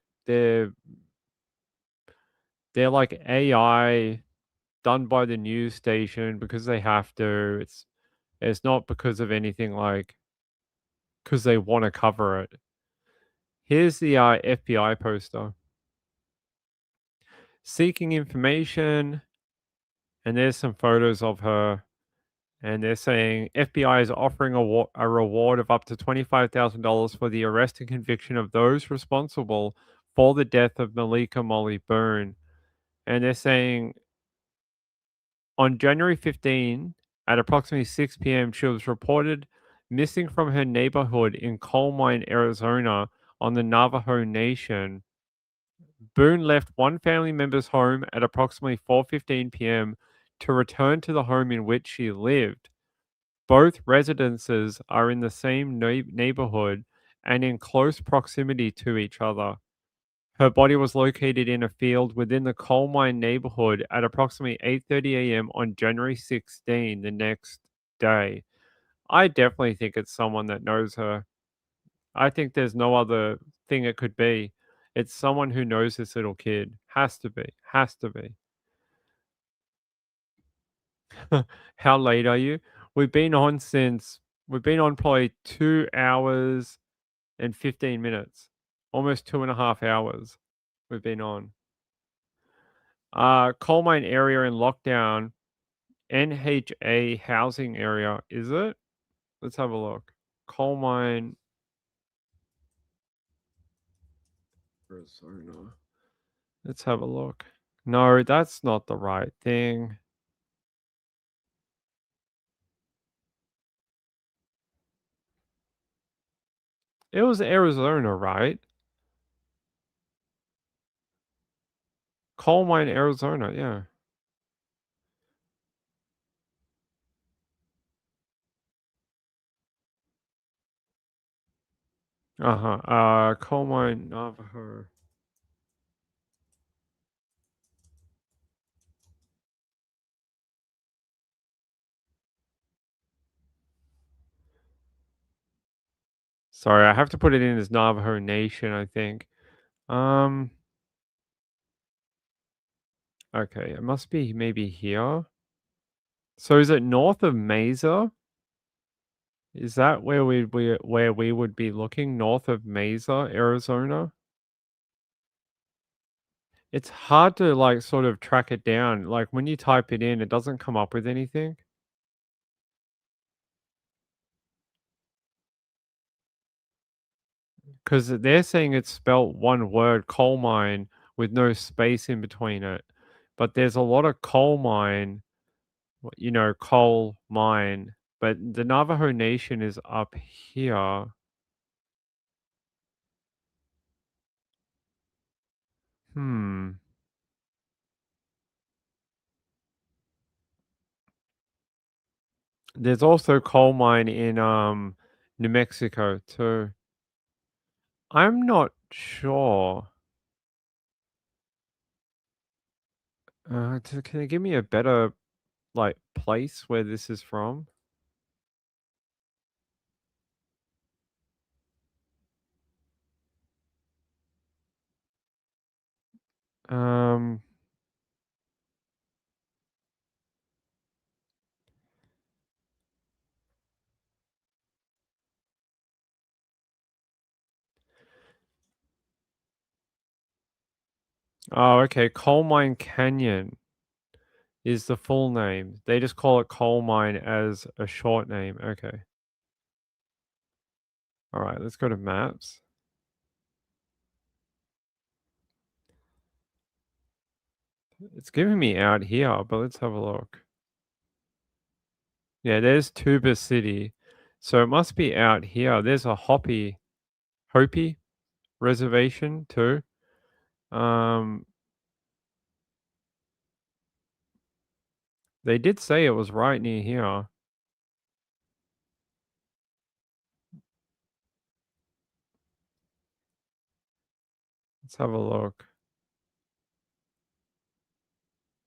[SPEAKER 2] like AI done by the news station because they have to. It's not because of anything like because they want to cover it. Here's the FBI poster. Seeking information, and there's some photos of her. And they're saying FBI is offering a reward of up to $25,000 for the arrest and conviction of those responsible for the death of Malika Molly Boone. And they're saying on January 15 at approximately 6 p.m., she was reported missing from her neighborhood in Coal Mine, Arizona, on the Navajo Nation. Boone left one family member's home at approximately 4:15 p.m. to return to the home in which she lived. Both residences are in the same neighborhood and in close proximity to each other. Her body was located in a field within the coal mine neighborhood at approximately 8:30 a.m. on January 16, the next day. I definitely think it's someone that knows her. I think there's no other thing it could be. It's someone who knows this little kid. Has to be. Has to be. How late are you? We've been on probably 2 hours and 15 minutes. Almost 2.5 hours we've been on. Coal mine area in lockdown. NHA housing area, is it? Let's have a look. Coal mine, Arizona. Let's have a look. No, that's not the right thing. It was Arizona, right? Coal mine, Arizona, yeah. Uh-huh. Coal mine, Navajo. Sorry, I have to put it in as Navajo Nation, I think. Um, okay, it must be maybe here. So is it north of Mesa? Is that where we would be looking? North of Mesa, Arizona? It's hard to like sort of track it down. Like when you type it in, it doesn't come up with anything. Because they're saying it's spelt one word, coal mine, with no space in between it. But there's a lot of coal mine, coal mine. But the Navajo Nation is up here. Hmm. There's also coal mine in New Mexico too. I'm not sure. Can you give me a better like place where this is from? Um. Oh, okay. Coal Mine Canyon is the full name. They just call it coal mine as a short name. Okay. All right. Let's go to maps. It's giving me out here, but let's have a look. Yeah, there's Tuba City. So it must be out here. There's a Hopi reservation too. They did say it was right near here. Let's have a look.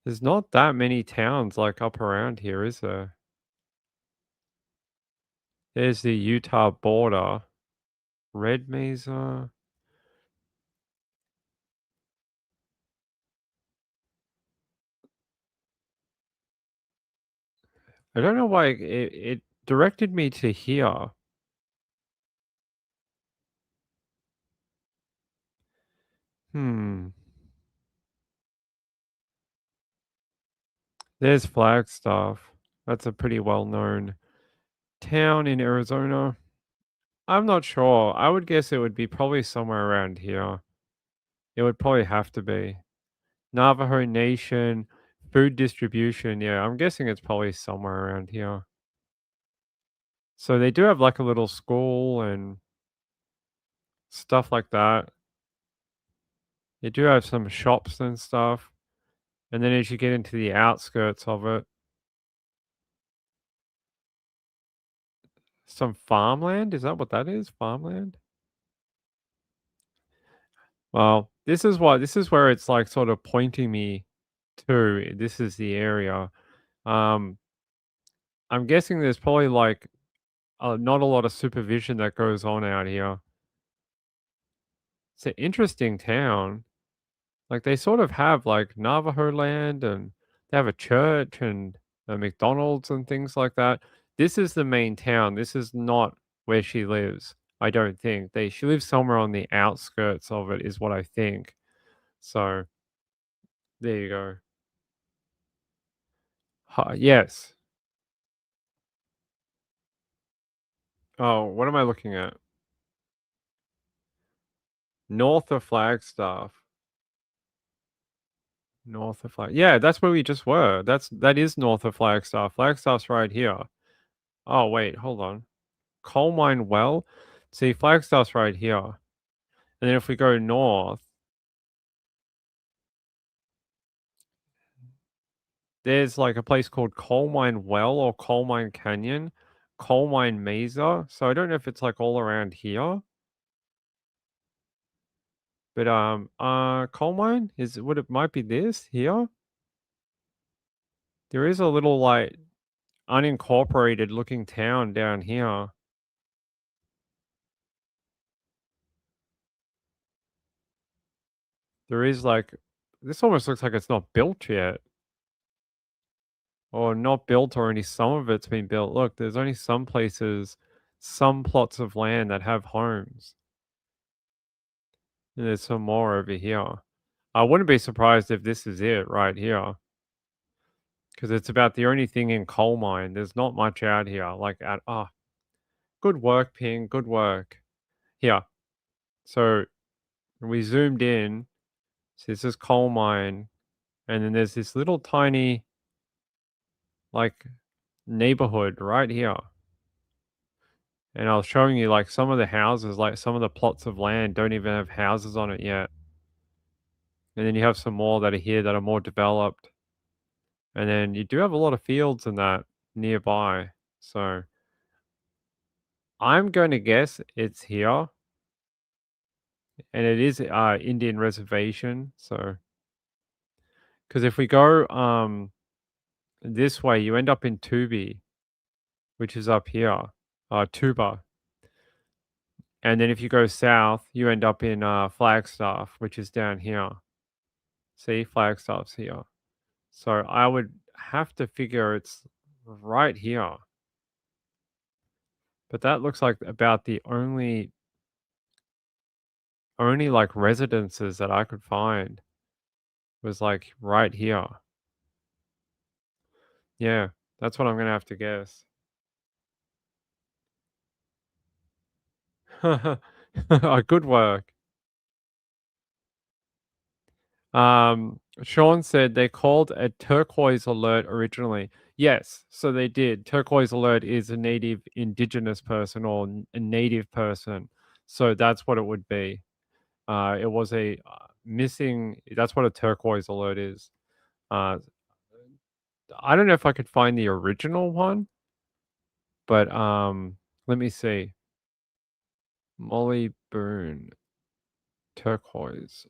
[SPEAKER 2] There's not that many towns like up around here, is there? There's the Utah border. Red Mesa. I don't know why it directed me to here. There's Flagstaff. That's a pretty well-known town in Arizona. I'm not sure. I would guess it would be probably somewhere around here. It would probably have to be. Navajo Nation, food distribution. Yeah, I'm guessing it's probably somewhere around here. So they do have like a little school and stuff like that. They do have some shops and stuff. And then as you get into the outskirts of it, some farmland. Is that what that is? Farmland? Well, this is where it's like sort of pointing me to. This is the area. I'm guessing there's probably like not a lot of supervision that goes on out here. It's an interesting town. Like they sort of have like Navajo land and they have a church and a McDonald's and things like that. This is the main town. This is not where she lives. I don't think. She lives somewhere on the outskirts of it is what I think. So there you go. Yes. Oh, what am I looking at? North of Flagstaff. North of Flag. Yeah, that's where we just were. That is north of Flagstaff. Flagstaff's right here. Oh, wait, hold on. Coal mine well. See, Flagstaff's right here. And then if we go north, there's like a place called Coal Mine Well or Coal Mine Canyon, Coal Mine Mesa. So I don't know if it's like all around here. But coal mine is what it might be this here. There is a little like unincorporated looking town down here. There is like this almost looks like it's not built yet. Or not built or only some of it's been built. Look, there's only some places, some plots of land that have homes. And there's some more over here. I wouldn't be surprised if this is it right here. Because it's about the only thing in coal mine. There's not much out here. Good work, Ping. Good work. Here. So we zoomed in. So this is coal mine. And then there's this little tiny like neighborhood right here. And I was showing you like some of the houses, like some of the plots of land don't even have houses on it yet. And then you have some more that are here that are more developed. And then you do have a lot of fields in that nearby. So I'm going to guess it's here. And it is Indian reservation. So because if we go this way, you end up in Tubi, which is up here. Tuba. And then if you go south, you end up in Flagstaff, which is down here. See, Flagstaff's here. So I would have to figure it's right here. But that looks like about the only like residences that I could find was like right here. Yeah, that's what I'm gonna have to guess. Good work. Sean said they called a turquoise alert originally. Yes, so they did. Turquoise alert is a native indigenous person or a native person. So that's what it would be. It was a missing. That's what a turquoise alert is. I don't know if I could find the original one, but let me see. Molly Boone, turquoise.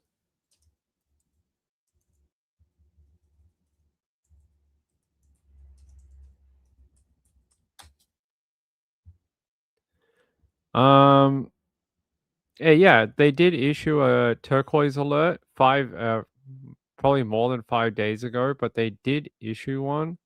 [SPEAKER 2] Yeah, they did issue a turquoise alert probably more than 5 days ago, but they did issue one.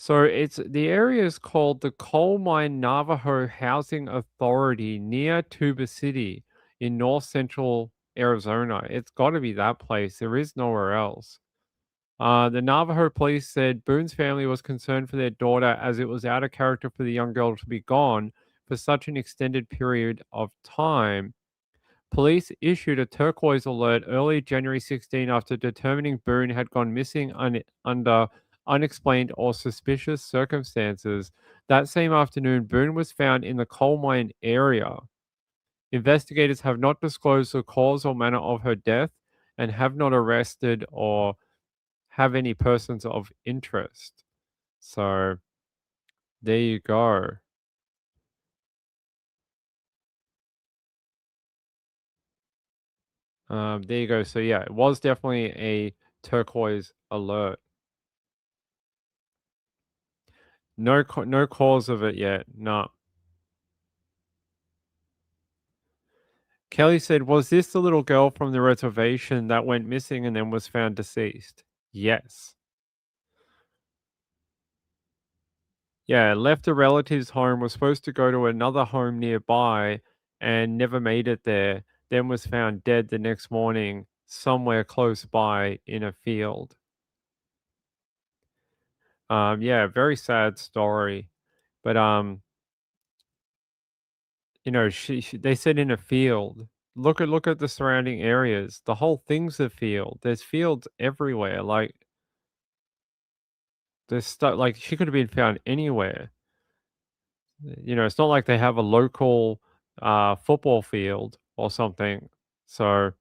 [SPEAKER 2] So the area is called the Coal Mine Navajo Housing Authority near Tuba City in north central Arizona. It's got to be that place. There is nowhere else. The Navajo police said Boone's family was concerned for their daughter as it was out of character for the young girl to be gone for such an extended period of time. Police issued a turquoise alert early January 16 after determining Boone had gone missing under unexplained or suspicious circumstances. That same afternoon, Boone was found in the coal mine area. Investigators have not disclosed the cause or manner of her death and have not arrested or have any persons of interest. So there you go. There you go. So yeah, it was definitely a turquoise alert. No cause of it yet. No. Kelly said, "Was this the little girl from the reservation that went missing and then was found deceased?" Yes. Yeah, left a relative's home, was supposed to go to another home nearby and never made it there, then was found dead the next morning somewhere close by in a field. Yeah, very sad story. But you know, she they said in a field. Look at the surrounding areas. The whole thing's a field. There's fields everywhere. Like there's stuff like she could have been found anywhere. You know, it's not like they have a local football field or something. So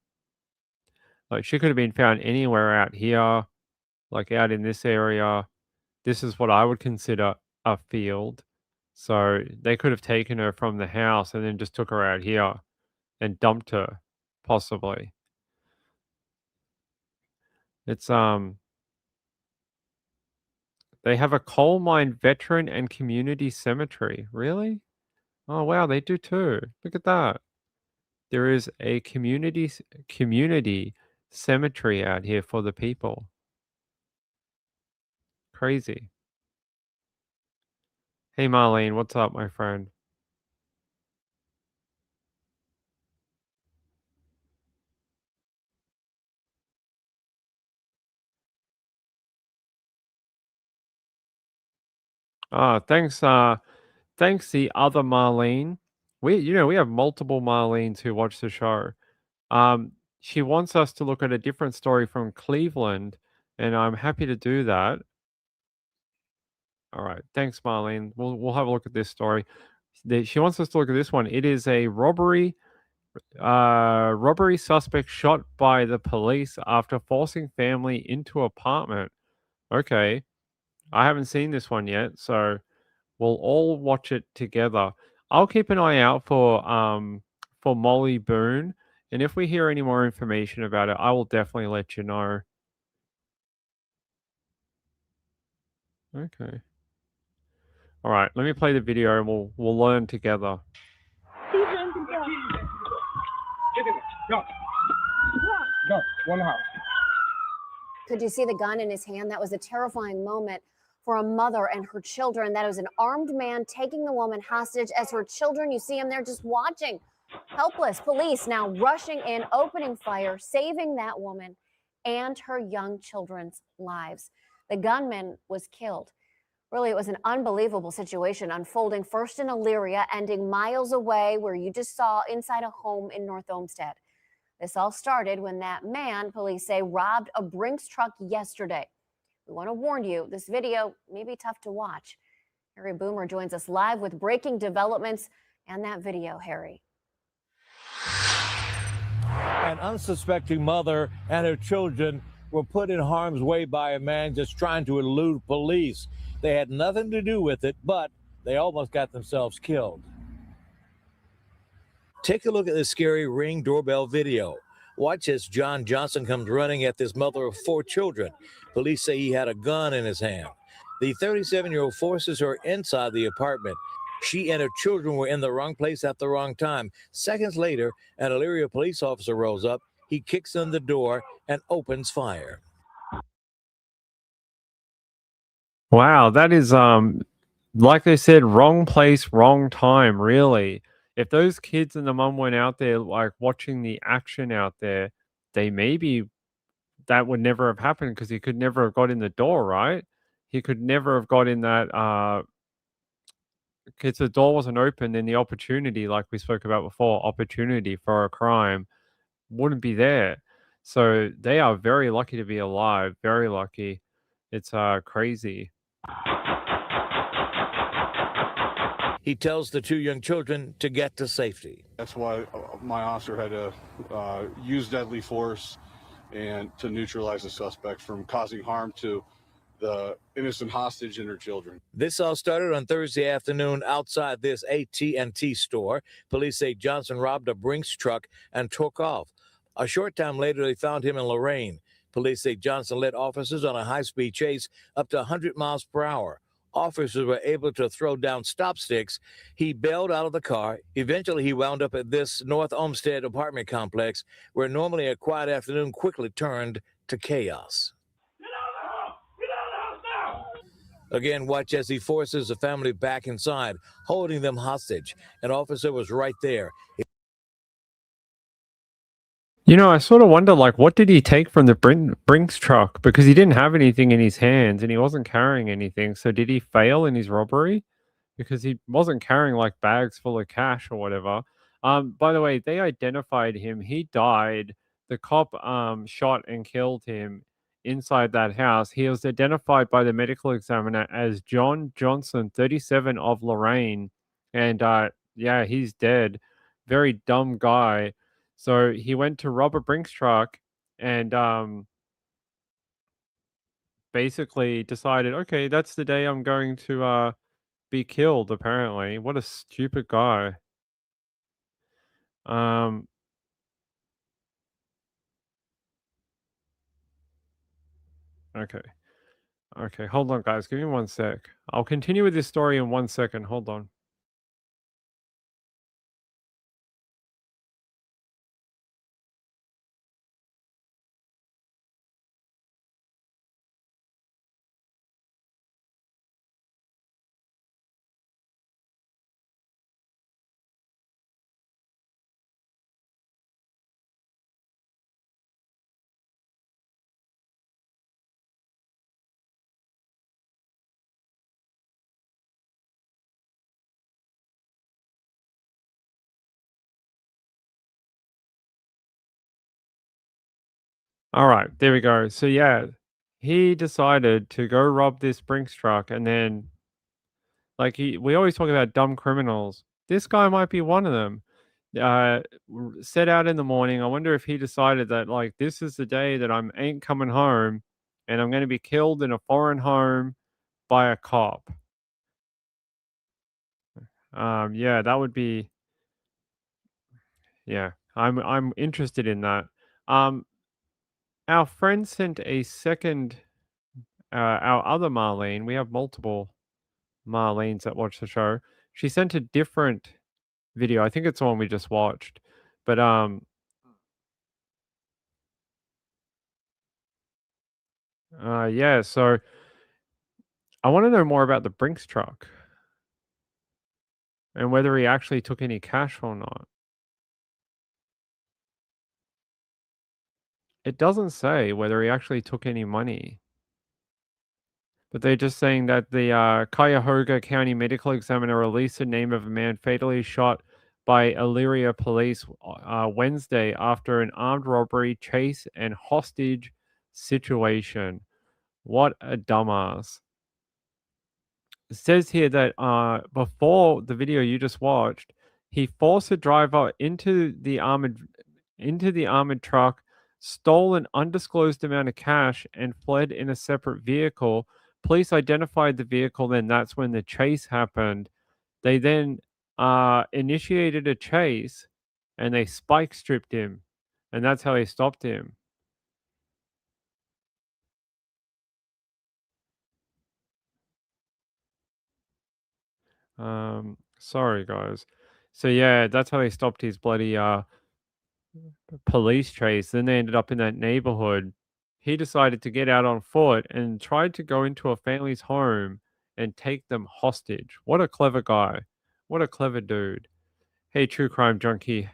[SPEAKER 2] like she could have been found anywhere out here, like out in this area. This is what I would consider a field. So they could have taken her from the house and then just took her out here and dumped her, possibly. It's they have a coal mine veteran and community cemetery. Really? Oh wow, they do too. Look at that. There is a community cemetery out here for the people. Crazy. Hey Marlene, what's up, my friend? Thanks the other Marlene. We have multiple Marlenes who watch the show. She wants us to look at a different story from Cleveland, and I'm happy to do that. All right, thanks, Marlene. We'll have a look at this story. She wants us to look at this one. It is a robbery. Robbery suspect shot by the police after forcing family into apartment. Okay, I haven't seen this one yet, so we'll all watch it together. I'll keep an eye out for Molly Boone, and if we hear any more information about it, I will definitely let you know. Okay. All right, let me play the video and we'll learn together.
[SPEAKER 21] Go, one house.
[SPEAKER 22] Could you see the gun in his hand? That was a terrifying moment for a mother and her children. That was an armed man taking the woman hostage as her children, you see him there just watching, helpless. Police now rushing in, opening fire, saving that woman and her young children's lives. The gunman was killed. Really, it was an unbelievable situation unfolding first in Elyria, ending miles away where you just saw inside a home in North Olmsted. This all started when that man, police say, robbed a Brinks truck yesterday. We want to warn you, this video may be tough to watch. Harry Boomer joins us live with breaking developments and that video, Harry.
[SPEAKER 23] An unsuspecting mother and her children were put in harm's way by a man just trying to elude police. They had nothing to do with it, but they almost got themselves killed. Take a look at this scary Ring doorbell video. Watch as John Johnson comes running at this mother of 4 children. Police say he had a gun in his hand. The 37-year-old forces her inside the apartment. She and her children were in the wrong place at the wrong time. Seconds later, an Elyria police officer rolls up. He kicks in the door and opens fire.
[SPEAKER 2] Wow, that is like they said, wrong place, wrong time, really. If those kids and the mum went out there like watching the action out there, they maybe that would never have happened because he could never have got in the door, right? He could never have got in that because the door wasn't open, then the opportunity, like we spoke about before, opportunity for a crime wouldn't be there. So they are very lucky to be alive, very lucky. It's crazy.
[SPEAKER 23] He tells the two young children to get to safety.
[SPEAKER 1] That's why my officer had to use deadly force and to neutralize the suspect from causing harm to the innocent hostage and her children.
[SPEAKER 23] This all started on Thursday afternoon outside this AT&T store. Police say Johnson robbed a Brinks truck and took off. A short time later, they found him in Lorain. Police say Johnson led officers on a high-speed chase up to 100 miles per hour. Officers were able to throw down stop sticks. He bailed out of the car. Eventually, he wound up at this North Olmsted apartment complex, where normally a quiet afternoon quickly turned to chaos. Again, watch as he forces the family back inside, holding them hostage. An officer was right there.
[SPEAKER 2] You know, I sort of wonder, like, what did he take from the Brinks truck? Because he didn't have anything in his hands and he wasn't carrying anything. So did he fail in his robbery? Because he wasn't carrying like bags full of cash or whatever. By the way, they identified him. He died. The cop shot and killed him inside that house. He was identified by the medical examiner as John Johnson, 37, of Lorraine. And yeah, he's dead. Very dumb guy. So he went to rob a Brinks truck and basically decided, okay, that's the day I'm going to be killed, apparently. What a stupid guy. Um okay. Okay, hold on guys. Give me 1 sec. I'll continue with this story in 1 second. Hold on. All right, there we go. So yeah, he decided to go rob this Brinks truck and then like we always talk about dumb criminals. This guy might be one of them. Set out in the morning. I wonder if he decided that like this is the day that I'm ain't coming home and I'm going to be killed in a foreign home by a cop. Yeah, that would be yeah. I'm interested in that. Um our friend sent a second our other Marlene. We have multiple Marlenes that watch the show. She sent a different video. I think it's the one we just watched. But yeah, so I want to know more about the Brinks truck and whether he actually took any cash or not. It doesn't say whether he actually took any money. But they're just saying that the Cuyahoga County Medical Examiner released the name of a man fatally shot by Elyria police Wednesday after an armed robbery, chase, and hostage situation. What a dumbass. It says here that before the video you just watched, he forced the driver into the armored truck, stole an undisclosed amount of cash, and fled in a separate vehicle. Police identified the vehicle, then that's when the chase happened. They then initiated a chase and they spike stripped him, and that's how they stopped him. Sorry guys. So yeah, that's how they stopped his bloody police chase. Then they ended up in that neighborhood he decided to get out on foot and tried to go into a family's home and take them hostage. What a clever guy. What a clever dude. Hey, true crime junkiette.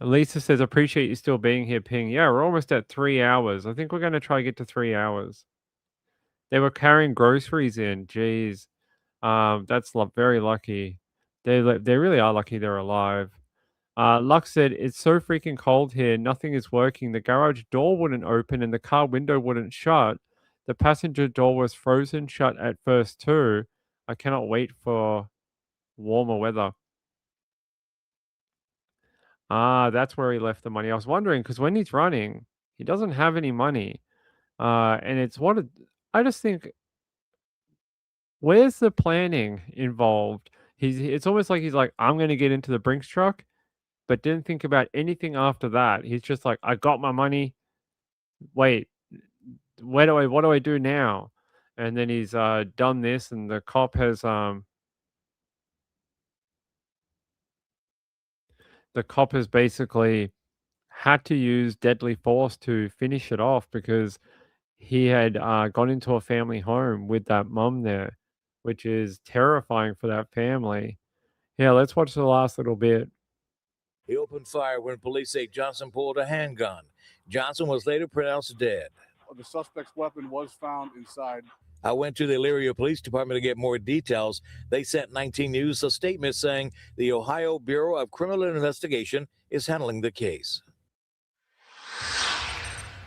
[SPEAKER 2] Lisa says, appreciate you still being here, Ping. Yeah, we're almost at 3 hours. I think we're going to try to get to 3 hours. They were carrying groceries in. Jeez. That's very lucky. They really are lucky they're alive. Lux said, it's so freaking cold here. Nothing is working. The garage door wouldn't open and the car window wouldn't shut. The passenger door was frozen shut at first too. I cannot wait for warmer weather. That's where he left the money. I was wondering because when he's running, he doesn't have any money. And I just think, where's the planning involved? It's almost like he's like, I'm going to get into the Brinks truck, but didn't think about anything after that. He's just like, I got my money. Wait, what do I do now? And then he's done this, and the cop has basically had to use deadly force to finish it off because he had gone into a family home with that mum there, which is terrifying for that family. Yeah, let's watch the last little bit.
[SPEAKER 23] He opened fire when police say Johnson pulled a handgun. Johnson was later pronounced dead.
[SPEAKER 1] The suspect's weapon was found inside.
[SPEAKER 23] I went to the Elyria Police Department to get more details. They sent 19 News a statement saying the Ohio Bureau of Criminal Investigation is handling the case.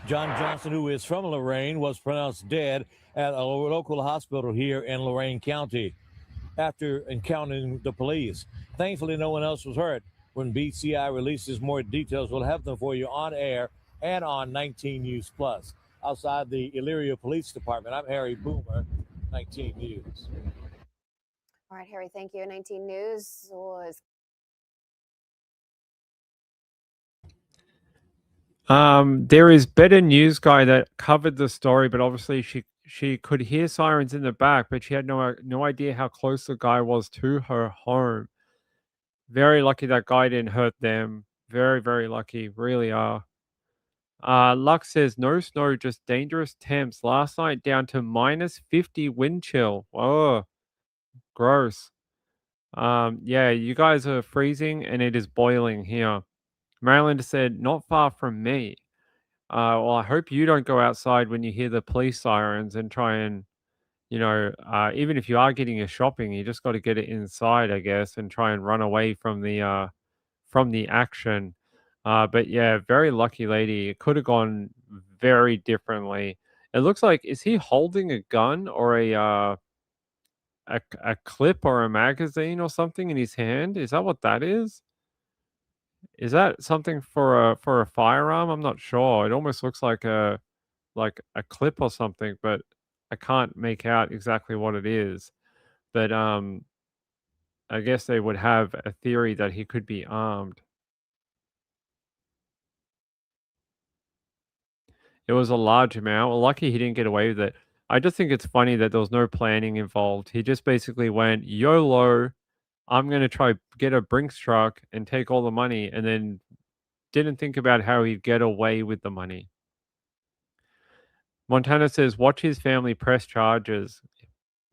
[SPEAKER 23] John Johnson, who is from Lorain, was pronounced dead at a local hospital here in Lorain County after encountering the police. Thankfully, no one else was hurt. When BCI releases more details, we'll have them for you on air and on 19 News Plus. Outside the Elyria Police Department, I'm Harry Boomer, 19 News.
[SPEAKER 22] All right, Harry, thank you. 19 News was.
[SPEAKER 2] There is Better News Guy that covered the story, but obviously she could hear sirens in the back, but she had no idea how close the guy was to her home. Very lucky that guy didn't hurt them. Very, very lucky. Really are. Lux says, no snow, just dangerous temps. Last night down to minus 50 wind chill. Oh, gross. Yeah, you guys are freezing and it is boiling here. Maryland said, not far from me. Well, I hope you don't go outside when you hear the police sirens and try and, even if you are getting your shopping, you just got to get it inside, I guess, and try and run away from the action. But yeah, very lucky lady. It could have gone very differently. It looks like, is he holding a gun or a clip or a magazine or something in his hand? Is that what that is? Is that something for a firearm? I'm not sure. It almost looks like a clip or something, but I can't make out exactly what it is. But I guess they would have a theory that he could be armed. It was a large amount. Well, lucky he didn't get away with it. I just think it's funny that there was no planning involved. He just basically went, YOLO, I'm going to try get a Brinks truck and take all the money, and then didn't think about how he'd get away with the money. Montana says, watch his family press charges.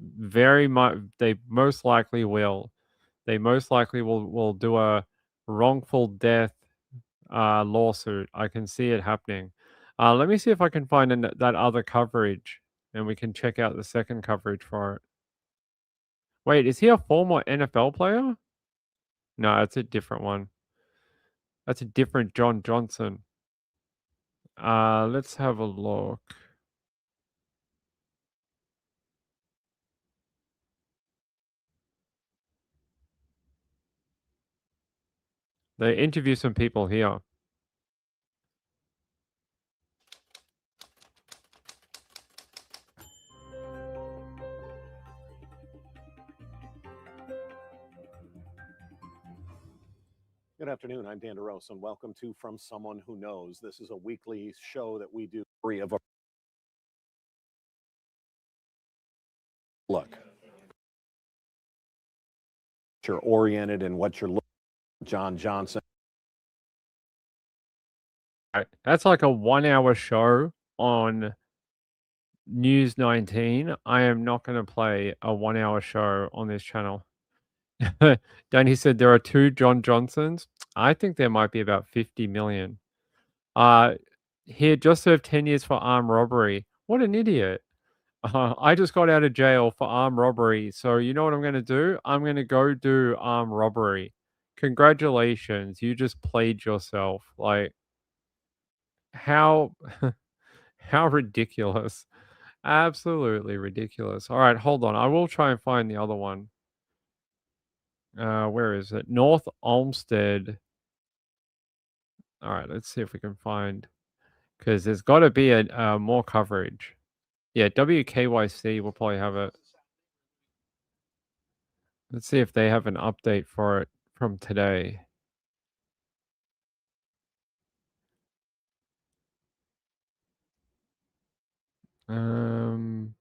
[SPEAKER 2] Very much, they most likely will. They most likely will do a wrongful death lawsuit. I can see it happening. Let me see if I can find that other coverage, and we can check out the second coverage for it. Wait, is he a former NFL player? No, that's a different one. That's a different John Johnson. Let's have a look. They interview some people here.
[SPEAKER 3] Good afternoon. I'm Dan DeRose, and welcome to From Someone Who Knows. This is a weekly show that we do free of a look. You're oriented in what you're looking at. John Johnson.
[SPEAKER 2] Right, that's like a 1-hour show on News 19. I am not going to play a 1-hour show on this channel. Danny said there are 2 John Johnsons. I think there might be about 50 million. He had just served 10 years for armed robbery. What an idiot. I just got out of jail for armed robbery. So you know what I'm going to do? I'm going to go do armed robbery. Congratulations. You just played yourself. Like, how how ridiculous. Absolutely ridiculous. All right, hold on. I will try and find the other one. Where is it? North Olmsted. All right, let's see if we can find, because there's got to be a more coverage. Yeah, WKYC will probably have it. Let's see if they have an update for it from today. Um,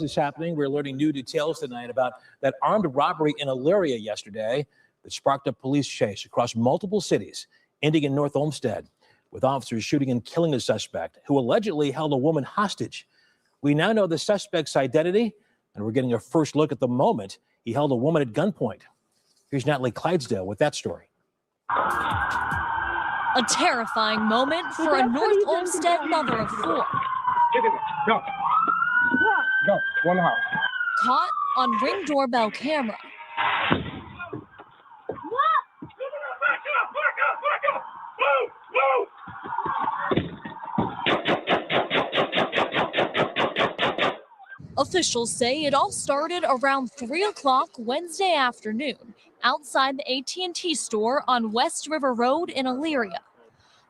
[SPEAKER 4] is happening. We're learning new details tonight about that armed robbery in Elyria yesterday that sparked a police chase across multiple cities, ending in North Olmsted, with officers shooting and killing a suspect who allegedly held a woman hostage. We now know the suspect's identity, and we're getting a first look at the moment he held a woman at gunpoint. Here's Natalie Clydesdale with that story.
[SPEAKER 5] A terrifying moment for a North Olmsted mother of 4.
[SPEAKER 21] Go. Go. One house.
[SPEAKER 5] Caught on Ring doorbell camera. Officials say it all started around 3 o'clock Wednesday afternoon outside the AT&T store on West River Road in Elyria.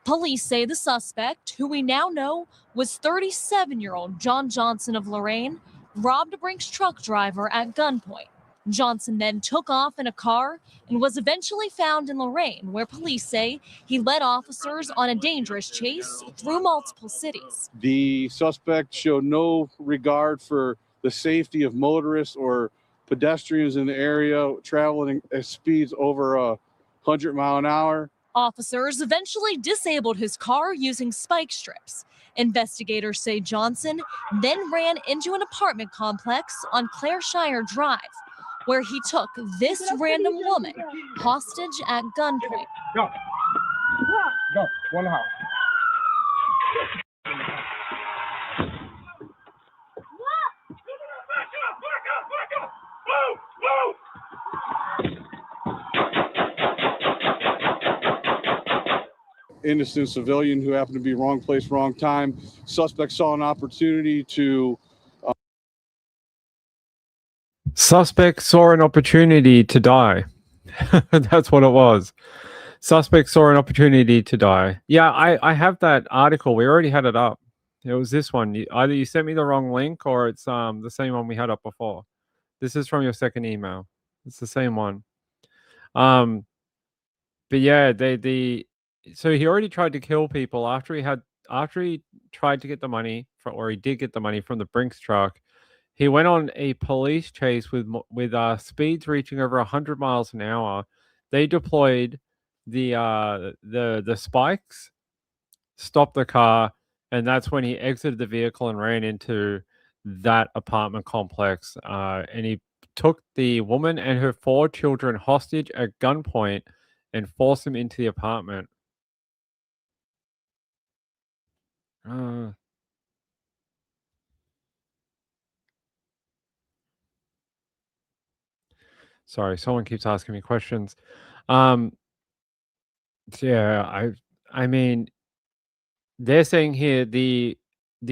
[SPEAKER 5] Police say the suspect, who we now know was 37-year-old John Johnson of Lorain, robbed a Brinks truck driver at gunpoint. Johnson then took off in a car and was eventually found in Lorain, where police say he led officers on a dangerous chase through multiple cities.
[SPEAKER 1] The suspect showed no regard for the safety of motorists or pedestrians in the area traveling at speeds over 100 miles an hour.
[SPEAKER 5] Officers eventually disabled his car using spike strips. Investigators say Johnson then ran into an apartment complex on Clairshire Drive, where he took this random woman hostage at gunpoint.
[SPEAKER 21] Go. Go. One house.
[SPEAKER 1] Innocent civilian who happened to be wrong place, wrong time. Suspect saw an opportunity to.
[SPEAKER 2] Suspect saw an opportunity to die. That's what it was. Suspect saw an opportunity to die. Yeah, I have that article. We already had it up. It was this one. Either you sent me the wrong link or it's the same one we had up before. This is from your second email. It's the same one. But yeah, so he already tried to kill people after he tried to get the money or he did get the money from the Brinks truck. He went on a police chase with speeds reaching over 100 miles an hour. They deployed the spikes, stopped the car, and that's when he exited the vehicle and ran into that apartment complex. And he took the woman and her 4 children hostage at gunpoint and forced them into the apartment. Sorry, someone keeps asking me questions. So yeah, I mean, they're saying here the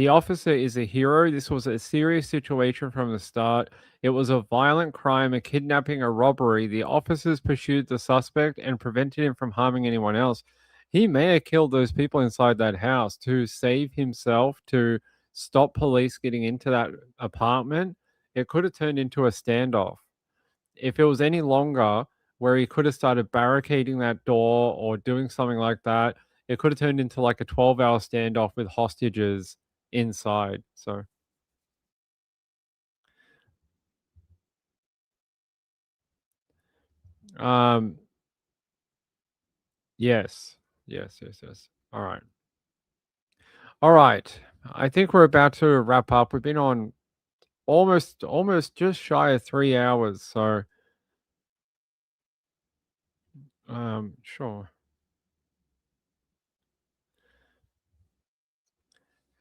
[SPEAKER 2] officer is a hero. This was a serious situation from the start. It was a violent crime, a kidnapping, a robbery. The officers pursued the suspect and prevented him from harming anyone else. He may have killed those people inside that house to save himself, to stop police getting into that apartment. It could have turned into a standoff. If it was any longer, where he could have started barricading that door or doing something like that, it could have turned into like a 12-hour standoff with hostages inside. So Um, yes, yes. All right. All right. I think we're about to wrap up. We've been on almost just shy of 3 hours. So, sure.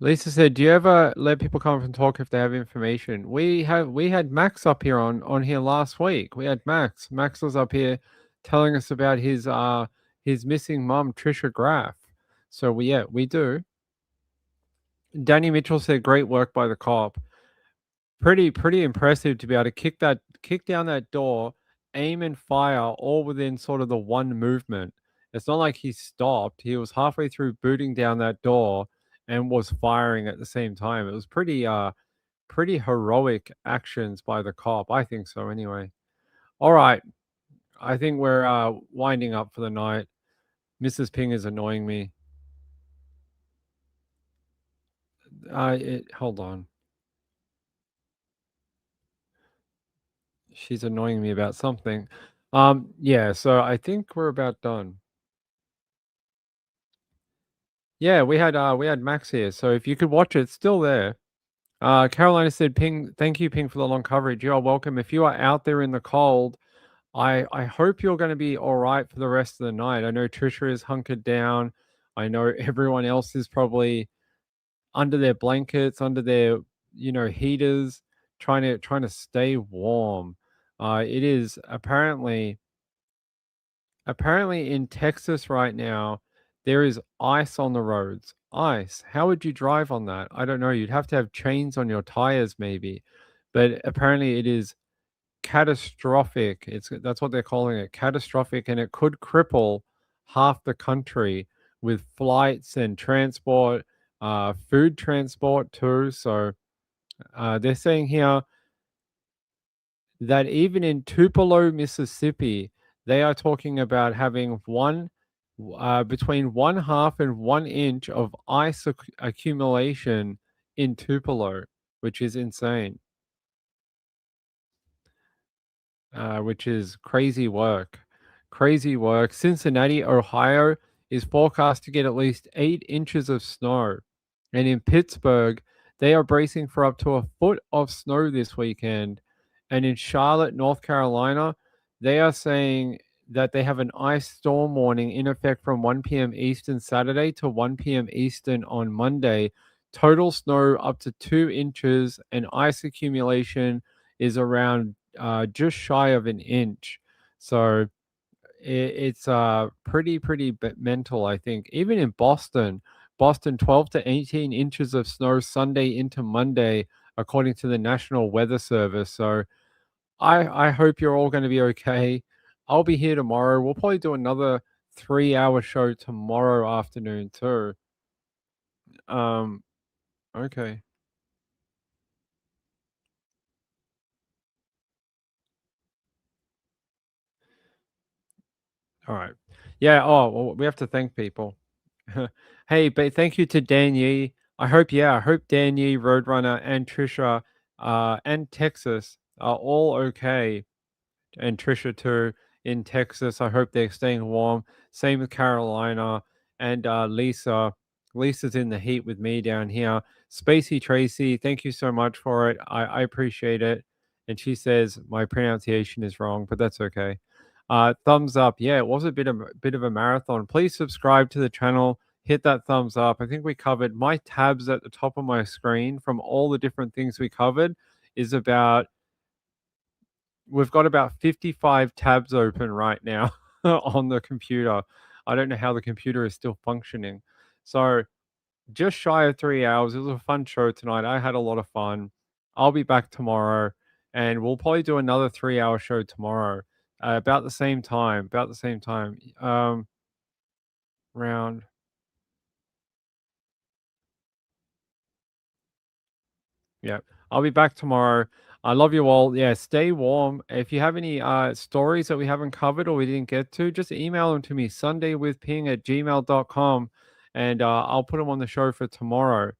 [SPEAKER 2] Lisa said, "Do you ever let people come up and talk if they have information?" We had Max up here on here last week. We had Max. Max was up here telling us about his missing mom, Trisha Graff. So we do. Danny Mitchell said, "Great work by the cop." Pretty impressive to be able to kick down that door, aim and fire all within sort of the one movement. It's not like he stopped. He was halfway through booting down that door and was firing at the same time. It was pretty heroic actions by the cop. I think so anyway. All right. I think we're winding up for the night. Mrs. Ping is annoying me. Hold on. She's annoying me about something. Yeah, so I think we're about done. Yeah, we had Max here, so if you could watch it, it's still there. Carolina said, "Ping, thank you, Ping, for the long coverage. You are welcome. If you are out there in the cold, I hope you're going to be all right for the rest of the night. I know Trisha is hunkered down. I know everyone else is probably under their blankets, under their heaters, trying to stay warm. It is apparently in Texas right now, there is ice on the roads. Ice. How would you drive on that? I don't know. You'd have to have chains on your tires, maybe. But apparently, it is catastrophic. That's what they're calling it, catastrophic, and it could cripple half the country with flights and transport, food transport too. So they're saying here that even in Tupelo, Mississippi, they are talking about having between 1/2 and 1 inch of ice accumulation in Tupelo, which is insane. Which is crazy work. Crazy work. Cincinnati, Ohio is forecast to get at least 8 inches of snow. And in Pittsburgh, they are bracing for up to a foot of snow this weekend. And in Charlotte, North Carolina, they are saying that they have an ice storm warning in effect from 1 p.m. Eastern Saturday to 1 p.m. Eastern on Monday. Total snow up to 2 inches, and ice accumulation is around just shy of an inch. So it's pretty mental, I think. Even in Boston, 12 to 18 inches of snow Sunday into Monday, according to the National Weather Service. So I hope you're all going to be okay. I'll be here tomorrow. We'll probably do another 3-hour show tomorrow afternoon too. Okay. All right. Yeah. Oh, well, we have to thank people. Hey, but thank you to Dan Yee. I hope Dan Yee, Roadrunner, and Trisha, and Texas are all okay, and Trisha too in Texas. I hope they're staying warm. Same with Carolina and Lisa. Lisa's in the heat with me down here. Spacey Tracy, thank you so much for it. I appreciate it. And she says my pronunciation is wrong, but that's okay. Thumbs up. Yeah, it was a bit of a marathon. Please subscribe to the channel. Hit that thumbs up. I think we covered my tabs at the top of my screen from all the different things we covered is about we've got about 55 tabs open right now on the computer. I don't know how the computer is still functioning. So just shy of 3 hours. It was a fun show tonight. I had a lot of fun. I'll be back tomorrow, and we'll probably do another 3-hour show tomorrow, about the same time. Round. Yeah, I'll be back tomorrow. I love you all. Yeah, stay warm. If you have any stories that we haven't covered or we didn't get to, just email them to me, sundaywithping@gmail.com, and I'll put them on the show for tomorrow.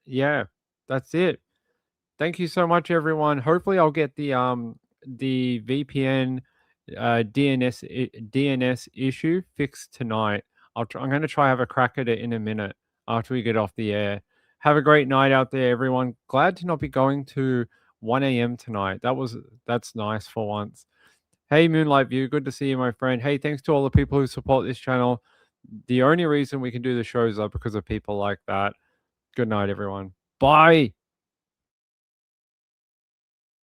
[SPEAKER 2] Yeah, that's it. Thank you so much, everyone. Hopefully, I'll get the VPN DNS issue fixed tonight. I'm going to try have a crack at it in a minute after we get off the air. Have a great night out there, everyone. Glad to not be going to 1 a.m. tonight. That's nice for once. Hey, Moonlight View, good to see you, my friend. Hey, thanks to all the people who support this channel. The only reason we can do the shows are because of people like that. Good night, everyone. Bye.